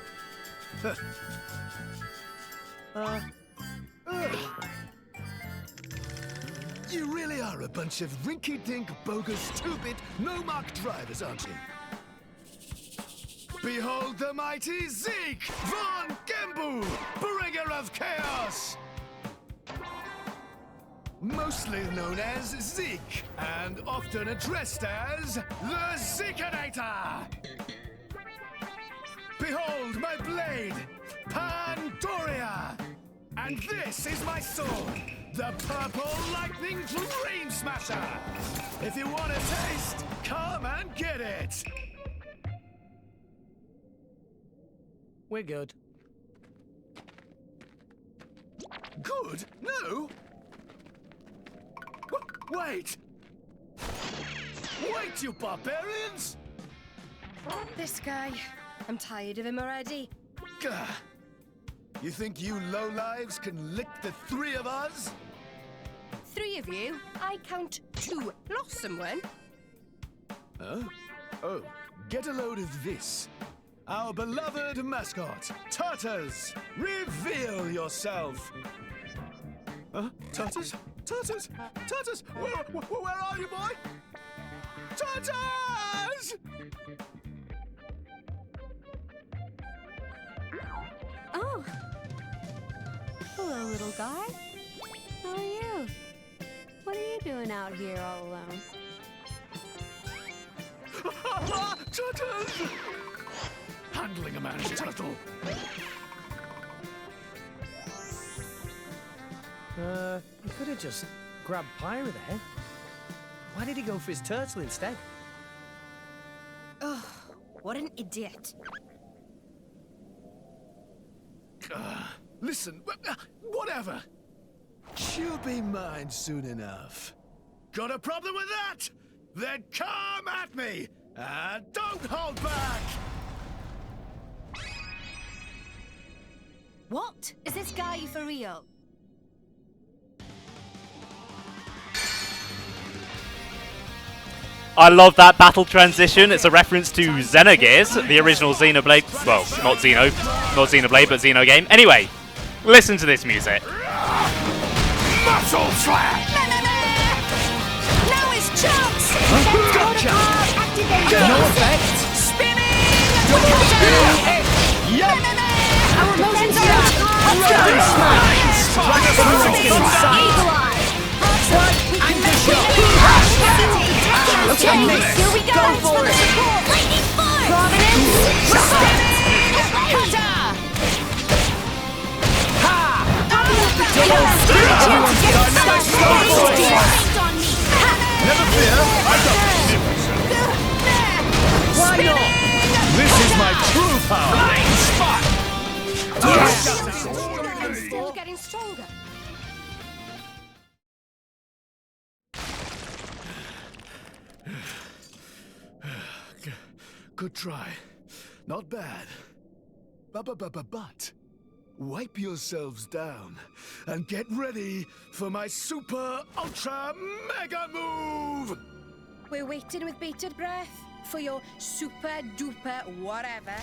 You really are a bunch of rinky-dink, bogus, stupid, no-mark drivers, aren't you? Behold the mighty Zeke von Gembu, bringer of chaos! Mostly known as Zeke, and often addressed as the Zekenator! Behold my blade, Pandoria! And this is my sword, the Purple Lightning Dream Smasher! If you want a taste, come and get it! We're good. Good? No? Wait! Wait, you barbarians! This guy. I'm tired of him already. Gah. You think you lowlives can lick the three of us? 3 of you? I count 2. Lost someone? Huh? Oh, get a load of this. Our beloved mascot, Tartars! Reveal yourself! Huh? Tartars? Tartars? Tartars! Where are you, boy? Tartars! Oh. Hello, little guy. How are you? What are you doing out here all alone? Turtles! Handling a man's turtle. You could have just grabbed Pyra there. Why did he go for his turtle instead? Oh, what an idiot. Listen, whatever. She'll be mine soon enough. Got a problem with that? Then come at me, and don't hold back! What? Is this guy for real? I love that battle transition. It's a reference to Xenogears, the original Xenoblade. Well, not Xenoblade, but Xeno game. Anyway, listen to this music. Muscle slash! Now is chance! Gotcha! No effect! Spinning! Yup! Our motions are up! Okay, here we go! Go for it! Lightning force! Providence! Cutter! Ha! Never fear, I've got this. Why not? This is my true power! Blind spot! I'm still getting stronger. Good try. Not bad. But wipe yourselves down and get ready for my super ultra mega move! We're waiting with bated breath for your super duper whatever.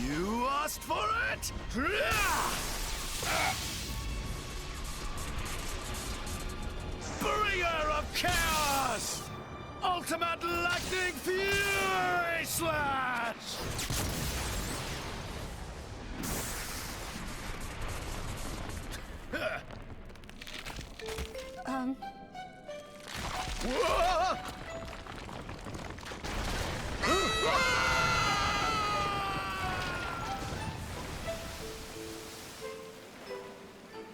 You asked for it! Bringer of chaos! Ultimate lightning fury slash!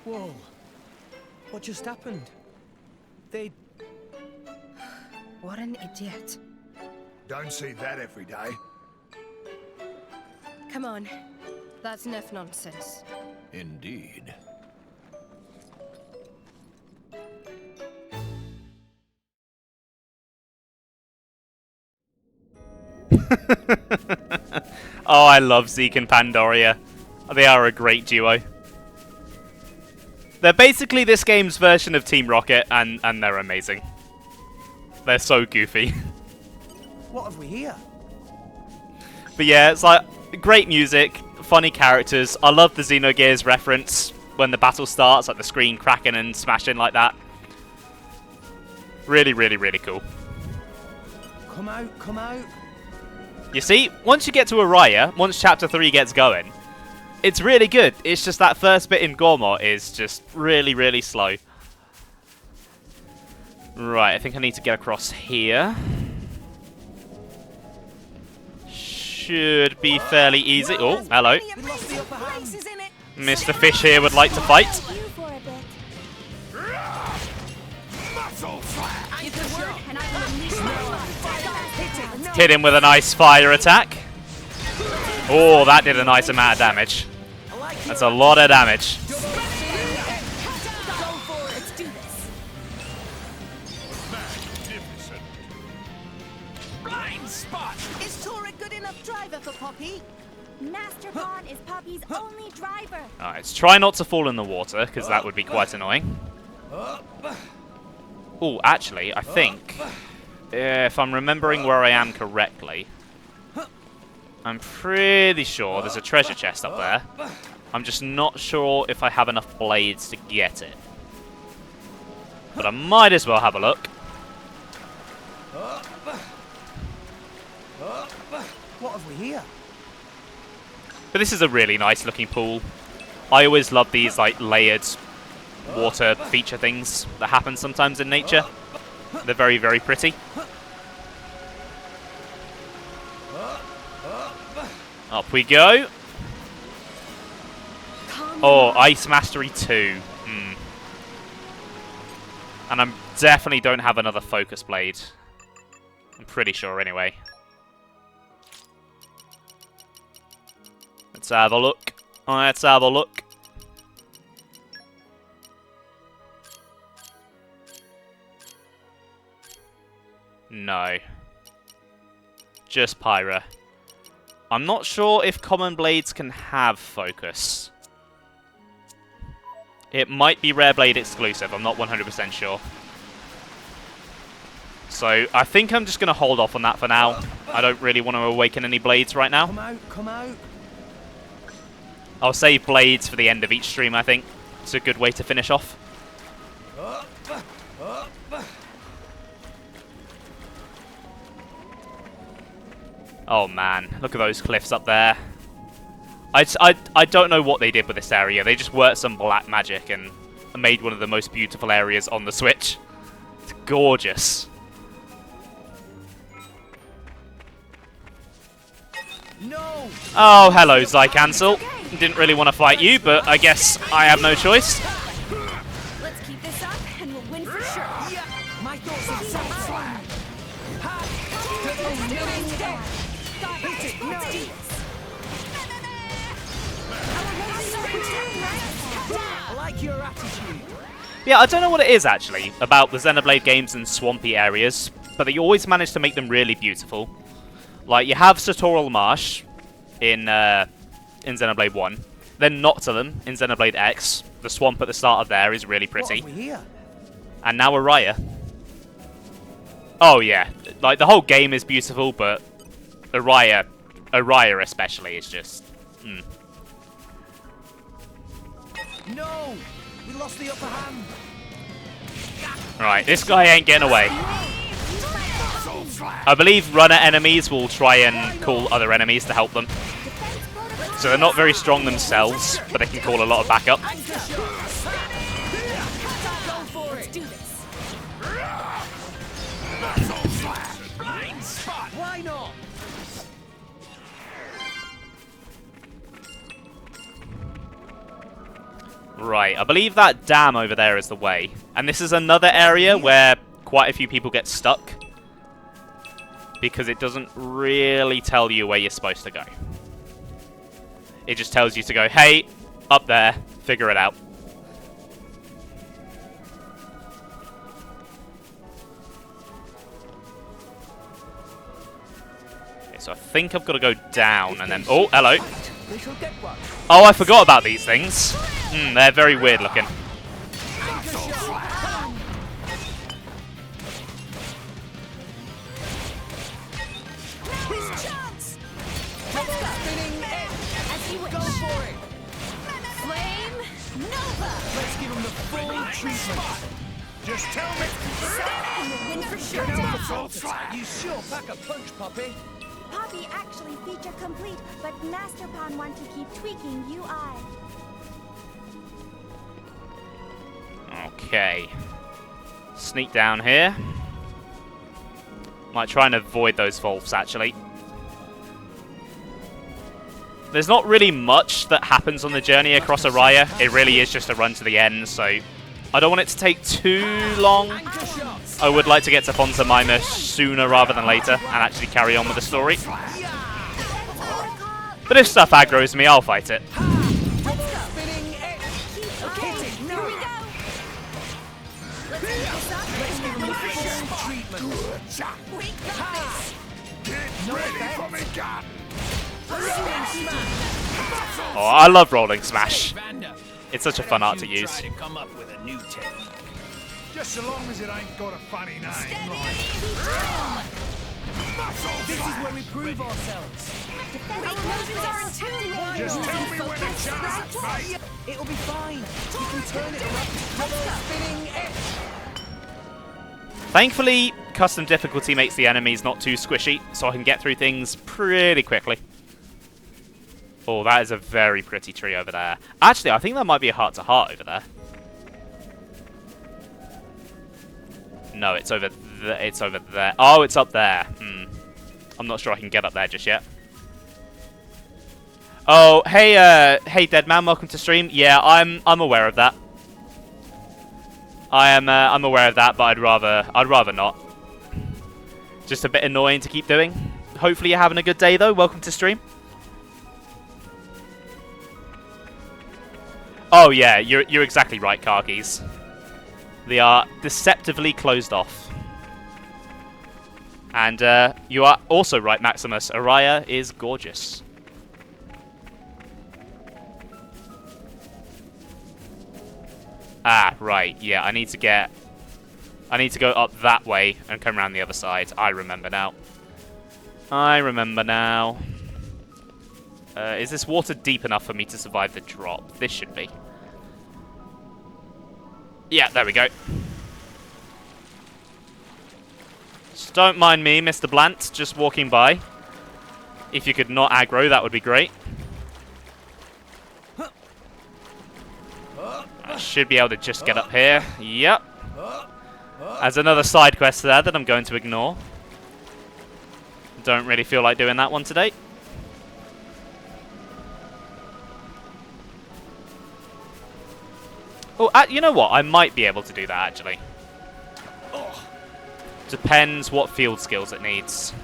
Whoa. What just happened? They... What an idiot. Don't see that every day. Come on. That's enough nonsense. Indeed. Oh, I love Zeke and Pandoria. They are a great duo. They're basically this game's version of Team Rocket, and they're amazing. They're so goofy. What have we here? But yeah, it's like great music, funny characters. I love the Xenogears reference when the battle starts, like the screen cracking and smashing like that. Really, really, really cool. Come out, come out. You see, once you get to Uraya, once Chapter 3 gets going, it's really good. It's just that first bit in Gormott is just really, really slow. Right, I think I need to get across here. Should be fairly easy. Oh, hello. Mr. Fish here would like to fight. Hit him with a nice fire attack. Oh, that did a nice amount of damage. That's a lot of damage. Blind spot. Is Tora good enough driver for Poppy? Master Pawn is Poppy's only driver. Alright, let's try not to fall in the water, because that would be quite annoying. Oh, actually, I think, if I'm remembering where I am correctly, I'm pretty sure there's a treasure chest up there. I'm just not sure if I have enough blades to get it. But I might as well have a look. What have we here? But this is a really nice looking pool. I always love these like layered water feature things that happen sometimes in nature. They're very, very pretty. Up we go. Oh, Ice Mastery 2. And I definitely don't have another Focus Blade. I'm pretty sure anyway. Let's have a look. Let's have a look. No. Just Pyra. I'm not sure if common blades can have focus. It might be Rare Blade exclusive, I'm not 100% sure. So, I think I'm just going to hold off on that for now. I don't really want to awaken any blades right now. Come out, come out. I'll save blades for the end of each stream, I think. It's a good way to finish off. Oh man, look at those cliffs up there. I don't know what they did with this area. They just worked some black magic and made one of the most beautiful areas on the Switch. It's gorgeous. No. Oh, hello, Zycancel. Didn't really want to fight you, but I guess I have no choice. Let's keep this up and we'll win for sure. Yeah. My thoughts on Sound I like your attitude. Yeah, I don't know what it is, actually, about the Xenoblade games in swampy areas, but they always manage to make them really beautiful. Like, you have Sartorial Marsh in Xenoblade 1, then Noctilum in Xenoblade X. The swamp at the start of there is really pretty. What have we here? And now Uraya. Oh, yeah. Like, the whole game is beautiful, but Uraya especially is just... No! We lost the upper hand. Right, this guy ain't getting away. I believe runner enemies will try and call other enemies to help them. So they're not very strong themselves, but they can call a lot of backup. Why not? Right, I believe that dam over there is the way. And this is another area where quite a few people get stuck. Because it doesn't really tell you where you're supposed to go. It just tells you to go, hey, up there, figure it out. Okay, So I think I've got to go down and then... Oh, hello. Oh, I forgot about these things. They're very weird looking. Let's give him the full treatment. Just tell me. Win for sure. You sure pack a punch, Poppy. Poppy actually feature complete, but Master Pawn want to keep tweaking UI. Okay. Sneak down here. Might try and avoid those Volfs, actually. There's not really much that happens on the journey across Uraya. It really is just a run to the end, so I don't want it to take too long. I would like to get to Fonta Mima sooner rather than later and actually carry on with the story. But if stuff aggroes me, I'll fight it. Oh, I love Rolling Smash. It's such a fun art to use. Just so long as it ain't got a funny name. This is where we prove ourselves. Just tell me when to charge, mate. It'll be fine. We can turn it around. Spinning edge. Thankfully, custom difficulty makes the enemies not too squishy, so I can get through things pretty quickly. Oh, that is a very pretty tree over there. Actually, I think that might be a heart-to-heart over there. No, it's over there. It's over there. Oh, it's up there. I'm not sure I can get up there just yet. Oh, hey, hey, Deadman, welcome to stream. Yeah, I'm aware of that. I'm aware of that, but I'd rather not. Just a bit annoying to keep doing. Hopefully you're having a good day though. Welcome to stream. Oh yeah, you're exactly right, Kargis. They are deceptively closed off. And you are also right, Maximus. Uraya is gorgeous. Ah, right. Yeah, I need to go up that way and come around the other side. I remember now. Is this water deep enough for me to survive the drop? This should be. Yeah, there we go. Just don't mind me, Mr. Blant, just walking by. If you could not aggro, that would be great. I should be able to just get up here. Yep. There's another side quest there that I'm going to ignore. Don't really feel like doing that one today. Oh, you know what? I might be able to do that, actually. Depends what field skills it needs.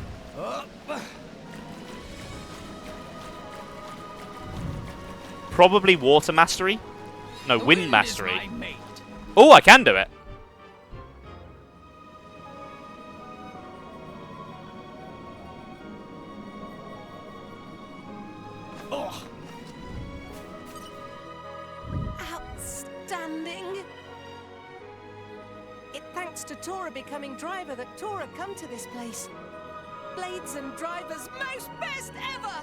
Probably water mastery. No, wind mastery. Oh, I can do it. Outstanding. It thanks to Tora becoming driver that Tora come to this place. Blades and drivers most best ever.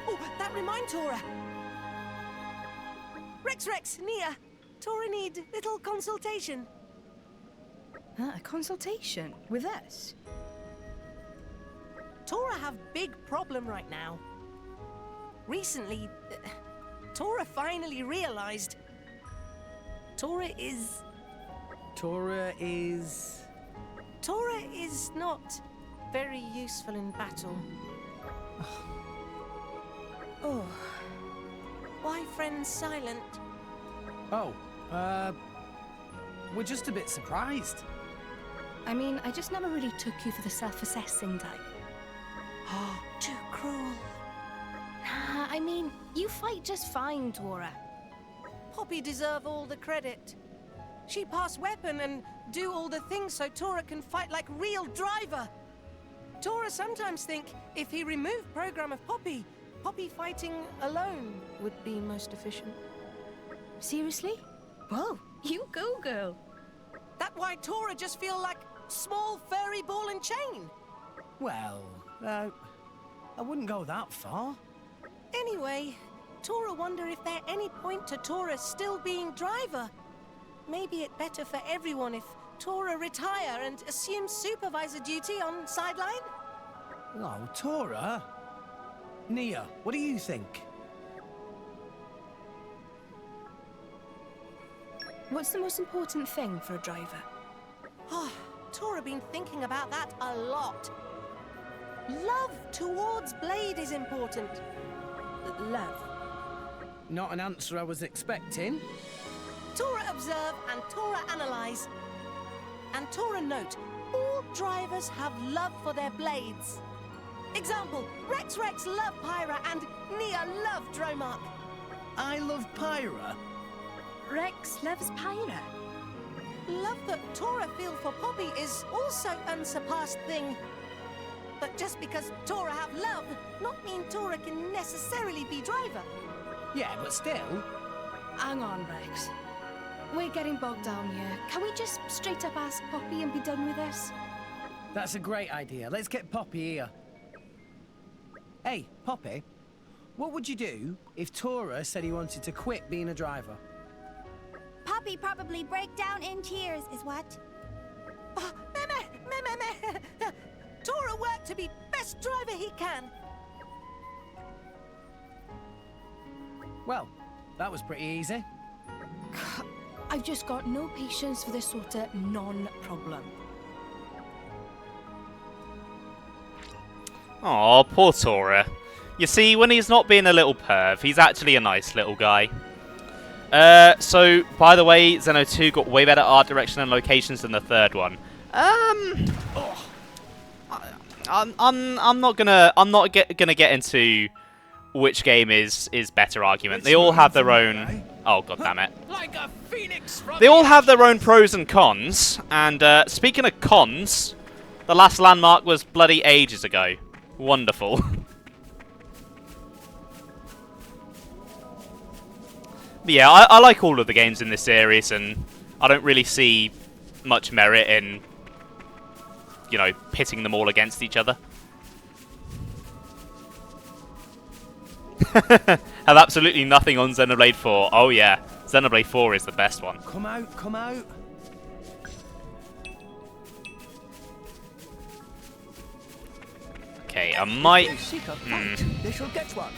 Oh, that remind Tora. Rex, Nia, Tora need little consultation. A consultation? With us? Tora have big problem right now. Recently, Tora finally realized Tora is not very useful in battle. Oh. Why friends silent? Oh, we're just a bit surprised. I mean, I just never really took you for the self-assessing type. Oh, too cruel. Nah, I mean, you fight just fine, Tora. Poppy deserve all the credit. She pass weapon and do all the things so Tora can fight like real driver. Tora sometimes think if he removed program of Poppy, Poppy fighting alone would be most efficient. Seriously? Whoa, you go, girl. That why Tora just feel like small furry ball and chain. Well, I wouldn't go that far. Anyway, Tora wonder if there any point to Tora still being driver. Maybe it better for everyone if Tora retire and assume supervisor duty on sideline? Oh, Tora? Nia, what do you think? What's the most important thing for a driver? Oh, Tora been thinking about that a lot. Love towards Blade is important. Love. Not an answer I was expecting. Tora observe and Tora analyze. And Tora note, all drivers have love for their blades. Example, Rex love Pyra and Nia love Dromark. I love Pyra. Rex loves Pyra. Love that Tora feel for Poppy is also unsurpassed thing. But just because Tora have love, not mean Tora can necessarily be driver. Yeah, but still. Hang on, Rex. We're getting bogged down here. Can we just straight up ask Poppy and be done with this? That's a great idea. Let's get Poppy here. Hey, Poppy, what would you do if Tora said he wanted to quit being a driver? Poppy probably break down in tears, is what? Oh, meh. Tora work to be best driver he can. Well, that was pretty easy. I've just got no patience for this sort of non-problem. Aw, poor Tora. You see, when he's not being a little perv, he's actually a nice little guy. So, by the way, Xeno 2 got way better art direction and locations than the third one. I'm not gonna get into which game is better argument. They all have their own. Oh, god damn it! Like a phoenix from They all have their own pros and cons. And speaking of cons, the last landmark was bloody ages ago. Wonderful. But yeah, I like all of the games in this series, and I don't really see much merit in, you know, pitting them all against each other. Have absolutely nothing on Xenoblade 4. Oh yeah, Xenoblade 4 is the best one. Come out, come out. Okay, I might... They shall get one.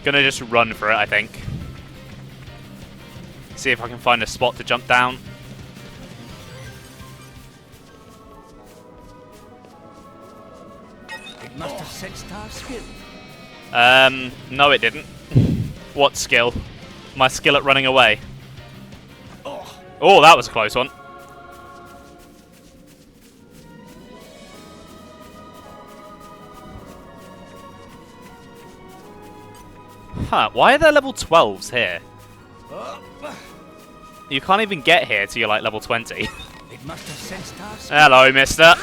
Gonna just run for it, I think. See if I can find a spot to jump down. It must have sensed our skill. No it didn't. What skill? My skill at running away. Oh, that was a close one. Huh, why are there level 12s here? You can't even get here till you're like level 20. It must have sensed our skill. Hello, mister.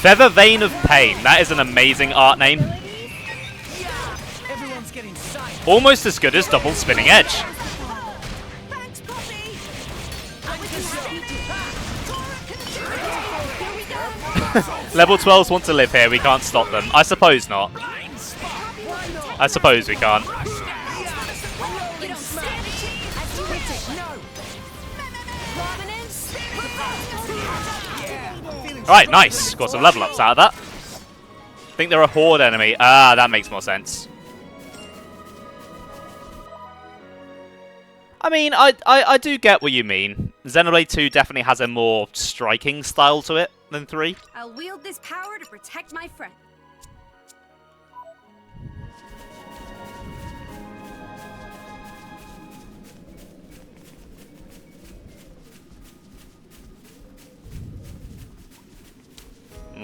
Feather Vein of Pain. That is an amazing art name. Almost as good as Double Spinning Edge. Level 12s want to live here, we can't stop them. I suppose not. I suppose we can't. Alright, nice. Got some level ups out of that. I think they're a horde enemy. Ah, that makes more sense. I mean, I do get what you mean. Xenoblade 2 definitely has a more striking style to it than 3. I'll wield this power to protect my friend.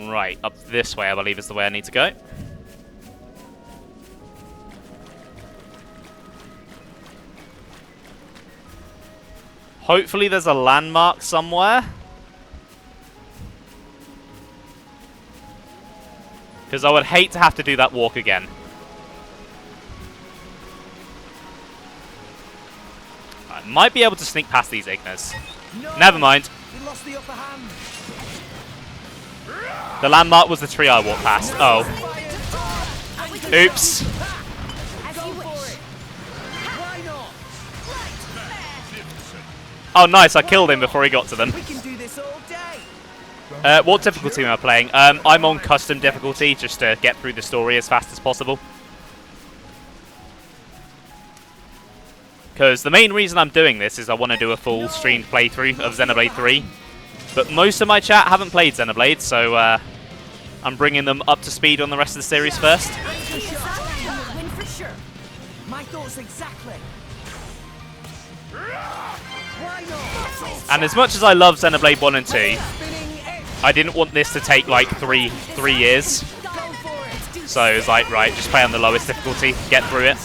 Right, up this way I believe is the way I need to go. Hopefully there's a landmark somewhere. Because I would hate to have to do that walk again. I might be able to sneak past these Ignas. No! Never mind. We lost the upper hand. The landmark was the tree I walked past. Oh. Oops. Oh, nice. I killed him before he got to them. We can do this all day. What difficulty am I playing? I'm on custom difficulty just to get through the story as fast as possible. Because the main reason I'm doing this is I want to do a full streamed playthrough of Xenoblade 3. But most of my chat haven't played Xenoblade, so I'm bringing them up to speed on the rest of the series first. Win for sure. My thoughts exactly. Why not? And as much as I love Xenoblade 1 and 2, I didn't want this to take like three years. So it was like, right, just play on the lowest difficulty, get through it.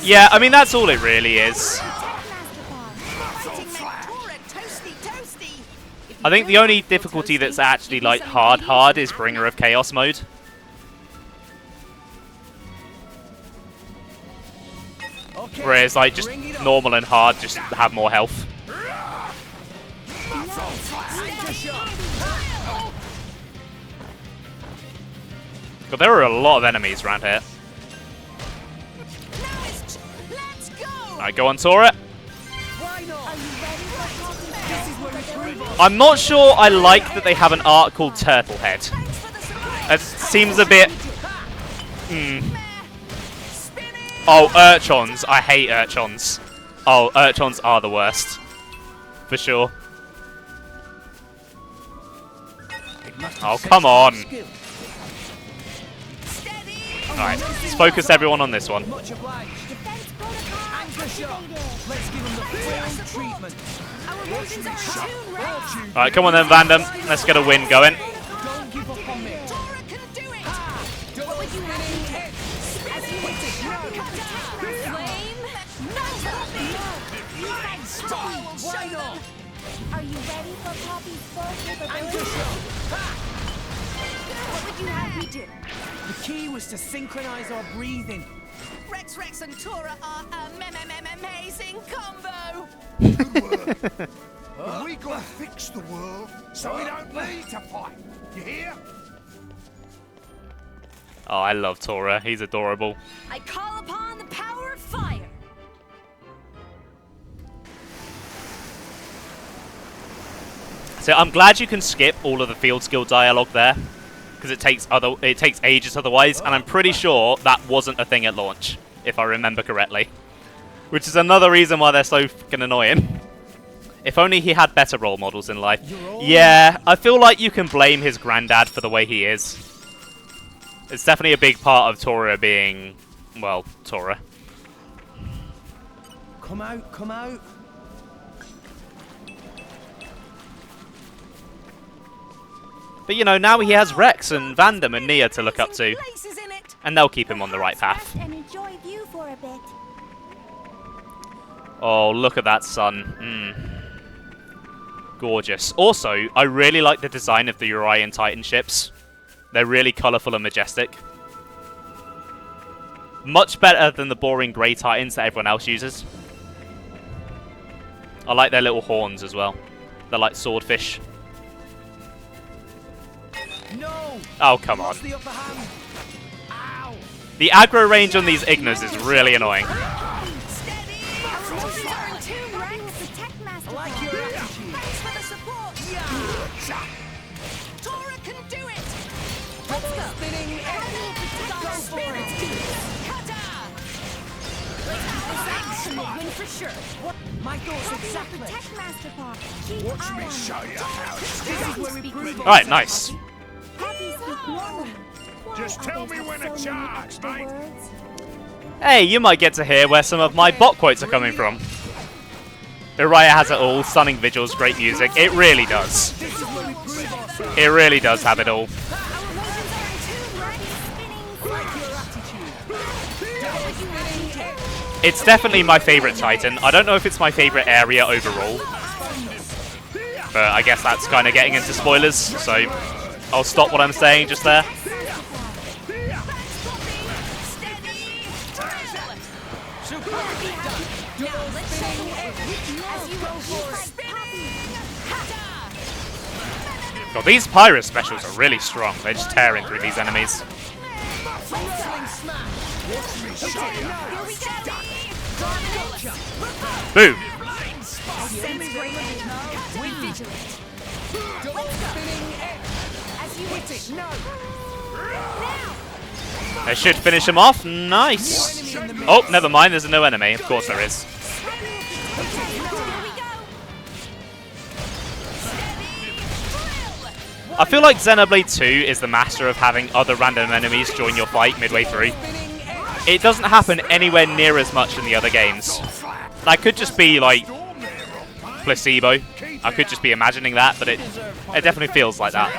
Yeah, I mean, that's all it really is. I think the only difficulty that's actually like hard is Bringer of Chaos mode. Whereas like just normal and hard just have more health. But there are a lot of enemies around here. Alright, go on, Tora. I'm not sure I like that they have an art called Turtle Head. It seems a bit... Oh, Urchons. I hate Urchons. Oh, Urchons are the worst. For sure. Oh, come on. Alright, let's focus everyone on this one. Alright, come on then, Vandham. Let's get a win going. Are you ready for Poppy's full capability? What would you have me do? The key was to synchronize our breathing. Rex and Tora are amazing combo. We gotta fix the world so we don't need to fight. You hear? Oh, I love Tora. He's adorable. I call upon the power of fire. So I'm glad you can skip all of the field skill dialogue there, because it takes ages otherwise, and I'm pretty sure that wasn't a thing at launch, if I remember correctly. Which is another reason why they're so fucking annoying. If only he had better role models in life. Yeah, I feel like you can blame his granddad for the way he is. It's definitely a big part of Tora being, well, Tora. Come out, come out. But you know, now he has Rex and Vandham and Nia to look up to. And they'll keep him on the right path. And enjoy view for a bit. Oh, look at that sun. Gorgeous. Also, I really like the design of the Urayan Titan ships. They're really colourful and majestic. Much better than the boring grey Titans that everyone else uses. I like their little horns as well. They're like swordfish. No! Oh, come on. The upper hand. Ow! The aggro range on these Ignas is really annoying. I like your attitude. Thanks for the support. Tora can do it. Let's go. Spinning. Go for it. Win for sure. What? My thoughts exactly. Protect Master Paw. Watch me show you how it's This is where we prove Alright, nice. Just tell me when to charge, mate. Hey, you might get to hear where some of my bot quotes are coming from. Uraya has it all, stunning visuals, great music. It really does. It really does have it all. It's definitely my favourite Titan. I don't know if it's my favourite area overall. But I guess that's kind of getting into spoilers, so I'll stop what I'm saying just there. God, these Pyro specials are really strong. They're just tearing through these enemies. Boom! They should finish him off. Nice! Oh, never mind. There's no enemy. Of course there is. I feel like Xenoblade 2 is the master of having other random enemies join your fight midway through. It doesn't happen anywhere near as much in the other games. That could just be, like, placebo. I could just be imagining that, but it definitely feels like that.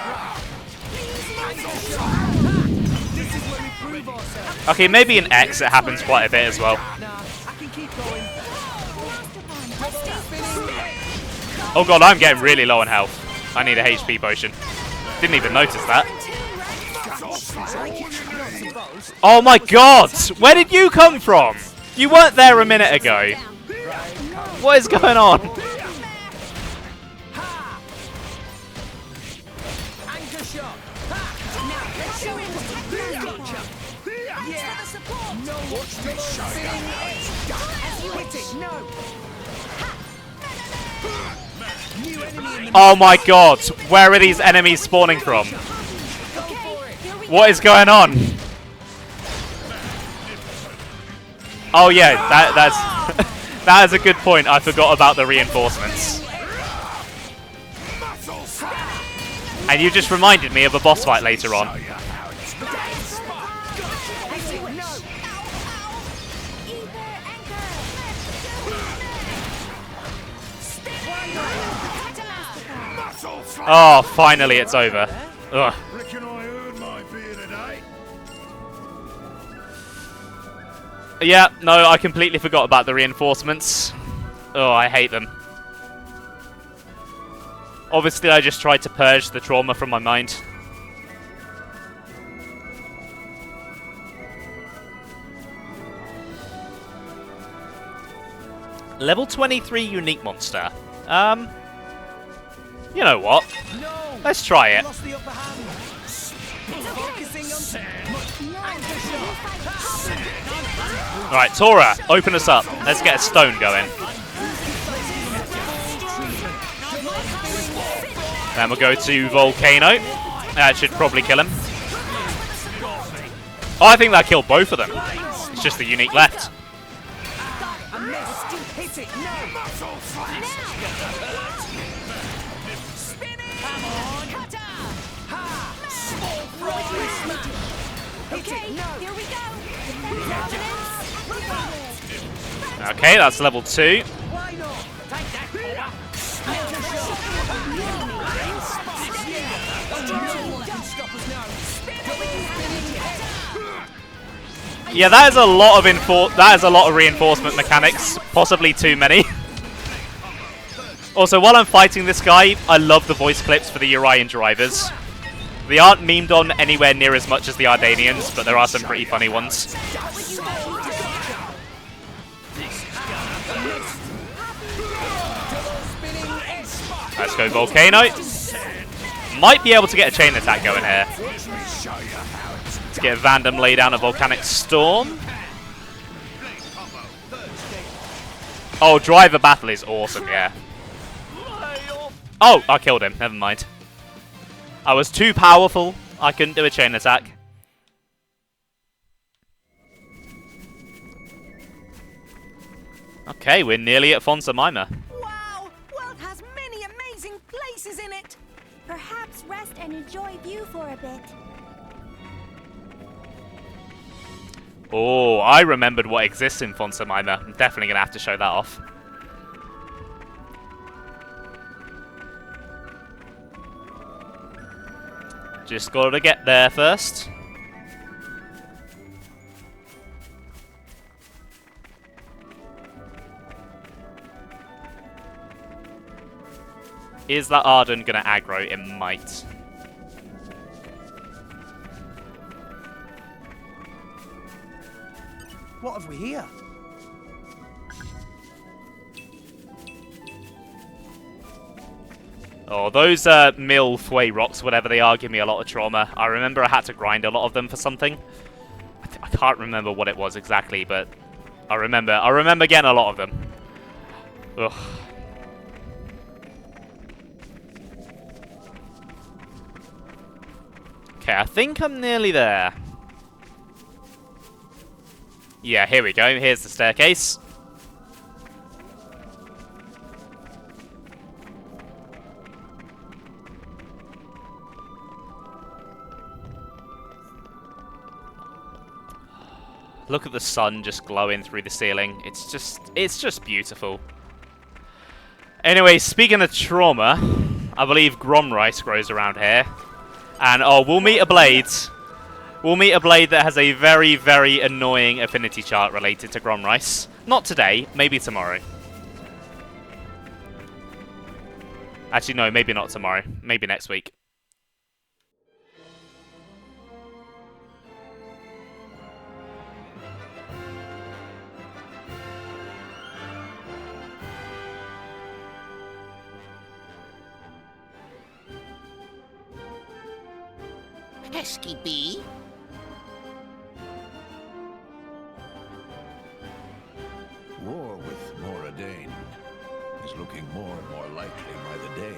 Okay, maybe in X it happens quite a bit as well. Oh god, I'm getting really low on health. I need a HP potion. Didn't even notice that. Oh my god! Where did you come from? You weren't there a minute ago. What is going on? Oh my god, where are these enemies spawning from? What is going on? Oh yeah, that's that is a good point. I forgot about the reinforcements. And you just reminded me of a boss fight later on. Oh, finally it's over. Ugh. Yeah, no, I completely forgot about the reinforcements. Oh, I hate them. Obviously, I just tried to purge the trauma from my mind. Level 23 unique monster. You know what? Let's try it. Alright, Tora, open us up. Let's get a stone going. Then we'll go to Volcano. That should probably kill him. Oh, I think that killed both of them. It's just the unique left. Okay, that's level 2. Yeah, that is a lot of reinforcement mechanics, possibly too many. Also, while I'm fighting this guy, I love the voice clips for the Urayan drivers. They aren't memed on anywhere near as much as the Ardanians, but there are some pretty funny ones. Let's go Volcano. Might be able to get a chain attack going here. Let's get Vandham lay down a volcanic storm. Oh, driver battle is awesome, yeah. Oh, I killed him. Never mind. I was too powerful. I couldn't do a chain attack. Okay, we're nearly at Fonsamima. Wow! World has many amazing places in it. Perhaps rest and enjoy view for a bit. Oh, I remembered what exists in Fonsamima. I'm definitely going to have to show that off. Just got to get there first. Is that Arden going to aggro? It might. What have we here? Oh, those mill thway rocks, whatever they are, give me a lot of trauma. I remember I had to grind a lot of them for something. I can't remember what it was exactly, but I remember getting a lot of them. Ugh. Okay, I think I'm nearly there. Yeah, here we go. Here's the staircase. Look at the sun just glowing through the ceiling. It's just beautiful. Anyway, speaking of trauma, I believe Gromrice grows around here. And oh, we'll meet a blade. We'll meet a blade that has a very, very annoying affinity chart related to Gromrice. Not today, maybe tomorrow. Actually, no, maybe not tomorrow. Maybe next week. Pesky bee. War with Moradane is looking more and more likely by the day.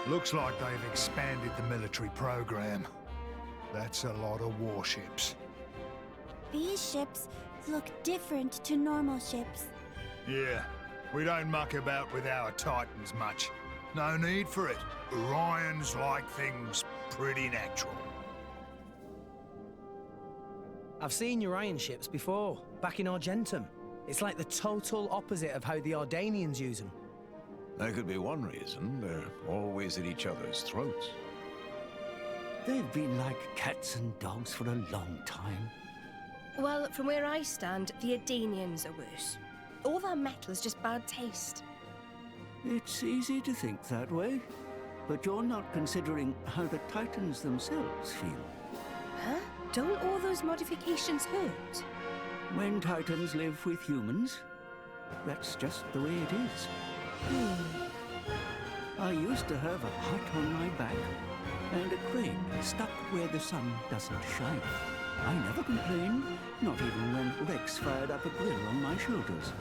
Looks like they've expanded the military program. That's a lot of warships. These ships look different to normal ships. Yeah, we don't muck about with our Titans much. No need for it. Orions like things pretty natural. I've seen Urayan ships before, back in Argentum. It's like the total opposite of how the Ardanians use them. That could be one reason. They're always at each other's throats. They've been like cats and dogs for a long time. Well, from where I stand, the Ardanians are worse. All their metal is just bad taste. It's easy to think that way, but you're not considering how the Titans themselves feel. Huh? Don't all those modifications hurt? When Titans live with humans, that's just the way it is. I used to have a hut on my back and a crane stuck where the sun doesn't shine. I never complained, not even when Rex fired up a grill on my shoulders.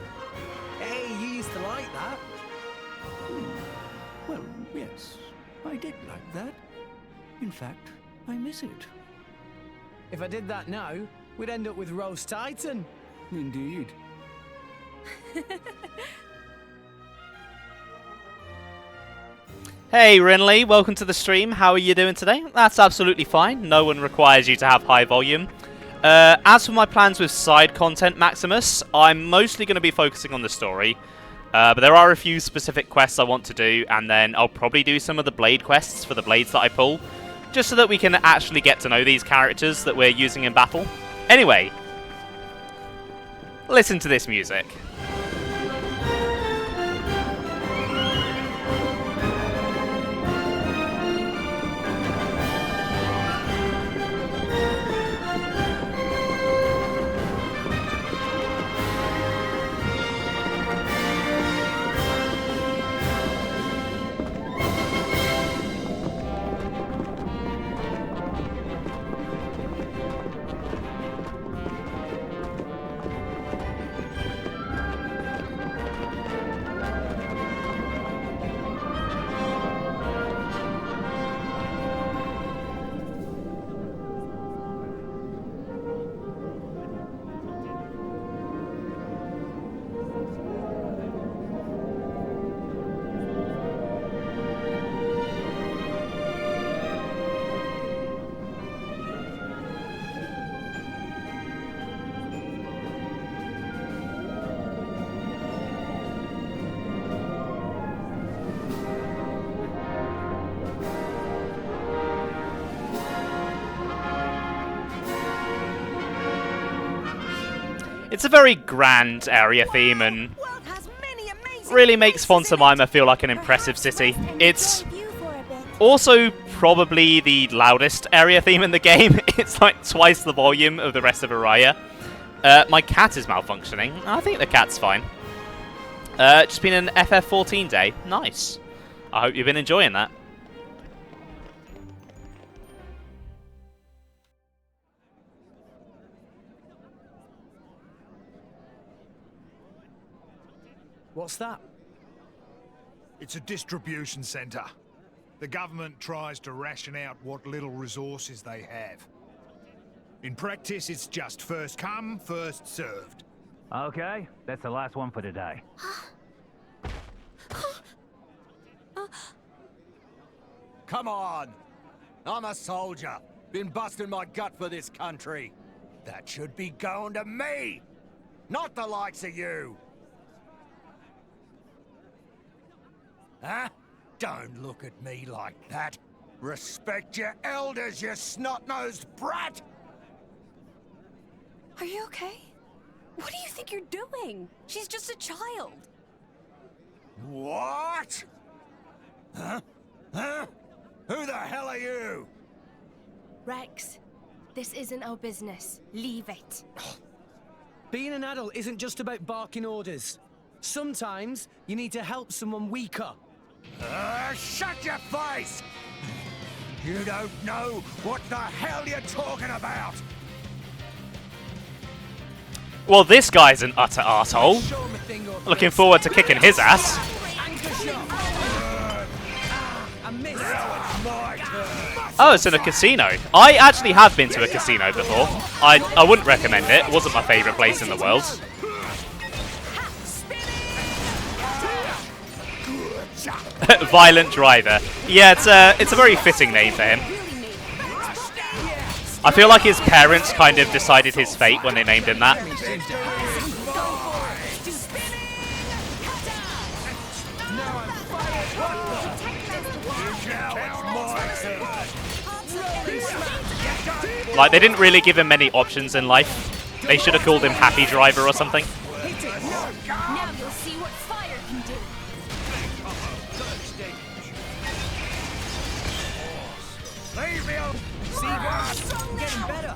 Hey, you used to like that. Well, yes, I did like that. In fact, I miss it. If I did that now, we'd end up with roast Titan. Indeed. Hey Rinley, welcome to the stream. How are you doing today? That's absolutely fine. No one requires you to have high volume. As for my plans with side content, Maximus, I'm mostly going to be focusing on the story. But there are a few specific quests I want to do, and then I'll probably do some of the blade quests for the blades that I pull, just so that we can actually get to know these characters that we're using in battle. Anyway, listen to this music. It's a very grand area theme, and really makes Fonsamima feel like an impressive city. It's also probably the loudest area theme in the game. It's like twice the volume of the rest of Uraya. My cat is malfunctioning. I think the cat's fine. Just been an FF14 day. Nice. I hope you've been enjoying that. What's that? It's a distribution centre. The government tries to ration out what little resources they have. In practice, it's just first come, first served. Okay, that's the last one for today. Come on! I'm a soldier. Been busting my gut for this country. That should be going to me! Not the likes of you! Huh? Don't look at me like that. Respect your elders, you snot-nosed brat! Are you okay? What do you think you're doing? She's just a child. What? Huh? Huh? Who the hell are you? Rex, this isn't our business. Leave it. Being an adult isn't just about barking orders. Sometimes you need to help someone weaker. Shut your face! You don't know what the hell you're talking about! Well, this guy's an utter arsehole. Looking forward to kicking his ass. Oh, it's in a casino. I actually have been to a casino before. I wouldn't recommend it. It wasn't my favourite place in the world. Violent Driver. Yeah, it's a very fitting name for him. I feel like his parents kind of decided his fate when they named him that. Like, they didn't really give him many options in life. They should have called him Happy Driver or something. Now you'll see what fire can do. Leave me alone! See, getting better.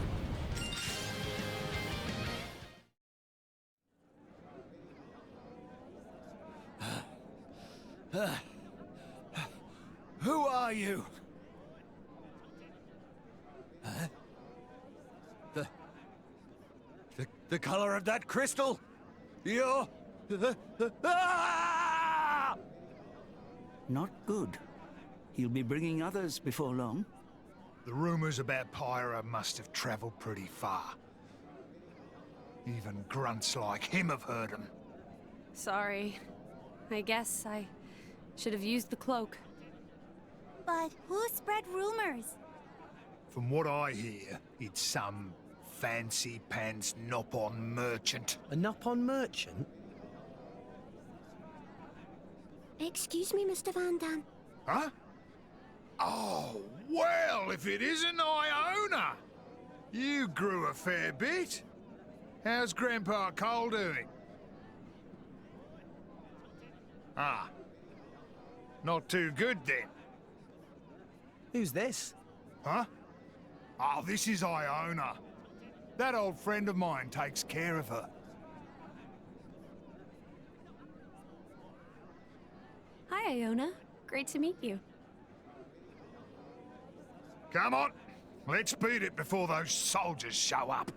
Who are you? Huh? The color of that crystal? You're... Not good. He'll be bringing others before long. The rumors about Pyra must have traveled pretty far. Even grunts like him have heard them. Sorry. I guess I should have used the cloak. But who spread rumors? From what I hear, it's some fancy pants Nopon merchant. A Nopon merchant? Excuse me, Mr. Vandham. Huh? Oh, well, if it isn't Iona! You grew a fair bit. How's Grandpa Cole doing? Ah. Not too good, then. Who's this? Huh? Oh, this is Iona. That old friend of mine takes care of her. Hi, Iona. Great to meet you. Come on, let's beat it before those soldiers show up.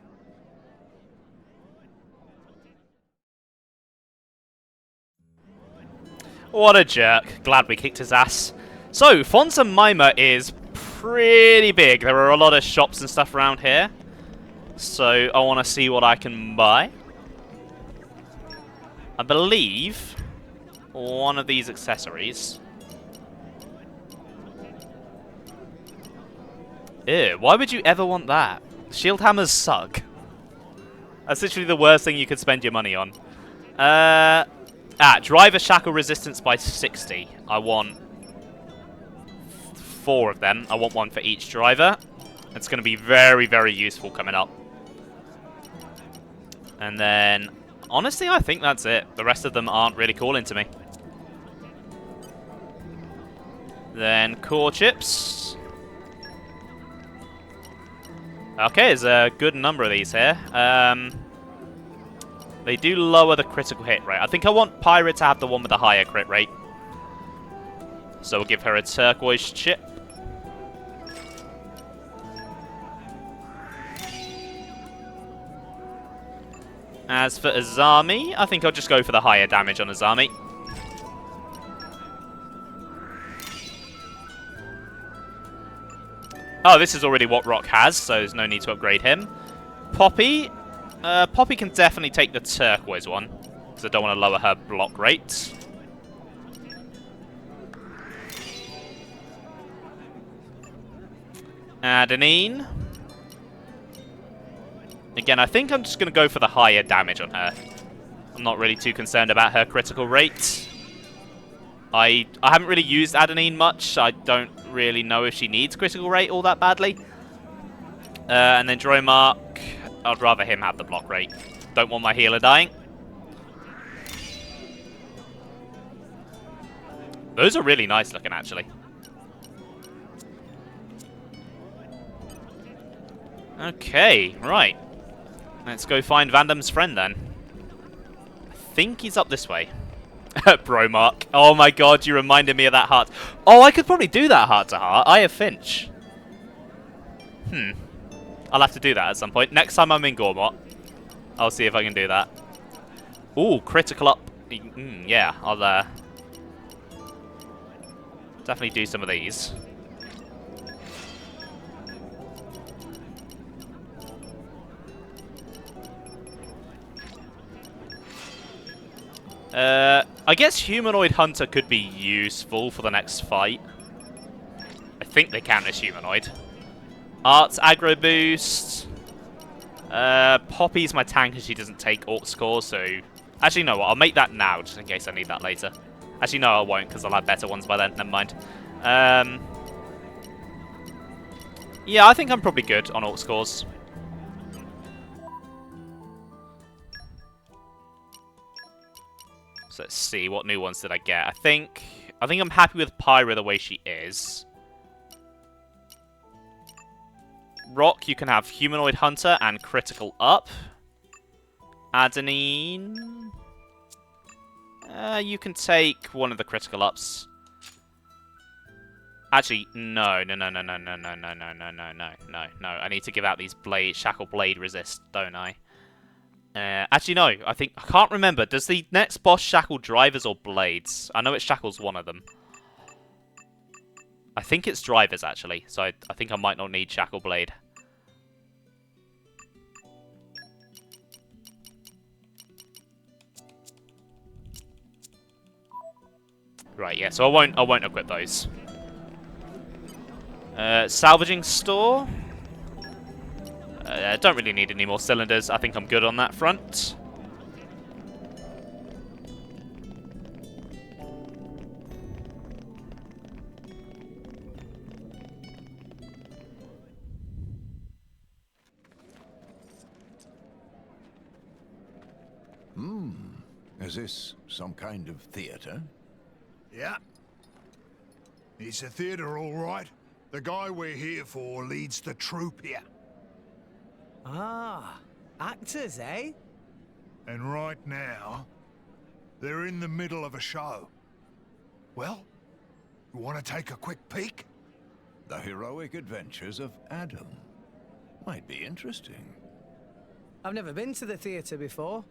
What a jerk. Glad we kicked his ass. So, Fonsamima is pretty big. There are a lot of shops and stuff around here. So, I want to see what I can buy. I believe one of these accessories. Ew, why would you ever want that? Shield hammers suck. That's literally the worst thing you could spend your money on. Driver shackle resistance by 60. I want 4 of them. I want one for each driver. It's going to be very, very useful coming up. And then, honestly, I think that's it. The rest of them aren't really calling to me. Then core chips. Okay, there's a good number of these here. They do lower the critical hit rate. I think I want Pirate to have the one with the higher crit rate. So we'll give her a turquoise chip. As for Azami, I think I'll just go for the higher damage on Azami. Oh, this is already what Rock has, so there's no need to upgrade him. Poppy. Poppy can definitely take the turquoise one, because I don't want to lower her block rate. Adenine. Again, I think I'm just going to go for the higher damage on her. I'm not really too concerned about her critical rate. I haven't really used Adenine much. I don't really know if she needs critical rate all that badly. And then Dromark. I'd rather him have the block rate. Don't want my healer dying. Those are really nice looking, actually. Okay, right. Let's go find Vandham's friend, then. I think he's up this way. Bromark. Oh my god, you reminded me of that heart. Oh, I could probably do that heart-to-heart. I have Finch. I'll have to do that at some point. Next time I'm in Gormott, I'll see if I can do that. Ooh, critical up. Yeah, I'll definitely do some of these. I guess Humanoid Hunter could be useful for the next fight. I think they count as Humanoid. Arts aggro boost. Poppy's my tank and she doesn't take Orc score, so... Actually, no, I'll make that now, just in case I need that later. Actually, no, I won't, because I'll have better ones by then. Never mind. Yeah, I think I'm probably good on Orc scores. So let's see, what new ones did I get? I think I'm happy with Pyra the way she is. Rock, you can have Humanoid Hunter and Critical Up. Adenine, you can take one of the Critical Ups. Actually, no. I need to give out these Shackle Blade resist, don't I? Actually, no. I can't remember. Does the next boss shackle drivers or blades? I know it shackles one of them. I think it's drivers, actually. So I think I might not need Shackle Blade. Right, yeah. So I won't equip those. Salvaging store. Don't really need any more cylinders. I think I'm good on that front. Is this some kind of theater? Yeah. It's a theater, all right. The guy we're here for leads the troupe here. Ah, actors, eh? And right now, they're in the middle of a show. Well, you want to take a quick peek? The heroic adventures of Adam. Might be interesting. I've never been to the theatre before.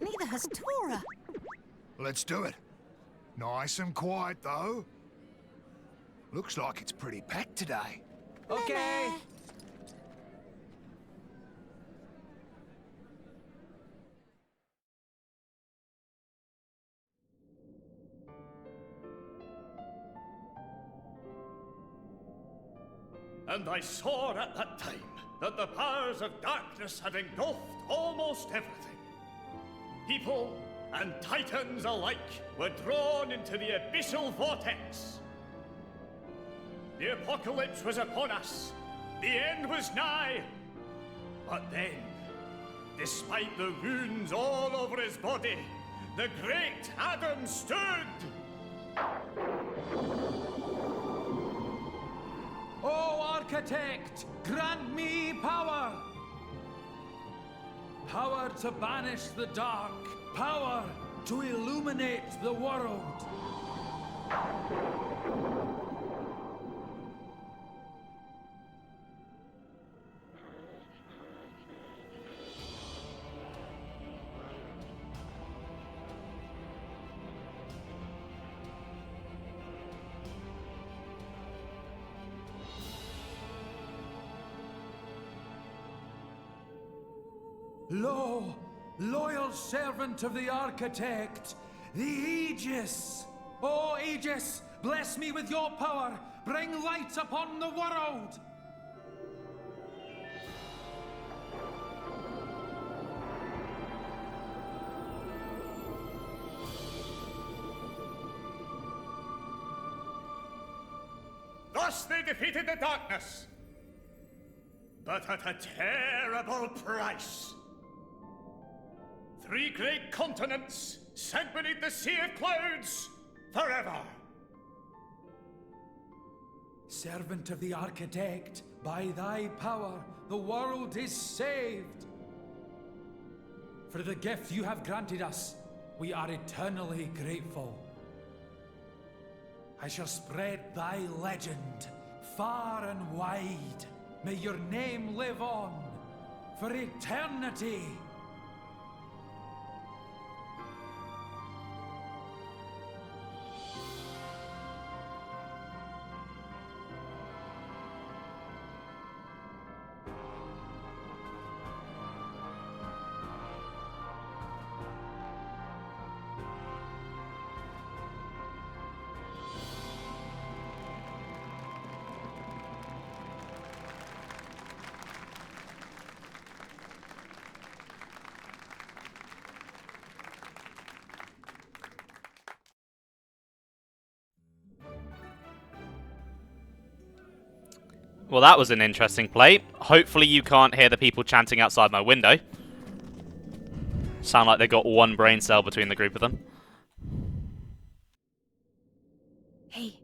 Neither has Tora. Let's do it. Nice and quiet, though. Looks like it's pretty packed today. Okay. And I saw at that time that the powers of darkness had engulfed almost everything. People and titans alike were drawn into the abyssal vortex. The apocalypse was upon us. The end was nigh. But then, despite the wounds all over his body, the great Adam stood. Architect, grant me power! Power to banish the dark. Power to illuminate the world. Lo, loyal servant of the Architect, the Aegis! O Aegis, bless me with your power! Bring light upon the world! Thus they defeated the darkness, but at a terrible price. 3 great continents sank beneath the sea of clouds forever. Servant of the Architect, by thy power, the world is saved. For the gift you have granted us, we are eternally grateful. I shall spread thy legend far and wide. May your name live on for eternity. Well, that was an interesting play. Hopefully you can't hear the people chanting outside my window. Sound like they got one brain cell between the group of them. Hey.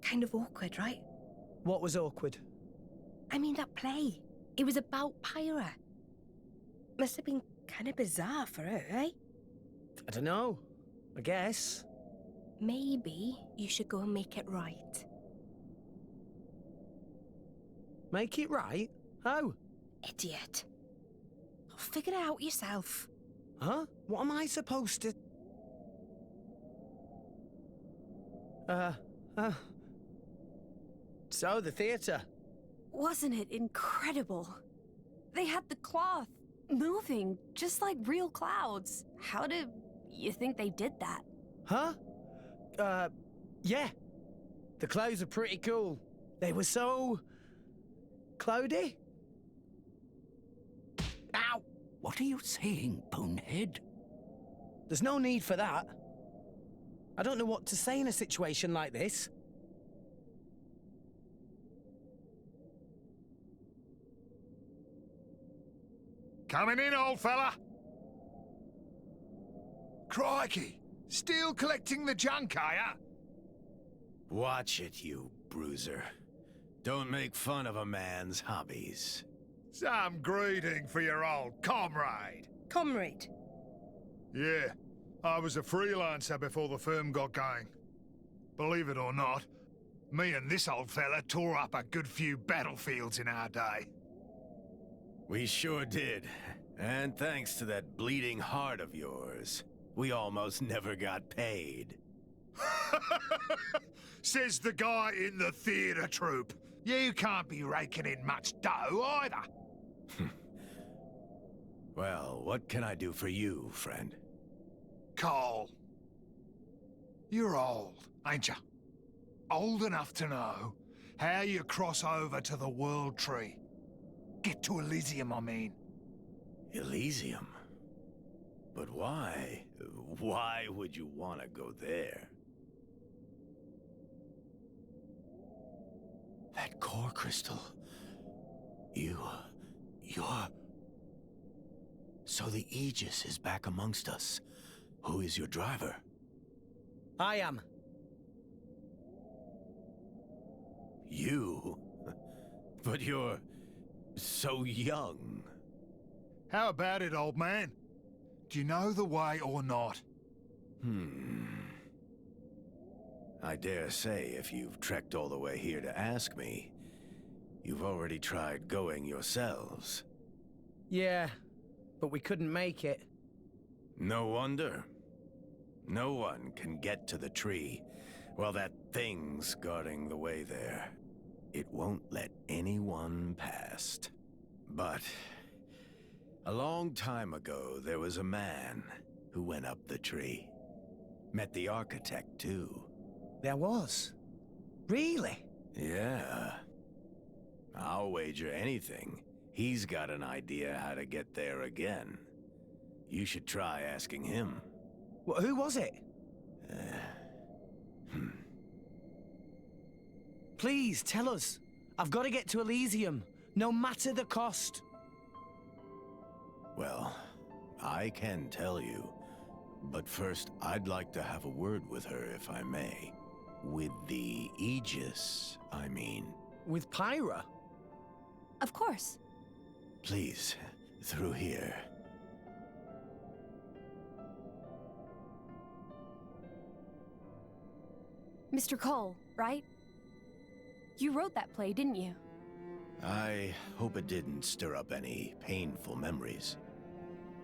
Kind of awkward, right? What was awkward? I mean, that play. It was about Pyra. Must have been kind of bizarre for her, eh? I don't know. I guess. Maybe you should go and make it right. Make it right? How? Idiot. Figure it out yourself. Huh? What am I supposed to... So, the theatre. Wasn't it incredible? They had the cloth moving, just like real clouds. How do you think they did that? Huh? Yeah. The clouds are pretty cool. They were so... cloudy? Ow! What are you saying, bonehead? There's no need for that. I don't know what to say in a situation like this. Coming in, old fella. Crikey! Still collecting the junk, are ya? Watch it, you bruiser. Don't make fun of a man's hobbies. Some greeting for your old comrade. Comrade? Yeah, I was a freelancer before the firm got going. Believe it or not, me and this old fella tore up a good few battlefields in our day. We sure did. And thanks to that bleeding heart of yours, we almost never got paid. Says the guy in the theatre troupe. You can't be raking in much dough either. Well, what can I do for you, friend? Cole. You're old, ain't you? Old enough to know how you cross over to the World Tree. Get to Elysium, I mean. Elysium? But why? Why would you want to go there? That core crystal. You're... So the Aegis is back amongst us. Who is your driver? I am. You? But you're so young. How about it, old man? Do you know the way or not? I dare say if you've trekked all the way here to ask me, you've already tried going yourselves. Yeah, but we couldn't make it. No wonder. No one can get to the tree while that thing's guarding the way there. It won't let anyone past. But a long time ago, there was a man who went up the tree. Met the architect, too. There was? Really? Yeah. I'll wager anything he's got an idea how to get there again. You should try asking him. Well, who was it? Please, tell us. I've got to get to Elysium, no matter the cost. Well, I can tell you. But first, I'd like to have a word with her, if I may. With the Aegis, I mean. With Pyra? Of course. Please, through here. Mr. Cole, right? You wrote that play, didn't you? I hope it didn't stir up any painful memories.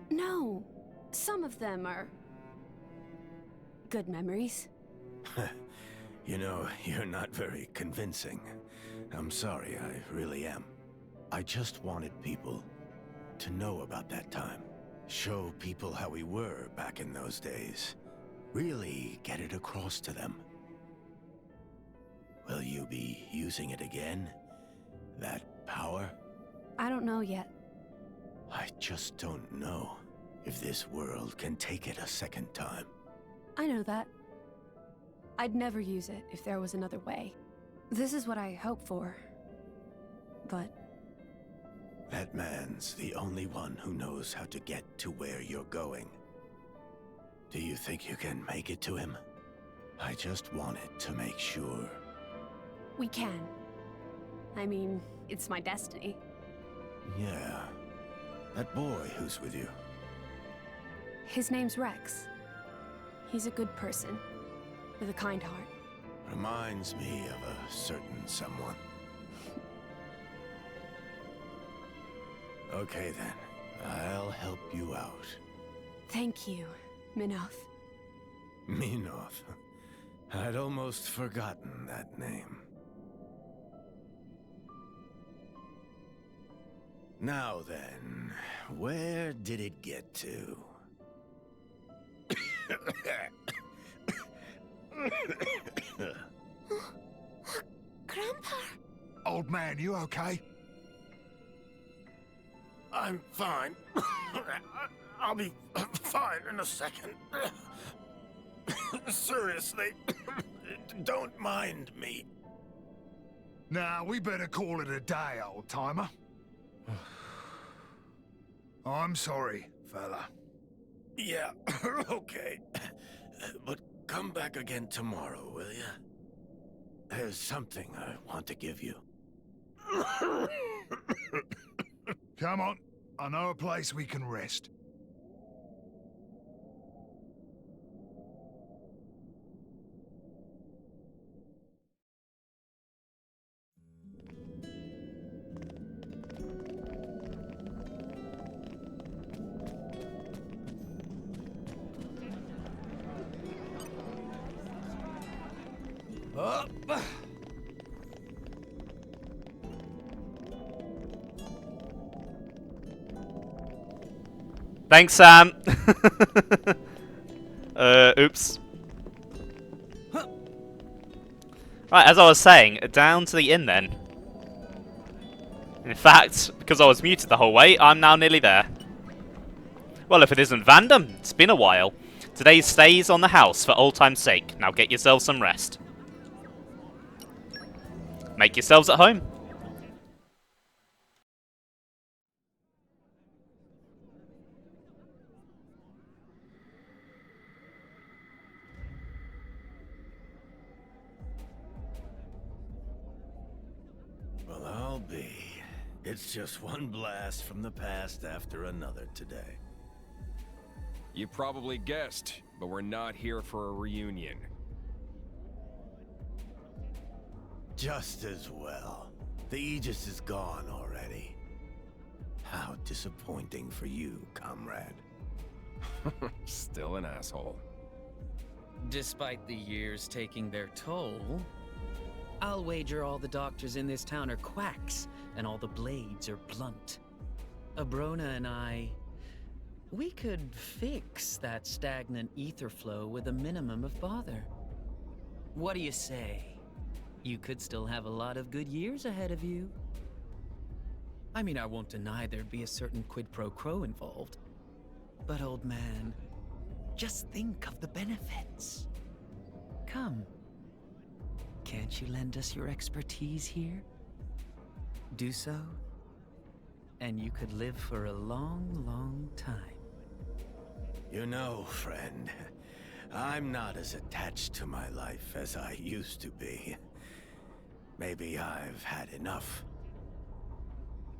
No. Some of them are good memories. You know, you're not very convincing. I'm sorry, I really am. I just wanted people to know about that time. Show people how we were back in those days. Really get it across to them. Will you be using it again? That power? I don't know yet. I just don't know if this world can take it a second time. I know that. I'd never use it if there was another way. This is what I hope for. But... that man's the only one who knows how to get to where you're going. Do you think you can make it to him? I just wanted to make sure. We can. I mean, it's my destiny. Yeah. That boy who's with you. His name's Rex. He's a good person, with a kind heart. Reminds me of a certain someone. Okay then, I'll help you out. Thank you, Minoth. Minoth. I'd almost forgotten that name. Now then, where did it get to? Grandpa! Old man, you okay? I'm fine. I'll be fine in a second. Seriously, don't mind me. Nah, we better call it a day, old-timer. I'm sorry, fella. Yeah, okay. But come back again tomorrow, will you? There's something I want to give you. Come on, I know a place we can rest. Up. Thanks, Sam. Oops. Right, as I was saying, down to the inn then. In fact, because I was muted the whole way, I'm now nearly there. Well, if it isn't Vandham, it's been a while. Today's stay's on the house for old time's sake. Now get yourselves some rest. Make yourselves at home. I'll be. It's just one blast from the past after another today. You probably guessed, but we're not here for a reunion. Just as well. The Aegis is gone already. How disappointing for you, comrade. Still an asshole. Despite the years taking their toll, I'll wager all the doctors in this town are quacks and all the blades are blunt. Abrona and I, we could fix that stagnant ether flow with a minimum of bother. What do you say? You could still have a lot of good years ahead of you. I mean, I won't deny there'd be a certain quid pro quo involved. But old man, just think of the benefits. Come. Can't you lend us your expertise here? Do so, and you could live for a long, long time. You know, friend, I'm not as attached to my life as I used to be. Maybe I've had enough.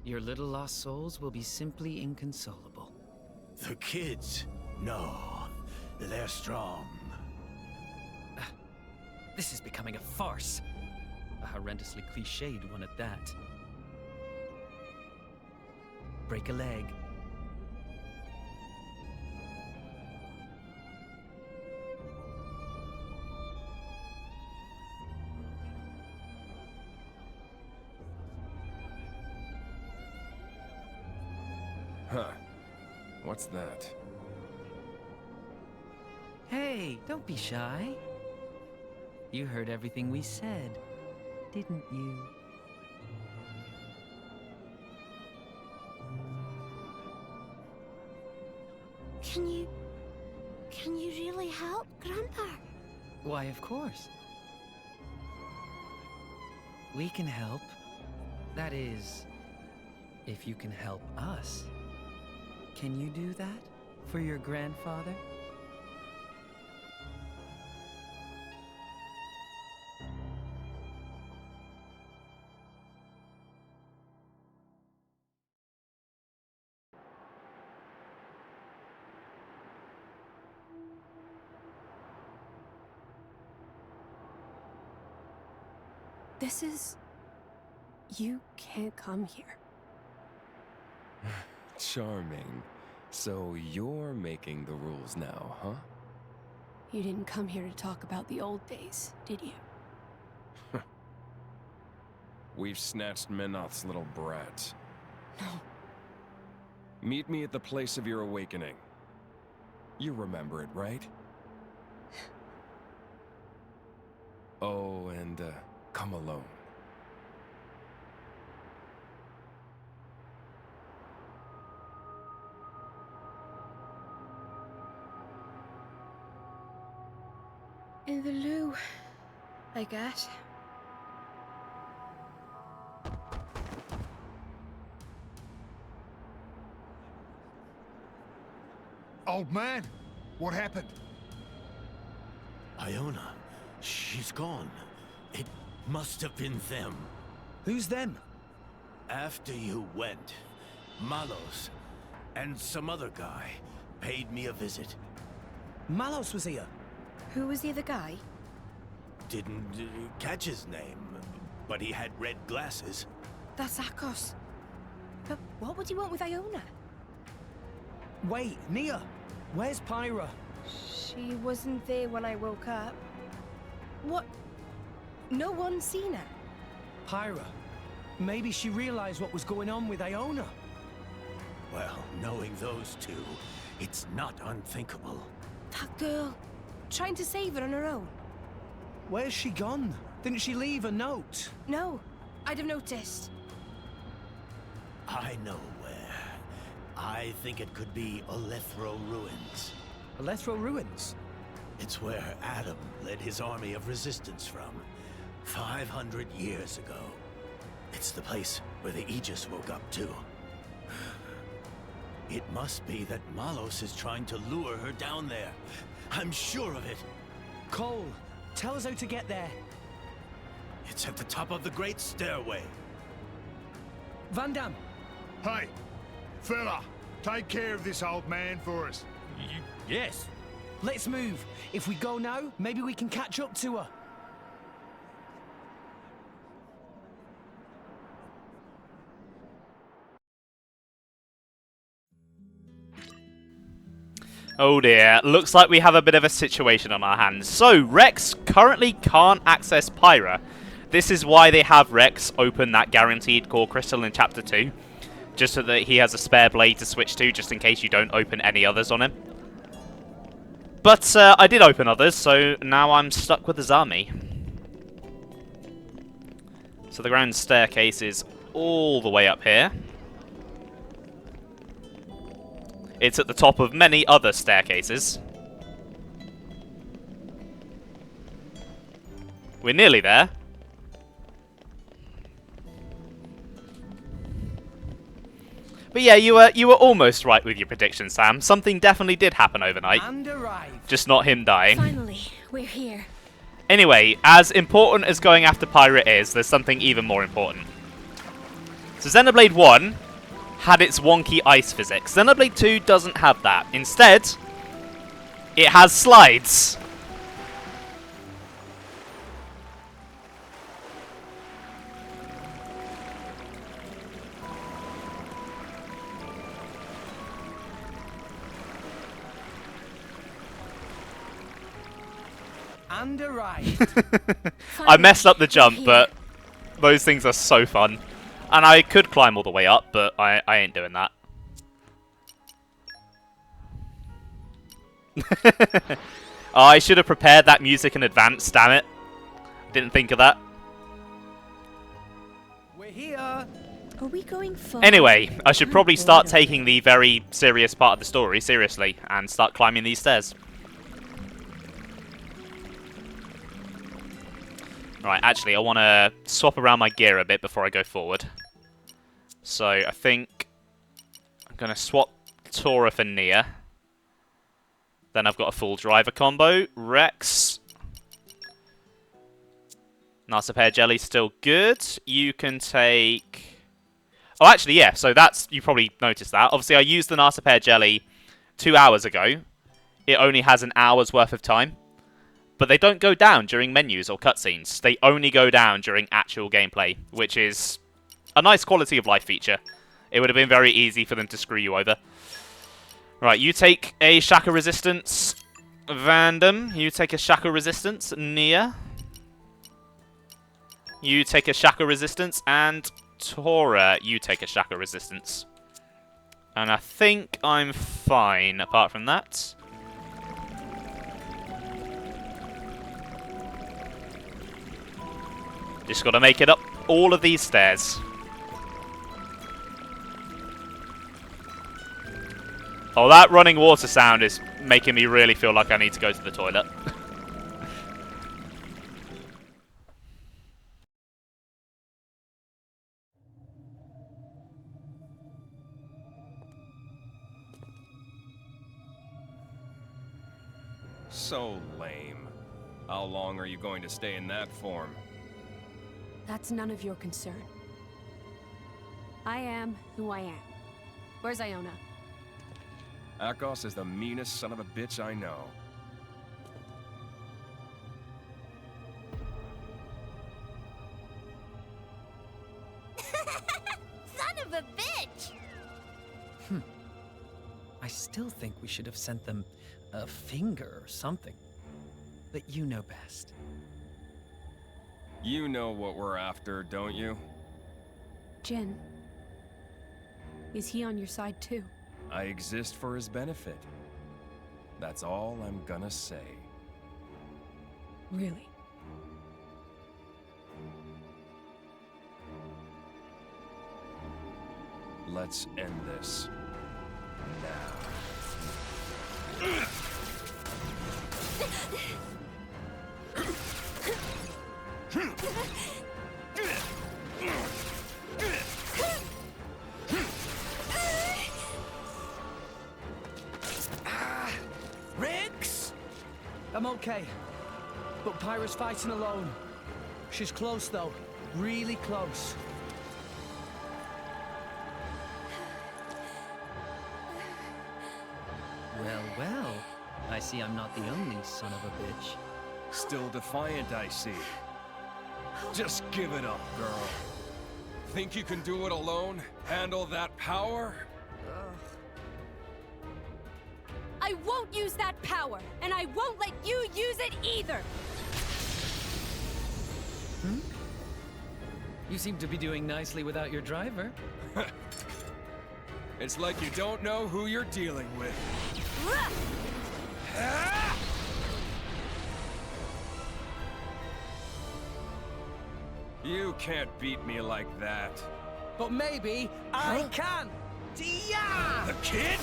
Your little lost souls will be simply inconsolable. The kids? No, they're strong. This is becoming a farce. A horrendously cliched one at that. Break a leg. Huh. What's that? Hey, don't be shy. You heard everything we said, didn't you? Can you really help, Grandpa? Why, of course. We can help. That is, if you can help us. Can you do that for your grandfather? This is... You can't come here. Charming. So you're making the rules now, huh? You didn't come here to talk about the old days, did you? We've snatched Menoth's little brat. No. Meet me at the place of your awakening. You remember it, right? Oh, and come alone. In the loo, I guess. Old man, what happened? Iona, she's gone. It must have been them. Who's them? After you went, Malos and some other guy paid me a visit. Malos was here. Who was the other guy? Didn't catch his name, but he had red glasses. That's Akhos. But what would he want with Iona? Wait, Nia, where's Pyra? She wasn't there when I woke up. What? No one's seen her? Pyra. Maybe she realized what was going on with Iona. Well, knowing those two, it's not unthinkable. That girl. Trying to save her on her own. Where's she gone? Didn't she leave a note? No, I'd have noticed. I know where. I think it could be Olethro Ruins. Olethro Ruins? It's where Adam led his army of resistance from, 500 years ago. It's the place where the Aegis woke up too. It must be that Malos is trying to lure her down there. I'm sure of it. Cole, tell us how to get there. It's at the top of the Great Stairway. Vandham! Hey, fella, take care of this old man for us. Yes. Let's move. If we go now, maybe we can catch up to her. Oh dear, looks like we have a bit of a situation on our hands. So, Rex currently can't access Pyra. This is why they have Rex open that guaranteed core crystal in Chapter 2. Just so that he has a spare blade to switch to, just in case you don't open any others on him. But I did open others, so now I'm stuck with Azami. So the grand staircase is all the way up here. It's at the top of many other staircases. We're nearly there. But yeah, you were almost right with your prediction, Sam. Something definitely did happen overnight. Just not him dying. Finally, we're here. Anyway, as important as going after Pirate is, there's something even more important. So Xenoblade 1 had its wonky ice physics. Xenoblade 2 doesn't have that. Instead, it has slides. And arrived. I messed up the jump, but those things are so fun. And I could climb all the way up, but I ain't doing that. Oh, I should have prepared that music in advance, damn it. Didn't think of that. We're here. Are we going for? Anyway, I should probably start taking the very serious part of the story seriously and start climbing these stairs. Right, actually, I want to swap around my gear a bit before I go forward. So, I think I'm going to swap Tora for Nia. Then I've got a full driver combo. Rex. Nasa Pear Jelly still good. You can take... Oh, actually, yeah, so that's... You probably noticed that. Obviously, I used the Nasa Pear Jelly 2 hours ago. It only has an hour's worth of time. But they don't go down during menus or cutscenes. They only go down during actual gameplay, which is a nice quality of life feature. It would have been very easy for them to screw you over. Right, you take a Shaka Resistance, Vandham. You take a Shaka Resistance, Nia. You take a Shaka Resistance, and Tora, you take a Shaka Resistance. And I think I'm fine apart from that. Just got to make it up all of these stairs. Oh, that running water sound is making me really feel like I need to go to the toilet. So lame. How long are you going to stay in that form? That's none of your concern. I am who I am. Where's Iona? Akhos is the meanest son of a bitch I know. Son of a bitch! I still think we should have sent them a finger or something. But you know best. You know what we're after, don't you? Jin. Is he on your side too? I exist for his benefit. That's all I'm gonna say. Really? Let's end this now. Rex? I'm okay. But Pyra's fighting alone. She's close though. Really close. Well, well. I see I'm not the only son of a bitch. Still defiant, I see. Just give it up, girl. Think you can do it alone? Handle that power? I won't use that power, and I won't let you use it either! Hmm? You seem to be doing nicely without your driver. It's like you don't know who you're dealing with. You can't beat me like that. But maybe I can! Yeah! The kid?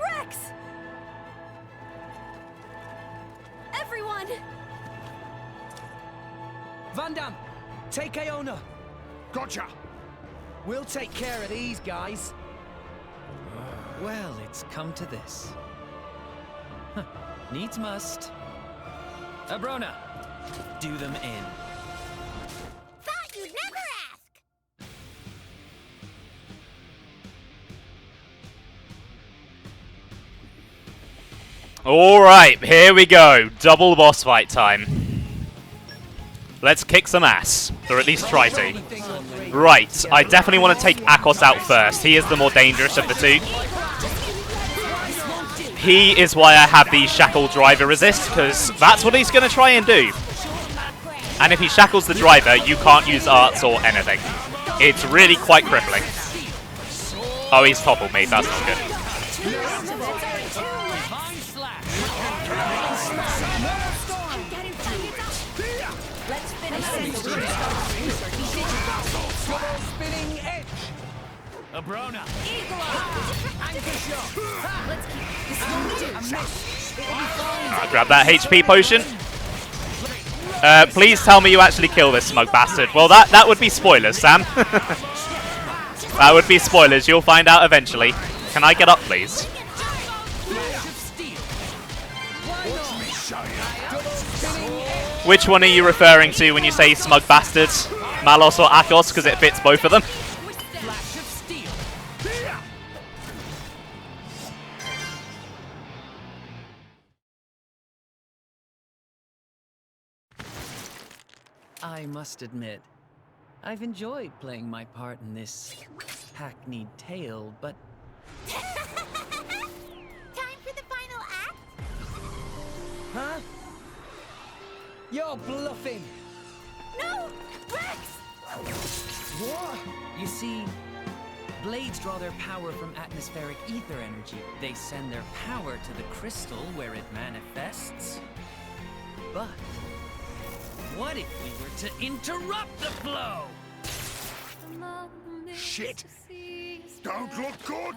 Rex! Everyone! Vandham, take Aona. Gotcha! We'll take care of these guys. Well, it's come to this. Huh. Needs must. Abrona, do them in. Thought you'd never ask! Alright, here we go. Double boss fight time. Let's kick some ass. Or at least try to. Right, I definitely want to take Akhos out first. He is the more dangerous of the two. He is why I have the Shackle Driver resist, because that's what he's going to try and do. And if he shackles the driver, you can't use arts or anything. It's really quite crippling. Oh, he's toppled me. That's not good. Abrona! Alright, grab that HP potion. Please tell me you actually kill this smug bastard. Well, that would be spoilers, Sam. That would be spoilers. You'll find out eventually. Can I get up, please? Which one are you referring to when you say smug bastards? Malos or Akhos? Because it fits both of them. I must admit, I've enjoyed playing my part in this hackneyed tale, but... Time for the final act? Huh? You're bluffing! No! Rex! What? You see, blades draw their power from atmospheric ether energy. They send their power to the crystal where it manifests. But what if we were to interrupt the flow? Shit! Don't look good!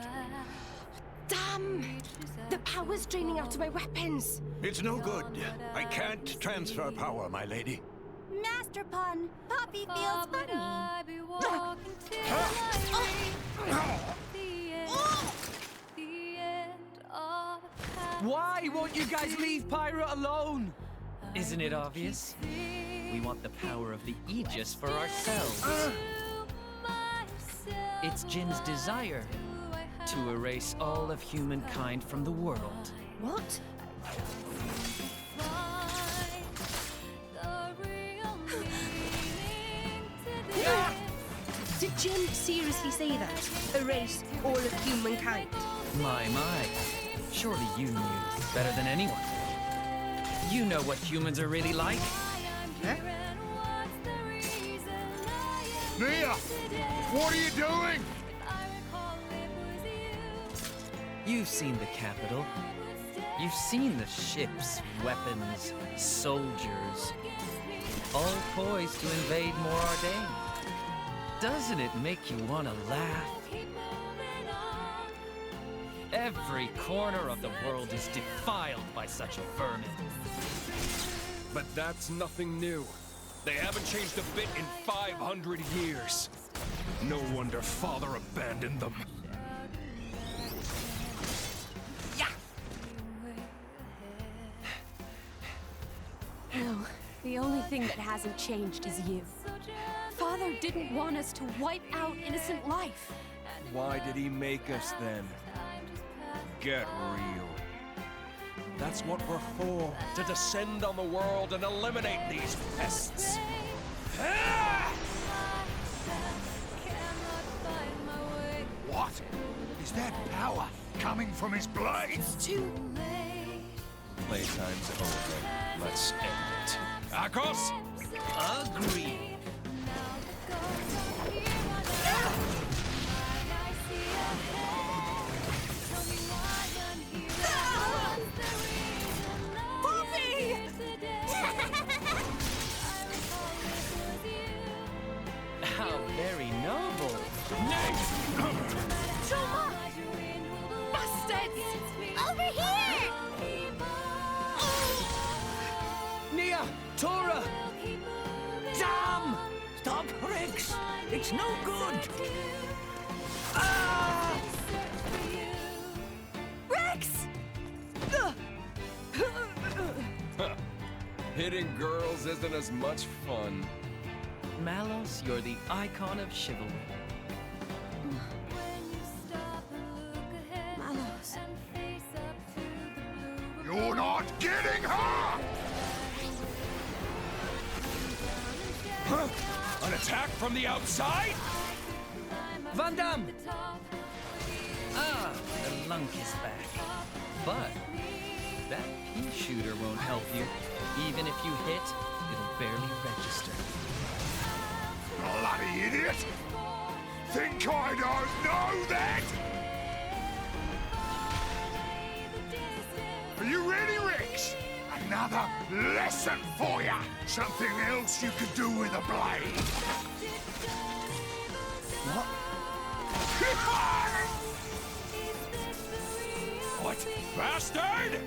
Damn! The power's draining out of my weapons! It's no good. I can't transfer power, my lady. Master Pun, Poppy feels funny. Why won't you guys leave Pyra alone? Isn't it obvious? We want the power of the Aegis for ourselves. It's Jin's desire to erase all of humankind from the world. What? Did Jin seriously say that? Erase all of humankind? My. Surely you knew better than anyone. You know what humans are really like. Huh? Nia! What are you doing? You've seen the capital. You've seen the ships, weapons, soldiers, all poised to invade Morardain. Doesn't it make you want to laugh? Every corner of the world is defiled by such a vermin. But that's nothing new. They haven't changed a bit in 500 years. No wonder Father abandoned them. No, the only thing that hasn't changed is you. Father didn't want us to wipe out innocent life. Why did he make us then? Get real. That's what we're for, to descend on the world and eliminate these pests. What? Is that power coming from his blade? It's too late. Playtime's over. Let's end it. Akhos? Agree. How very noble. Trauma! Bastards! Over here! Nia! Tora! Damn! Stop, Rex! It's no good! Ah! Rex! Hitting girls isn't as much fun. Malos, you're the icon of chivalry. Malos. You're not getting her! Huh? An attack from the outside? Vandham! Ah, the lunk is back. But that pea shooter won't help you. Even if you hit, it'll barely register. Bloody idiot! Think I don't know that? Are you ready, Rex? Another lesson for ya! Something else you could do with a blade! What? What? Bastard!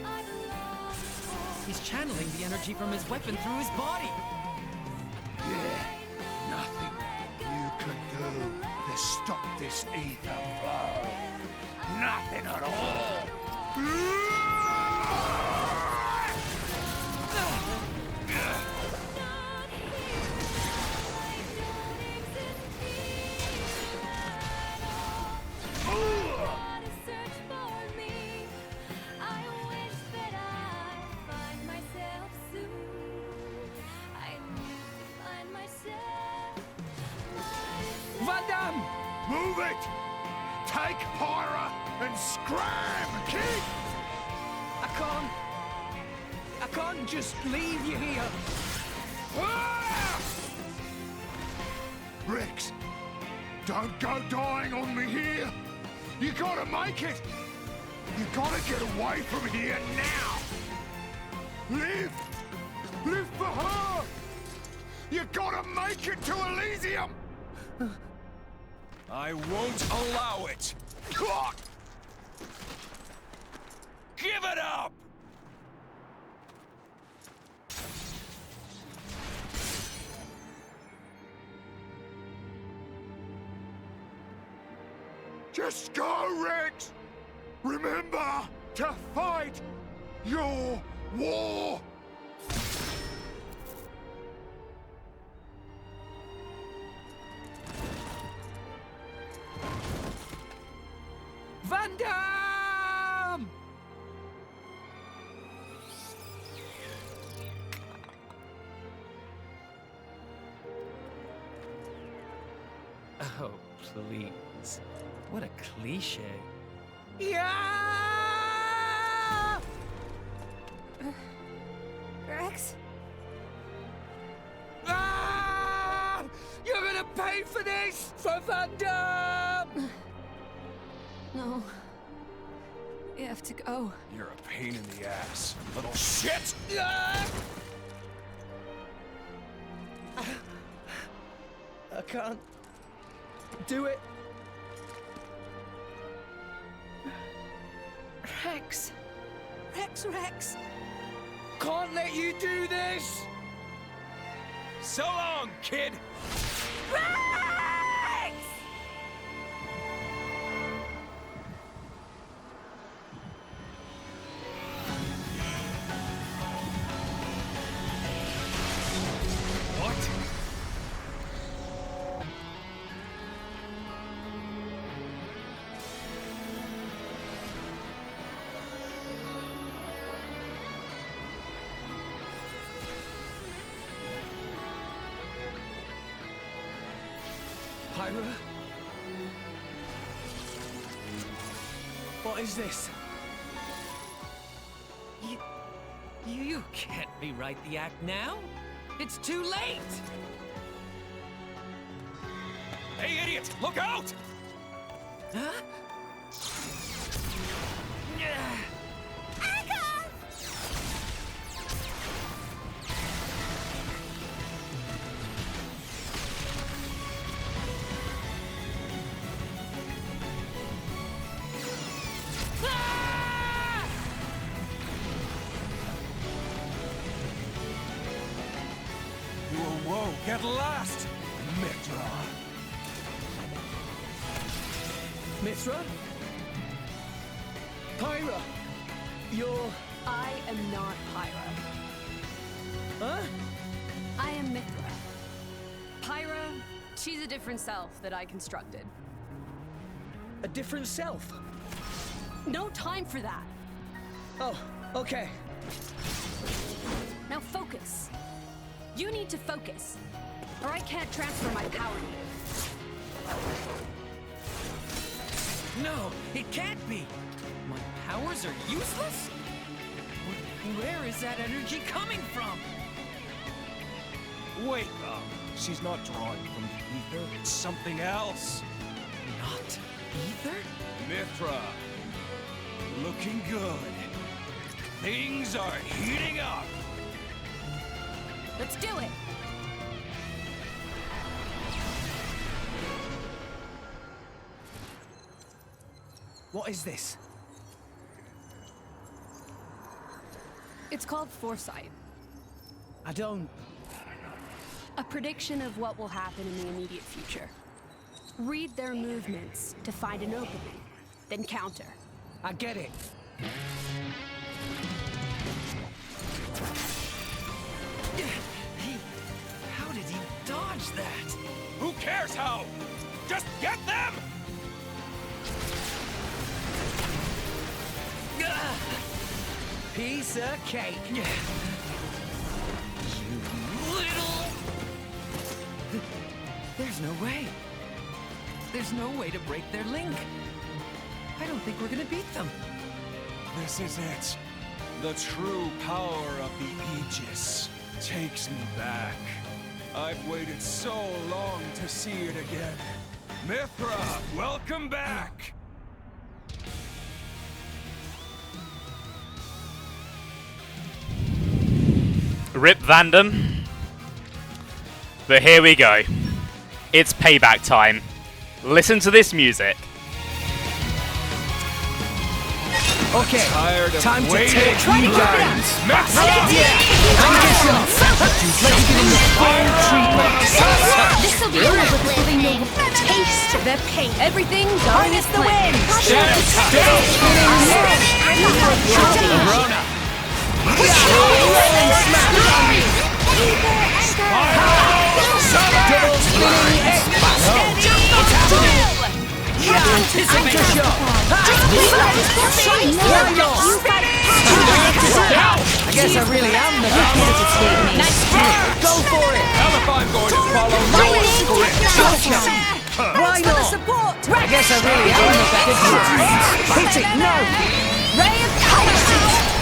He's channeling the energy from his weapon through his body. Yeah, nothing you can do to stop this ether flow. Nothing at all. Vandham! Move it! Take Pyra and scram, kid! I can't just leave you here. Ah! Rex, don't go dying on me here. You gotta make it. You gotta get away from here now. Live! Live for her! You gotta make it to Elysium! I won't allow it! Give it up! Just go, Rex! Remember to fight your war! Vandham! Oh, please. What a cliche. Yeah! Rex? Ah! You're gonna pay for this! For Vandham! No. We have to go. You're a pain in the ass, little shit! Ah! I can't do it. Rex. Rex. Can't let you do this! So long, kid! Rex! What? Pyra? What is this? You can't rewrite the act now. It's too late. Hey, idiot! Look out! Huh? Whoa, get lost! Mythra! Mythra? Pyra! You're... I am not Pyra. Huh? I am Mythra. Pyra, she's a different self that I constructed. A different self? No time for that. Oh, okay. Now focus. You need to focus, or I can't transfer my power to you. No, it can't be. My powers are useless? Where is that energy coming from? Wake up! She's not drawing from the ether. It's something else. Not ether? Mythra. Looking good. Things are heating up. Let's do it! What is this? It's called foresight. I don't... A prediction of what will happen in the immediate future. Read their movements to find an opening, then counter. I get it. How did he dodge that? Who cares how? Just get them! Piece of cake. You little... There's no way. There's no way to break their link. I don't think we're gonna beat them. This is it. The true power of the Aegis takes me back. I've waited so long to see it again. Mythra, welcome back! Rip Vandham. But here we go. It's payback time. Listen to this music. Okay, time to waiting. take you down. Let's get in the full treatment. This'll be over with. They know taste the pain. Everything going as the wind. I guess I really am the best. Go for it! Hell if I'm going to follow your script! Why not? I guess I really am the best. Hit it, no! Ray of punishment.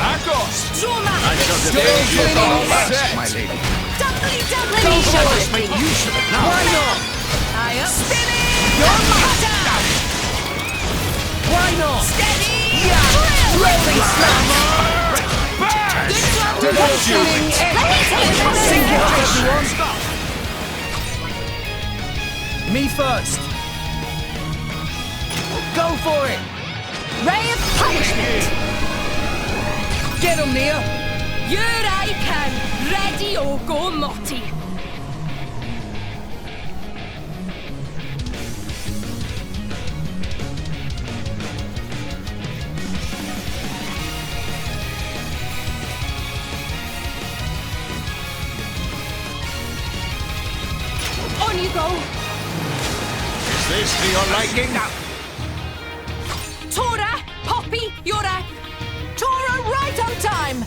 Akhos! Trauma. My lady. Doubly. You should have known. Why not? I am spinning. Why not? Steady. Rolling slam! Double spinning Sink it up, everyone! Me first! Go for it! Ray of punishment. Get him, Nia! Uraya, ready or go Motti. On you go. Is this to your liking? Tora, Poppy, you're up. Tora, right on time.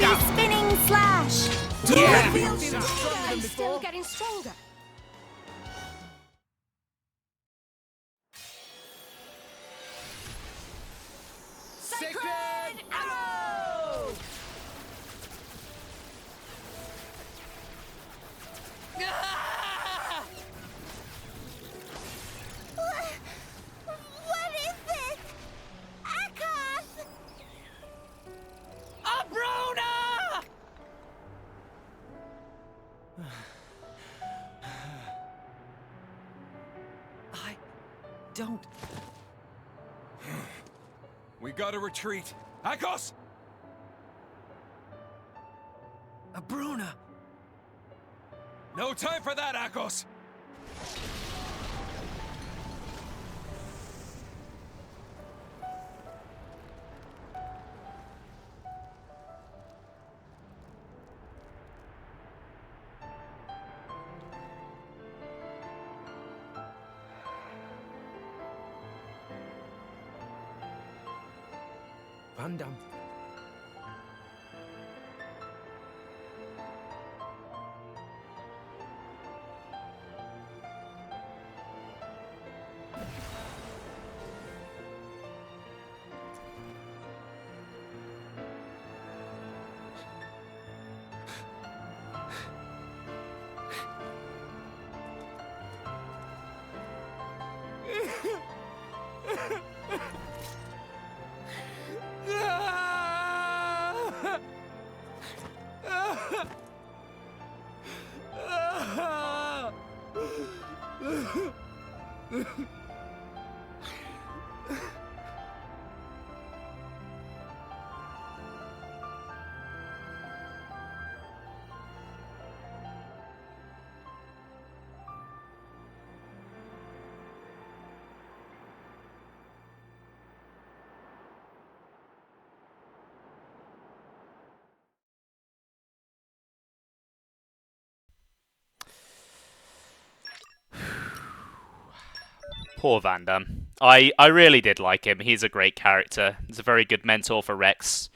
Heavy spinning slash! I'm still getting stronger. Sacred Arrow! Ah! What is this? Akhos! Abrona! I don't. We gotta retreat. Akhos! Abrona! No time for that, Akhos! Vandham. Poor Vandham. I really did like him. He's a great character. He's a very good mentor for Rex.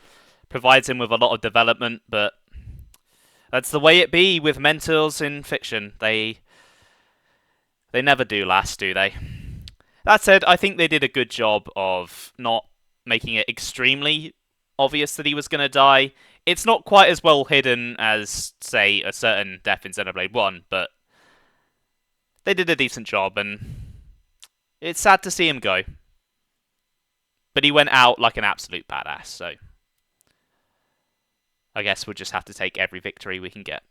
Provides him with a lot of development, but that's the way it be with mentors in fiction. They never do last, do they? That said, I think they did a good job of not making it extremely obvious that he was going to die. It's not quite as well hidden as, say, a certain death in Xenoblade 1, but they did a decent job, and it's sad to see him go. But he went out like an absolute badass, so I guess we'll just have to take every victory we can get.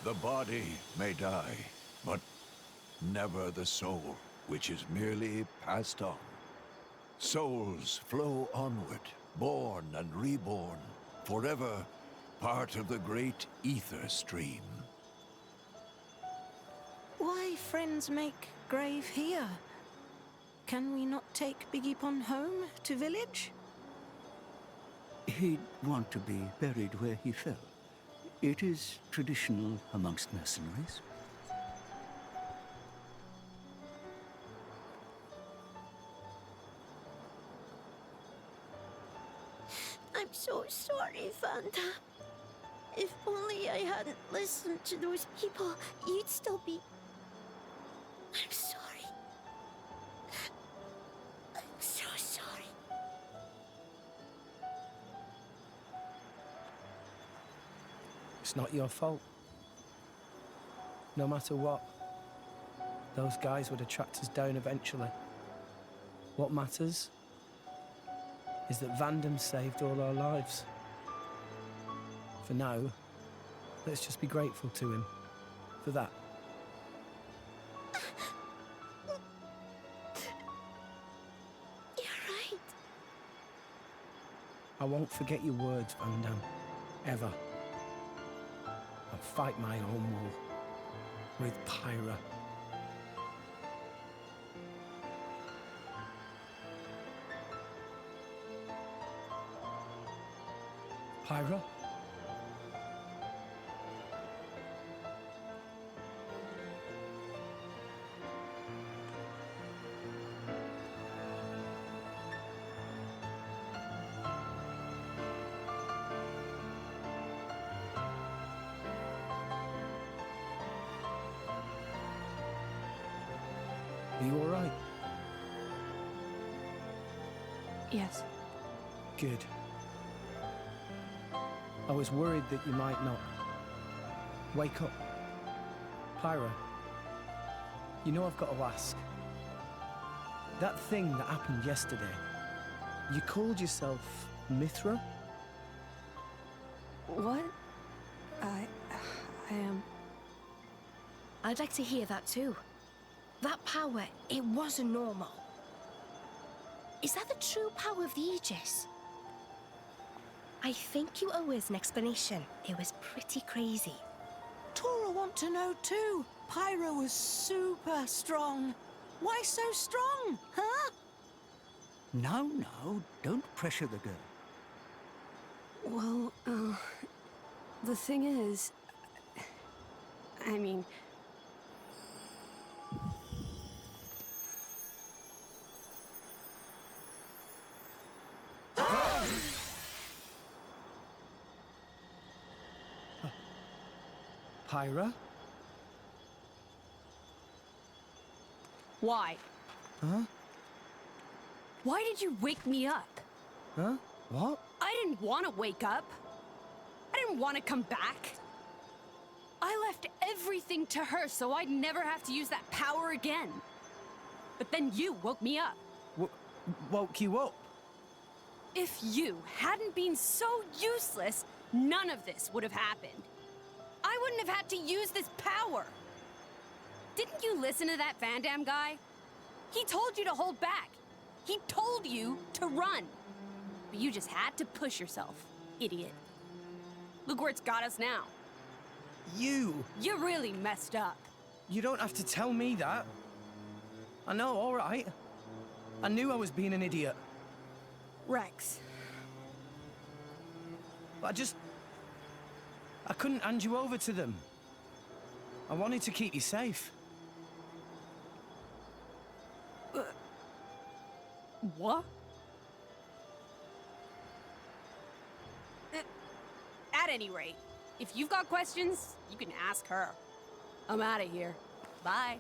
The body may die, but never the soul, which is merely passed on. Souls flow onward, born and reborn, forever part of the great ether stream. Why friends make grave here? Can we not take Biggiepon home to village? He'd want to be buried where he fell. It is traditional amongst mercenaries. I'm so sorry, Vandham. If only I hadn't listened to those people, you'd still be... I'm sorry. It's not your fault. No matter what, those guys would have tracked us down eventually. What matters is that Vandham saved all our lives. For now, let's just be grateful to him for that. You're right. I won't forget your words, Vandham. Ever. I'll fight my own war with Pyra. Pyra? Are you all right? Yes. Good. I was worried that you might not. Wake up. Pyra, you know I've got to ask. That thing that happened yesterday, you called yourself Mythra? What? I am... I'd like to hear that too. That power, it wasn't normal. Is that the true power of the Aegis? I think you owe us an explanation. It was pretty crazy. Tora want to know too. Pyra was super strong. Why so strong, huh? No, don't pressure the girl. Well, the thing is... I mean... Pyra? Why? Huh? Why did you wake me up? Huh? What? I didn't want to wake up. I didn't want to come back. I left everything to her so I'd never have to use that power again. But then you woke me up. Woke you up? If you hadn't been so useless, none of this would have happened. I wouldn't have had to use this power. Didn't you listen to that Vandham guy? He told you to hold back. He told you to run. But you just had to push yourself, idiot. Look where it's got us now. You really messed up. You don't have to tell me that. I know, all right. I knew I was being an idiot. Rex. But I couldn't hand you over to them. I wanted to keep you safe. What? At any rate, if you've got questions, you can ask her. I'm out of here. Bye.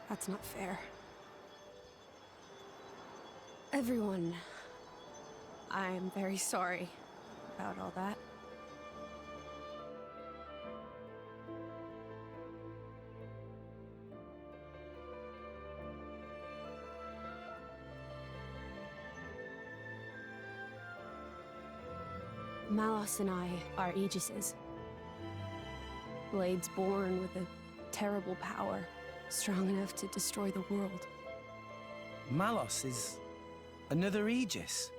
That's not fair. Everyone, I'm very sorry about all that. Malos and I are Aegises. Blades born with a terrible power, strong enough to destroy the world. Malos is another Aegis.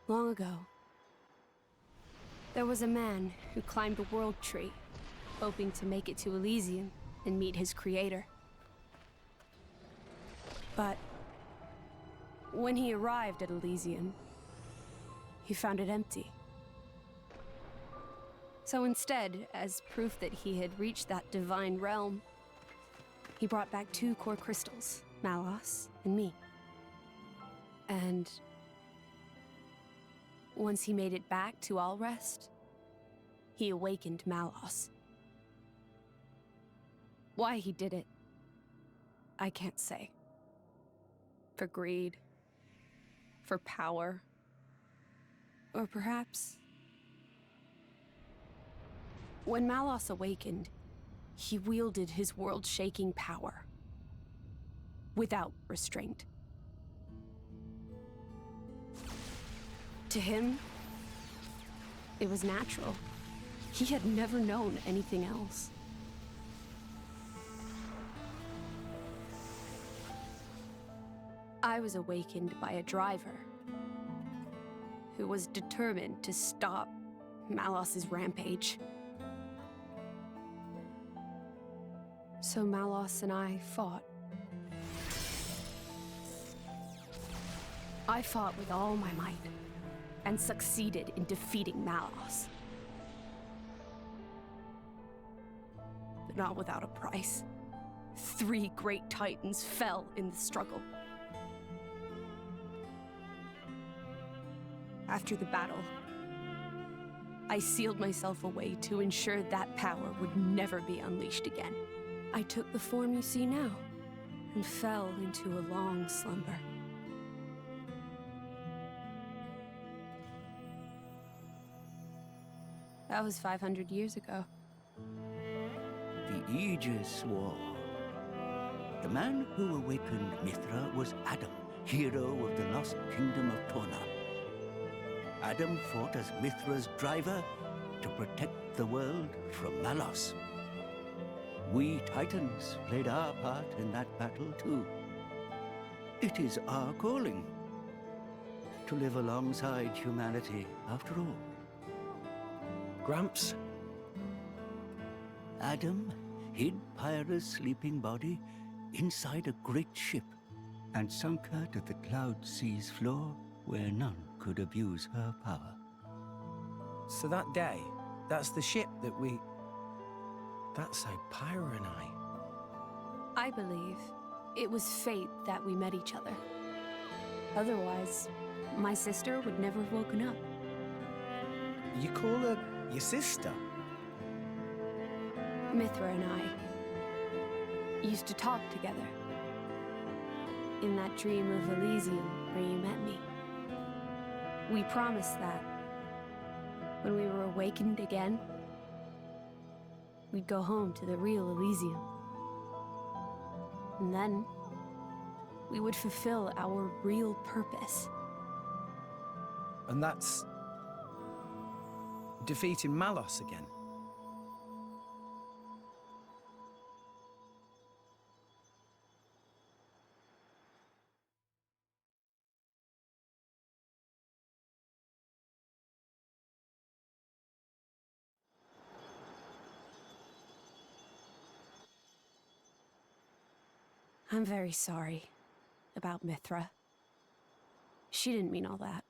Long ago, there was a man who climbed the World Tree, hoping to make it to Elysium and meet his creator. But when he arrived at Elysium, he found it empty. So instead, as proof that he had reached that divine realm, he brought back 2 core crystals, Malos and me. And once he made it back to Allrest, he awakened Malos. Why he did it, I can't say. For greed. For power. Or perhaps... When Malos awakened, he wielded his world-shaking power. Without restraint. To him, it was natural. He had never known anything else. I was awakened by a driver who was determined to stop Malos's rampage. So Malos and I fought. I fought with all my might, and succeeded in defeating Malos. But not without a price. 3 great titans fell in the struggle. After the battle, I sealed myself away to ensure that power would never be unleashed again. I took the form you see now, and fell into a long slumber. That was 500 years ago. The Aegis War. The man who awakened Mythra was Adam, hero of the lost kingdom of Torna. Adam fought as Mythra's driver to protect the world from Malos. We Titans played our part in that battle too. It is our calling to live alongside humanity after all. Gramps? Adam hid Pyra's sleeping body inside a great ship and sunk her to the Cloud Sea's floor where none could abuse her power. So that day, that's the ship that we... That's how Pyra and I believe it was fate that we met each other. Otherwise, my sister would never have woken up. You call her your sister? Mythra and I used to talk together. In that dream of Elysium where you met me. We promised that when we were awakened again, we'd go home to the real Elysium. And then, we would fulfill our real purpose. And that's... defeating Malos again? I'm very sorry about Mythra. She didn't mean all that.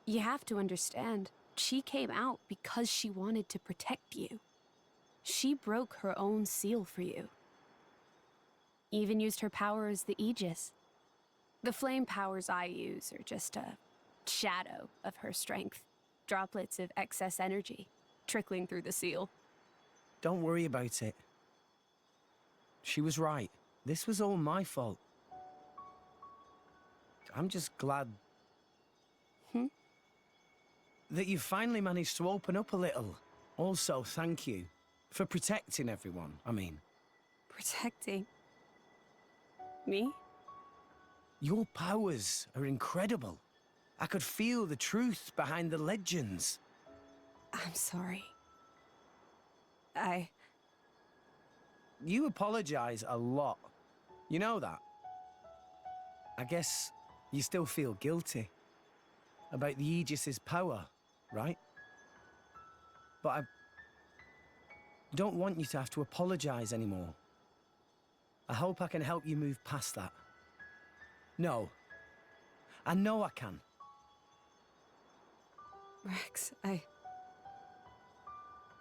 You have to understand, she came out because she wanted to protect you. She broke her own seal for you. Even used her power as the Aegis. The flame powers I use are just a shadow of her strength. Droplets of excess energy trickling through the seal. Don't worry about it. She was right. This was all my fault. I'm just glad... that you finally managed to open up a little. Also, thank you for protecting everyone, I mean. Protecting? Me? Your powers are incredible. I could feel the truth behind the legends. I'm sorry. You apologize a lot. You know that? I guess you still feel guilty about the Aegis's power, right? But I don't want you to have to apologize anymore. I hope I can help you move past that. No. I know I can. Rex,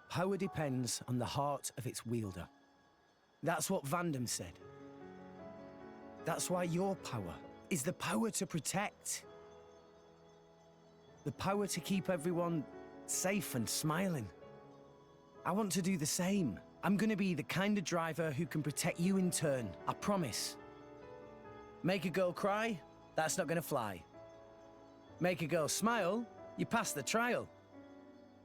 Power depends on the heart of its wielder. That's what Vandham said. That's why your power is the power to protect. The power to keep everyone safe and smiling. I want to do the same. I'm gonna be the kind of driver who can protect you in turn, I promise. Make a girl cry? That's not gonna fly. Make a girl smile? You pass the trial.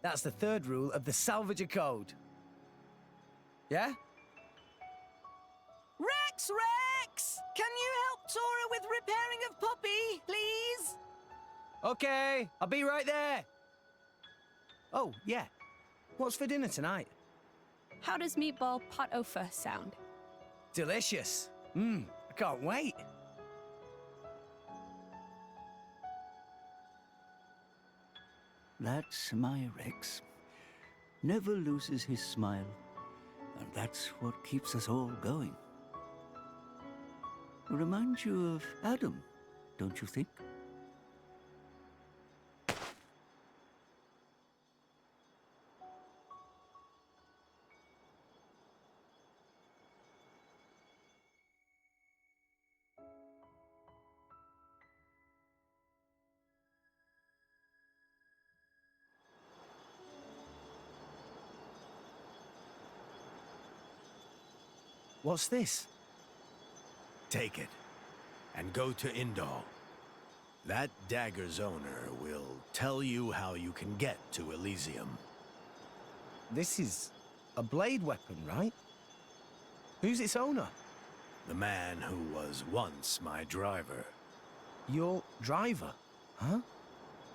That's the third rule of the Salvager Code. Yeah? Rex! Can you help Tora with repairing of Poppy, please? Okay, I'll be right there. Oh, yeah. What's for dinner tonight? How does meatball pot au feu sound? Delicious. I can't wait. That's my Rex. Never loses his smile. And that's what keeps us all going. Reminds you of Adam, don't you think? What's this? Take it, and go to Indal. That dagger's owner will tell you how you can get to Elysium. This is a blade weapon, right? Who's its owner? The man who was once my driver. Your driver? Huh?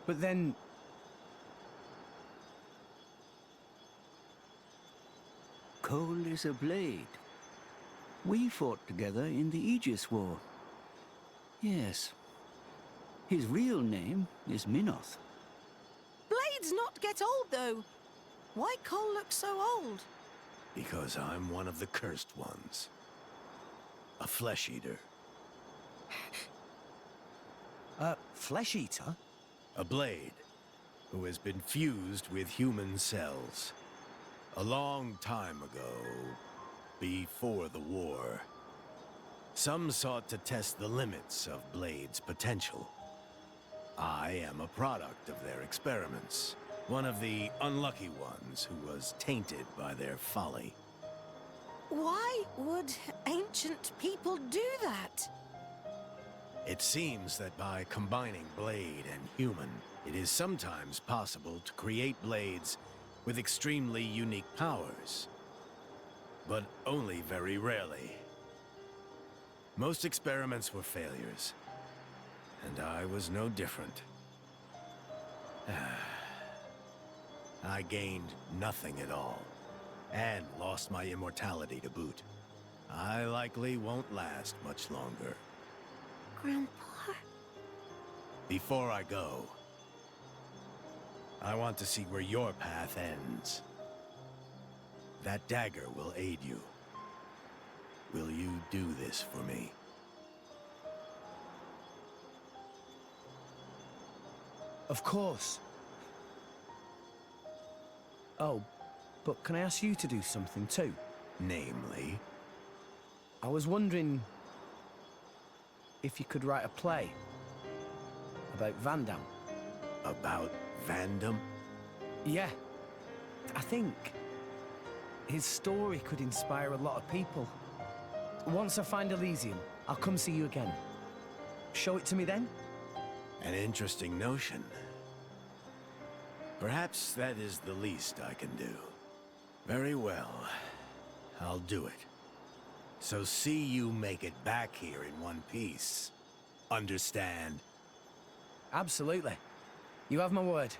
But then... Cole is a blade. We fought together in the Aegis War. Yes. His real name is Minoth. Blades not get old, though. Why Cole look so old? Because I'm one of the cursed ones. A flesh eater. A flesh eater? A blade who has been fused with human cells. A long time ago, before the war, some sought to test the limits of Blade's potential. I am a product of their experiments, one of the unlucky ones who was tainted by their folly. Why would ancient people do that? It seems that by combining Blade and human, it is sometimes possible to create blades with extremely unique powers. But only very rarely. Most experiments were failures, and I was no different. I gained nothing at all, and lost my immortality to boot. I likely won't last much longer. Grandpa? Before I go, I want to see where your path ends. That dagger will aid you. Will you do this for me? Of course. Oh, but can I ask you to do something too? Namely? I was wondering if you could write a play about Vandham. About Vandham? Yeah. I think his story could inspire a lot of people. Once I find Elysium, I'll come see you again. Show it to me then? An interesting notion. Perhaps that is the least I can do. Very well. I'll do it. So see you make it back here in one piece. Understand? Absolutely. You have my word.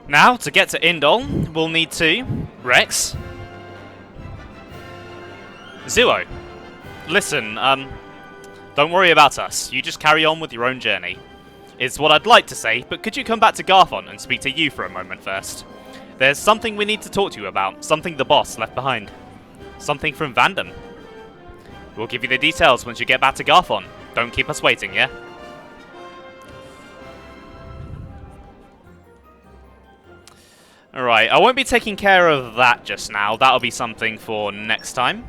Now, to get to Indol, we'll need to... Rex? Zuo. Listen, don't worry about us. You just carry on with your own journey. Is what I'd like to say, but could you come back to Garthon and speak to you for a moment first? There's something we need to talk to you about. Something the boss left behind. Something from Vandham. We'll give you the details once you get back to Garthon. Don't keep us waiting, yeah? Alright, I won't be taking care of that just now. That'll be something for next time.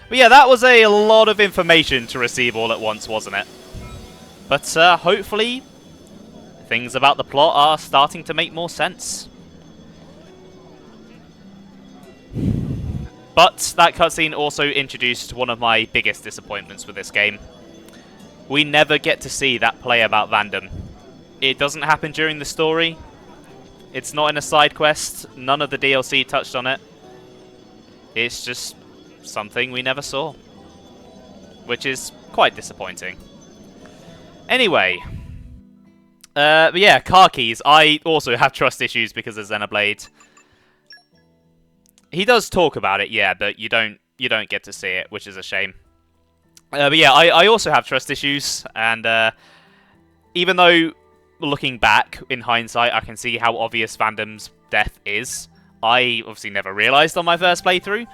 But yeah, that was a lot of information to receive all at once, wasn't it? But hopefully, things about the plot are starting to make more sense. But that cutscene also introduced one of my biggest disappointments with this game. We never get to see that play about Vandham. It doesn't happen during the story. It's not in a side quest. None of the DLC touched on it. It's just something we never saw. Which is quite disappointing. Anyway. But yeah, car keys. I also have trust issues because of Xenoblade. He does talk about it, yeah, but you don't get to see it, which is a shame. But yeah, I also have trust issues, and even though looking back in hindsight, I can see how obvious Vandham's death is, I obviously never realised on my first playthrough,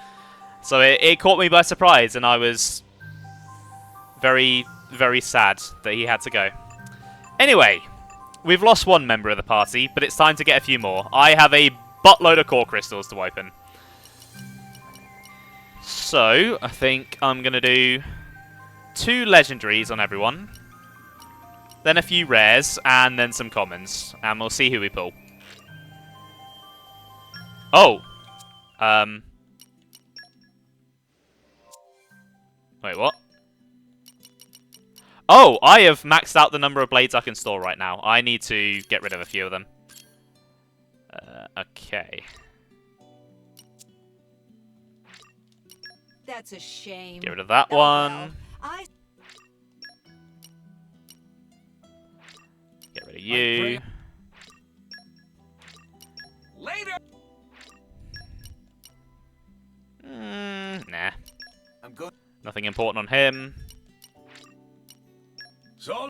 so it caught me by surprise, and I was very, very sad that he had to go. Anyway, we've lost one member of the party, but it's time to get a few more. I have a buttload of core crystals to open. So, I think I'm going to do 2 legendaries on everyone, then a few rares, and then some commons, and we'll see who we pull. Oh! Wait, what? Oh, I have maxed out the number of blades I can store right now. I need to get rid of a few of them. Okay. That's a shame. Get rid of that one. Get rid of you. Later. Nah. I'm good. Nothing important on him. So.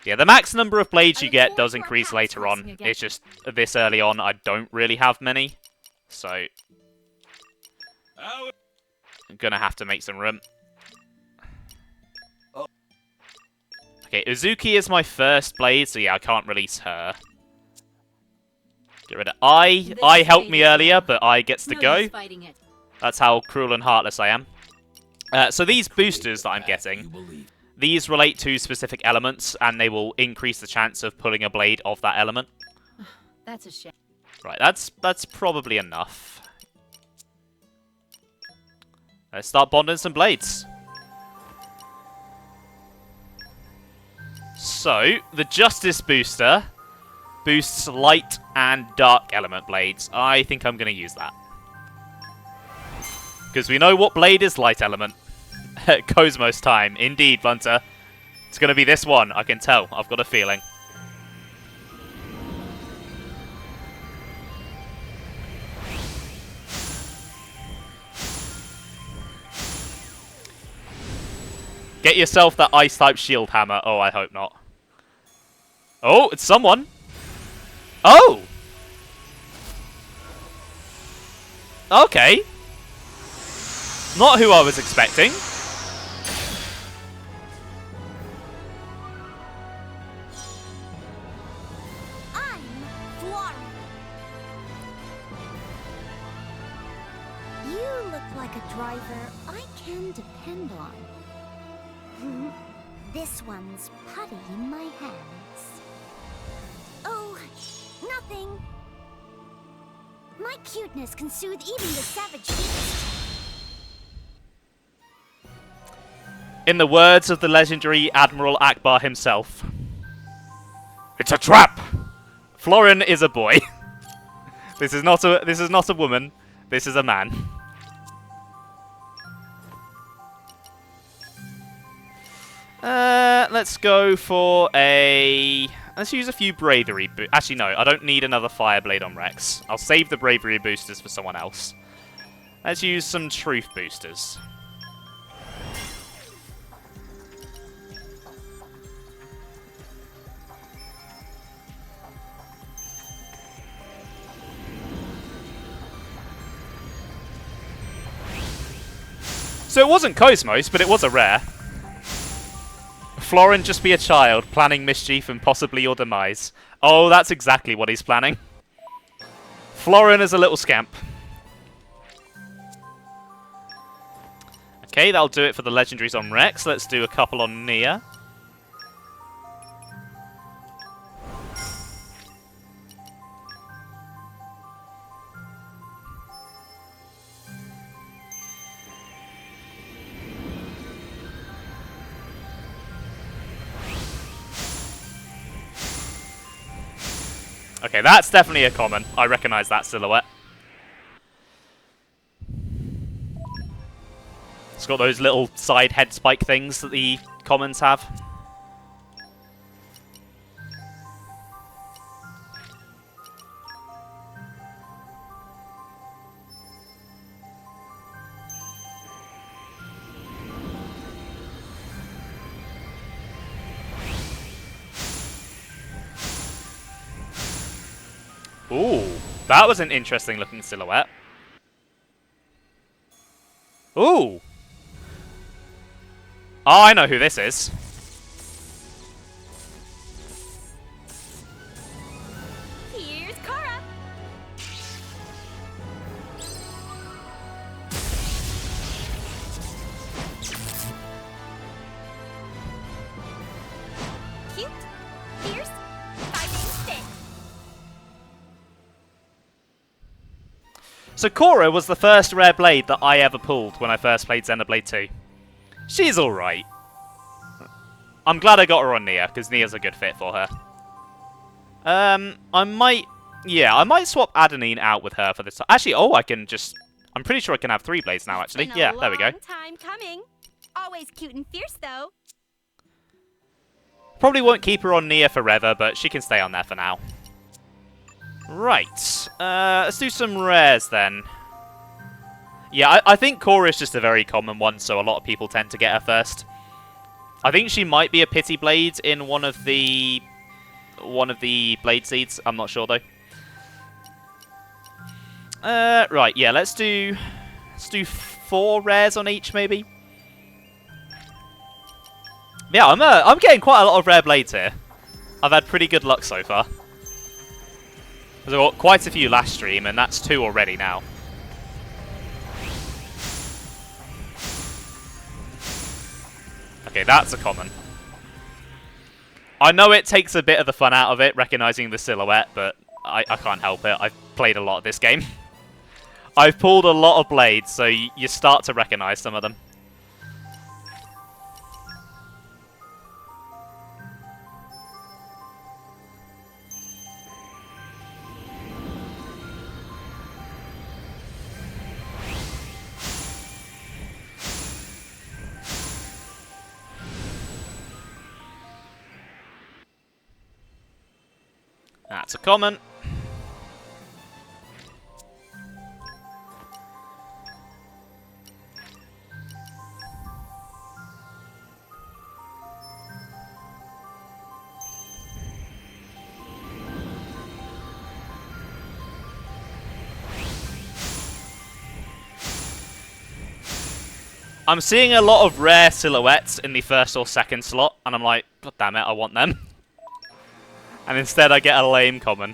Yeah, the max number of blades you get does increase later on. It's just this early on, I don't really have many. So, I'm gonna have to make some room. Okay, Uzuki is my first blade, so yeah, I can't release her. Get rid of I helped me earlier, but I gets to go. That's how cruel and heartless I am. So these boosters that I'm getting, these relate to specific elements, and they will increase the chance of pulling a blade of that element. That's a shame. Right, that's probably enough. Let's start bonding some blades. So, the Justice booster boosts light and dark element blades. I think I'm going to use that. Because we know what blade is light element. Cosmos time. Indeed, Bunter. It's going to be this one. I can tell. I've got a feeling. Get yourself that ice-type shield hammer. Oh, I hope not. Oh, it's someone. Oh! Okay. Not who I was expecting. I'm Flora. You look like a driver I can depend on. This one's putty in my hands. Oh, nothing. My cuteness can soothe even the savage beast. In the words of the legendary Admiral Akbar himself, it's a trap. Florin is a boy. This is not a woman. This is a man. Let's go for a... Let's use a few bravery Actually, no, I don't need another Fireblade on Rex. I'll save the bravery boosters for someone else. Let's use some truth boosters. So it wasn't Cosmos, but it was a rare. Florin, just be a child, planning mischief and possibly your demise. Oh, that's exactly what he's planning. Florin is a little scamp. Okay, that'll do it for the legendaries on Rex. Let's do a couple on Nia. Okay, that's definitely a common. I recognise that silhouette. It's got those little side head spike things that the commons have. Ooh, that was an interesting looking silhouette. Ooh. Oh, I know who this is. Here's Cora. Cute, fierce, fighting stick. So Cora was the first rare blade that I ever pulled when I first played Xenoblade 2. She's alright. I'm glad I got her on Nia, because Nia's a good fit for her. I might swap Adenine out with her for this time. Actually, I'm pretty sure I can have 3 blades now, actually. Yeah, there we go. Time coming. Always cute and fierce, though. Probably won't keep her on Nia forever, but she can stay on there for now. Right. Let's do some rares then. Yeah, I think Cora is just a very common one, so a lot of people tend to get her first. I think she might be a pity blade in one of the blade seeds. I'm not sure though. Right, yeah, let's do 4 rares on each maybe. Yeah, I'm getting quite a lot of rare blades here. I've had pretty good luck so far. I've got quite a few last stream, and that's 2 already now. Okay, that's a common. I know it takes a bit of the fun out of it, recognising the silhouette, but I can't help it. I've played a lot of this game. I've pulled a lot of blades, so you start to recognise some of them. That's a common. I'm seeing a lot of rare silhouettes in the first or second slot, and I'm like, God damn it, I want them. And instead I get a lame common.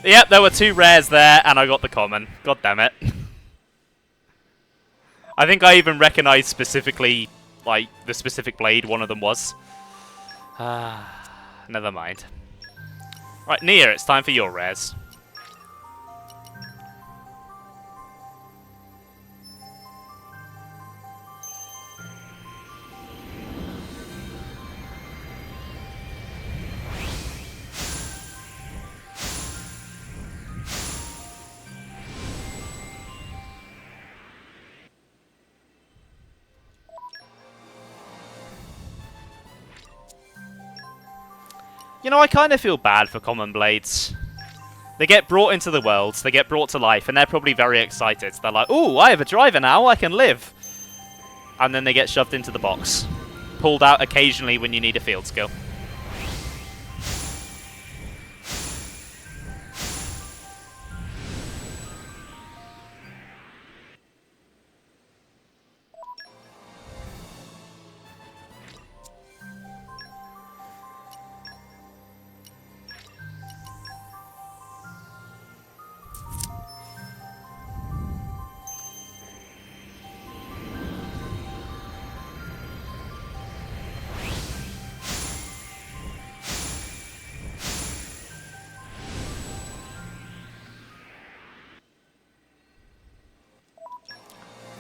Yep, there were 2 rares there, and I got the common. God damn it. I think I even recognised specifically, like, the specific blade one of them was. Never mind. Right, Nia, it's time for your rares. You know, I kind of feel bad for common blades. They get brought into the world, they get brought to life, and they're probably very excited. They're like, ooh, I have a driver now, I can live. And then they get shoved into the box. Pulled out occasionally when you need a field skill.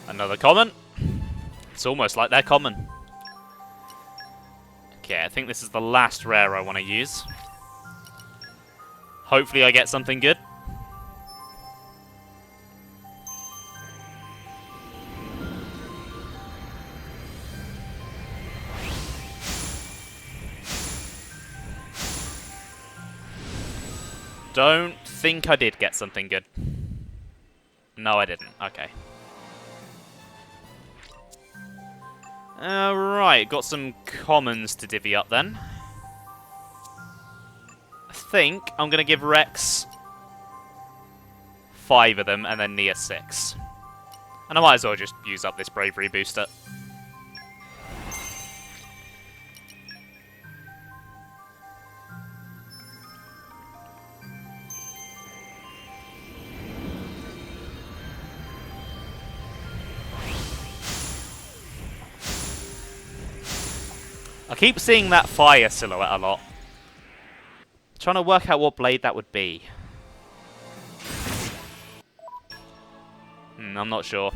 Another common. It's almost like they're common. Okay, I think this is the last rare I want to use. Hopefully I get something good. Don't think I did get something good. No, I didn't. Okay. Right, got some commons to divvy up then. I think I'm going to give Rex 5 of them and then Nia 6. And I might as well just use up this bravery booster. I keep seeing that fire silhouette a lot. Trying to work out what blade that would be. I'm not sure.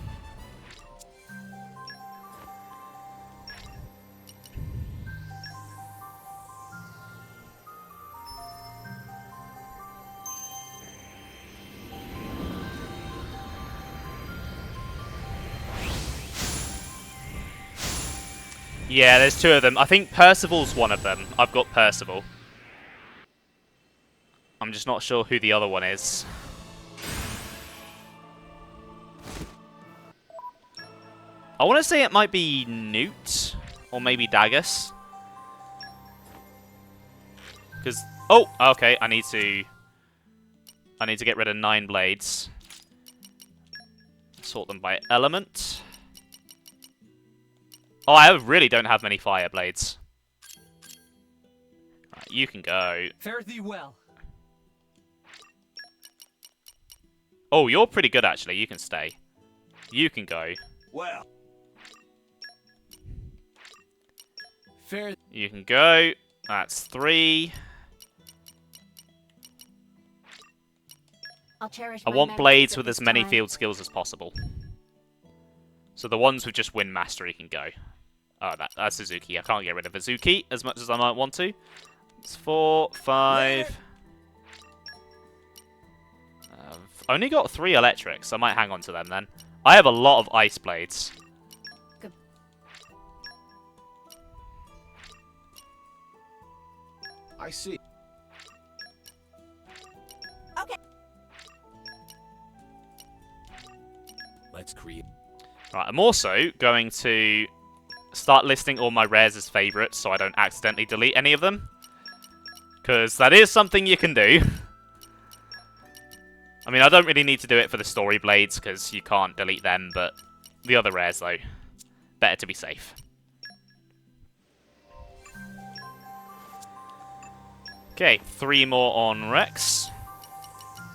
Yeah, there's 2 of them. I think Percival's one of them. I've got Percival. I'm just not sure who the other one is. I want to say it might be Newt. Or maybe Dagus. Because... Oh! Okay, I need to get rid of 9 blades. Sort them by element. Oh, I really don't have many fire blades. Right, you can go. Fare thee well. Oh, you're pretty good, actually. You can stay. You can go. Well. Fare. You can go. That's 3. I'll cherish I my want memories blades of with this as many time. field skills as possible. So the ones with just wind mastery can go. Oh, that's Suzuki. I can't get rid of Suzuki as much as I might want to. It's 4, 5. I've only got 3 electrics. I might hang on to them then. I have a lot of ice blades. Good. I see. Okay. Let's create. Right, I'm also going to start listing all my rares as favourites so I don't accidentally delete any of them. Because that is something you can do. I mean, I don't really need to do it for the story blades because you can't delete them, but the other rares, though, better to be safe. Okay, 3 more on Rex.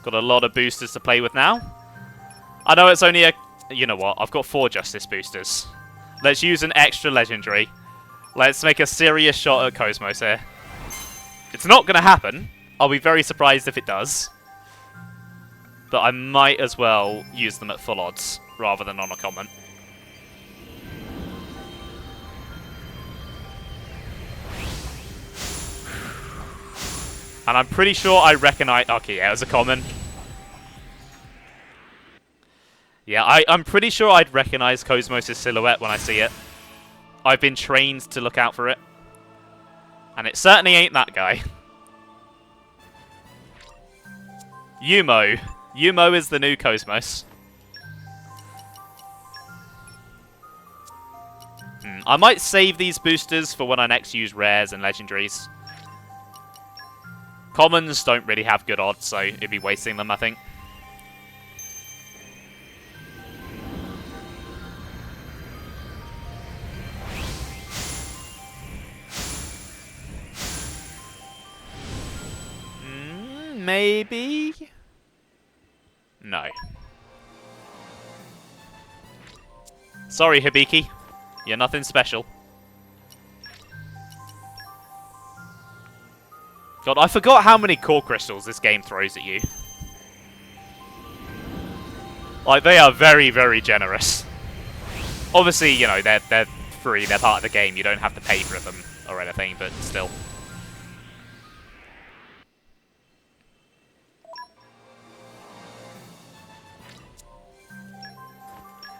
Got a lot of boosters to play with now. I know it's only a... You know what? I've got 4 Justice boosters. Let's use an extra legendary. Let's make a serious shot at Cosmos here. It's not going to happen. I'll be very surprised if it does. But I might as well use them at full odds rather than on a common. And I'm pretty sure I recognize... Okay, yeah, it was a common. Yeah, I'm pretty sure I'd recognize Cosmos' silhouette when I see it. I've been trained to look out for it. And it certainly ain't that guy. Yumo. Yumo is the new Cosmos. I might save these boosters for when I next use rares and legendaries. Commons don't really have good odds, so it'd be wasting them, I think. Maybe? No. Sorry, Hibiki. You're nothing special. God, I forgot how many core crystals this game throws at you. Like, they are very, very generous. Obviously, you know, they're free, they're part of the game, you don't have to pay for them or anything, but still.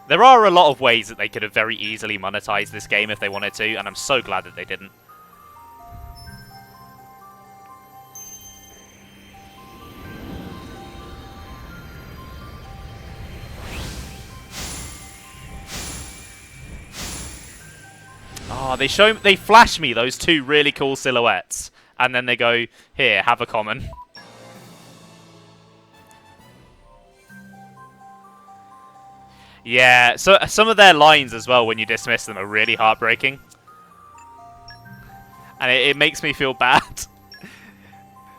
There are a lot of ways that they could have very easily monetized this game if they wanted to, and I'm so glad that they didn't. Oh, they flash me those two really cool silhouettes, and then they go, here, have a common. Yeah, so some of their lines as well when you dismiss them are really heartbreaking. And it makes me feel bad.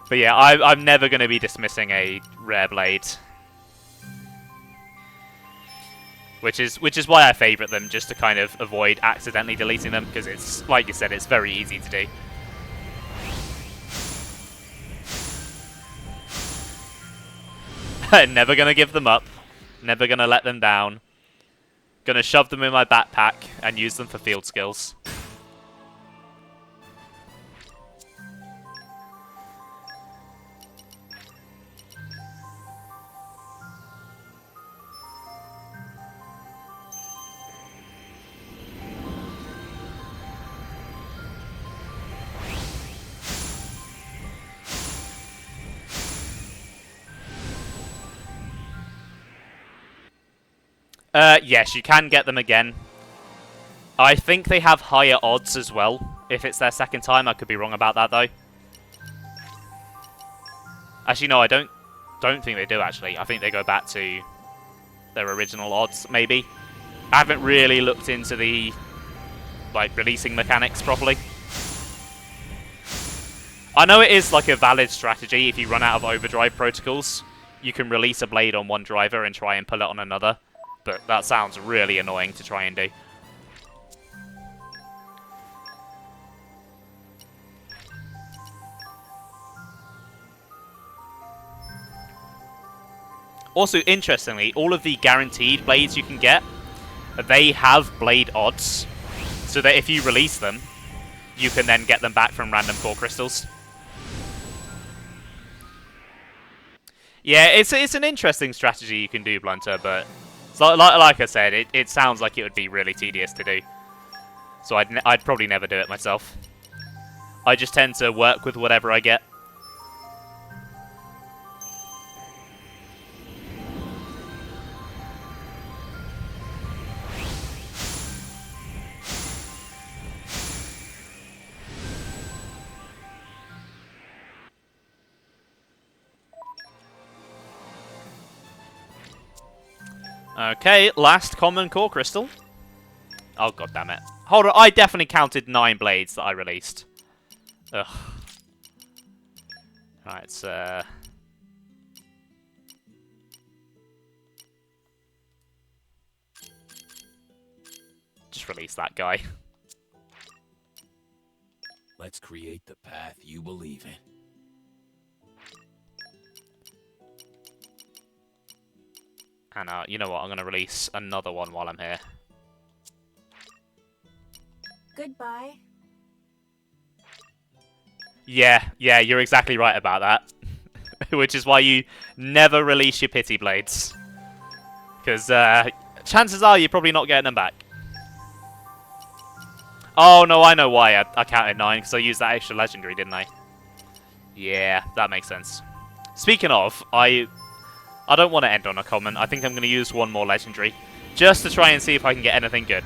But yeah, I'm never going to be dismissing a rare blade. Which is why I favourite them, just to kind of avoid accidentally deleting them, because it's, like you said, it's very easy to do. Never going to give them up. Never going to let them down. Gonna shove them in my backpack and use them for field skills. Yes, you can get them again. I think they have higher odds as well, if it's their second time. I could be wrong about that, though. Actually, no, I don't think they do, actually. I think they go back to their original odds, maybe. I haven't really looked into the, like, releasing mechanics properly. I know it is, like, a valid strategy if you run out of overdrive protocols. You can release a blade on one driver and try and pull it on another. But that sounds really annoying to try and do. Also, interestingly, all of the guaranteed blades you can get, they have blade odds. So that if you release them, you can then get them back from random core crystals. Yeah, it's an interesting strategy you can do, Blunter, but... So, like I said, it sounds like it would be really tedious to do. So I'd probably never do it myself. I just tend to work with whatever I get. Okay, last common core crystal. Oh, god damn it. Hold on, I definitely counted 9 blades that I released. Ugh. Right, just release that guy. Let's create the path you believe in. And you know what, I'm going to release another one while I'm here. Goodbye. Yeah, you're exactly right about that. Which is why you never release your pity blades. Because chances are you're probably not getting them back. Oh, no, I know why I counted 9, because I used that extra legendary, didn't I? Yeah, that makes sense. Speaking of, I don't want to end on a common. I think I'm going to use one more legendary. Just to try and see if I can get anything good.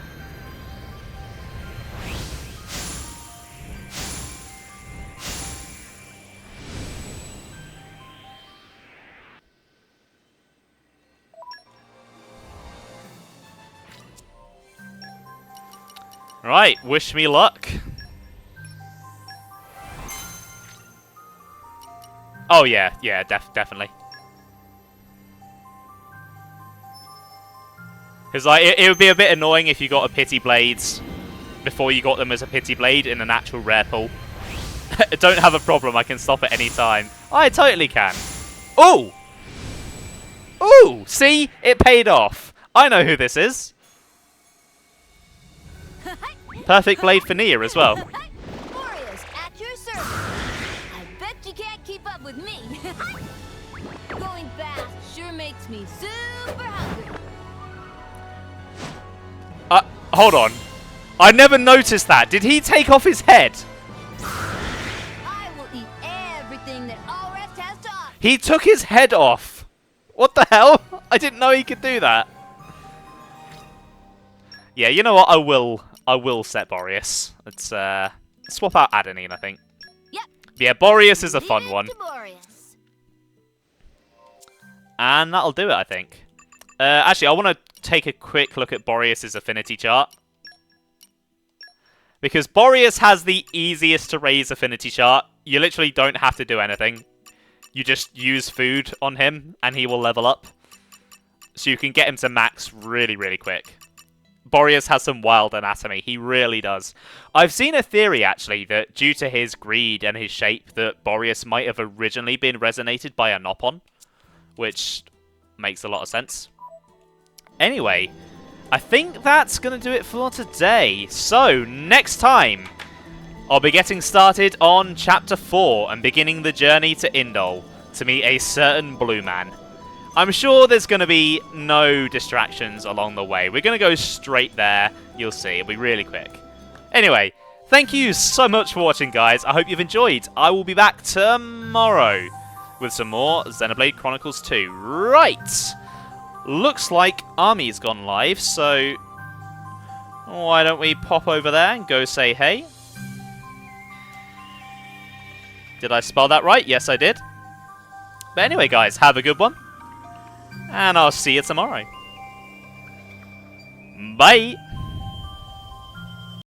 Right, wish me luck. Oh yeah, definitely. Because like, it would be a bit annoying if you got a Pity Blades before you got them as a Pity Blade in an actual rare pull. Don't have a problem, I can stop at any time. I totally can. Ooh! Ooh! See? It paid off. I know who this is. Perfect blade for Nia as well. Warriors, at your service. I bet you can't keep up with me. Going fast sure makes me super hungry. Hold on. I never noticed that. Did he take off his head? I will eat everything that Allrest has to offer. He took his head off. What the hell? I didn't know he could do that. Yeah, you know what? I will set Boreas. Let's swap out Adenine, I think. Yep. Yeah, Boreas is a fun one. And that'll do it, I think. Actually, I want to take a quick look at Boreas' affinity chart. Because Boreas has the easiest to raise affinity chart. You literally don't have to do anything. You just use food on him, and he will level up. So you can get him to max really, really quick. Boreas has some wild anatomy. He really does. I've seen a theory, actually, that due to his greed and his shape, that Boreas might have originally been resonated by a Nopon. Which makes a lot of sense. Anyway, I think that's going to do it for today. So, next time, I'll be getting started on Chapter 4 and beginning the journey to Indol to meet a certain blue man. I'm sure there's going to be no distractions along the way. We're going to go straight there. You'll see. It'll be really quick. Anyway, thank you so much for watching, guys. I hope you've enjoyed. I will be back tomorrow with some more Xenoblade Chronicles 2. Right. Looks like Army's gone live, so why don't we pop over there and go say hey? Did I spell that right? Yes, I did. But anyway, guys, have a good one. And I'll see you tomorrow. Bye!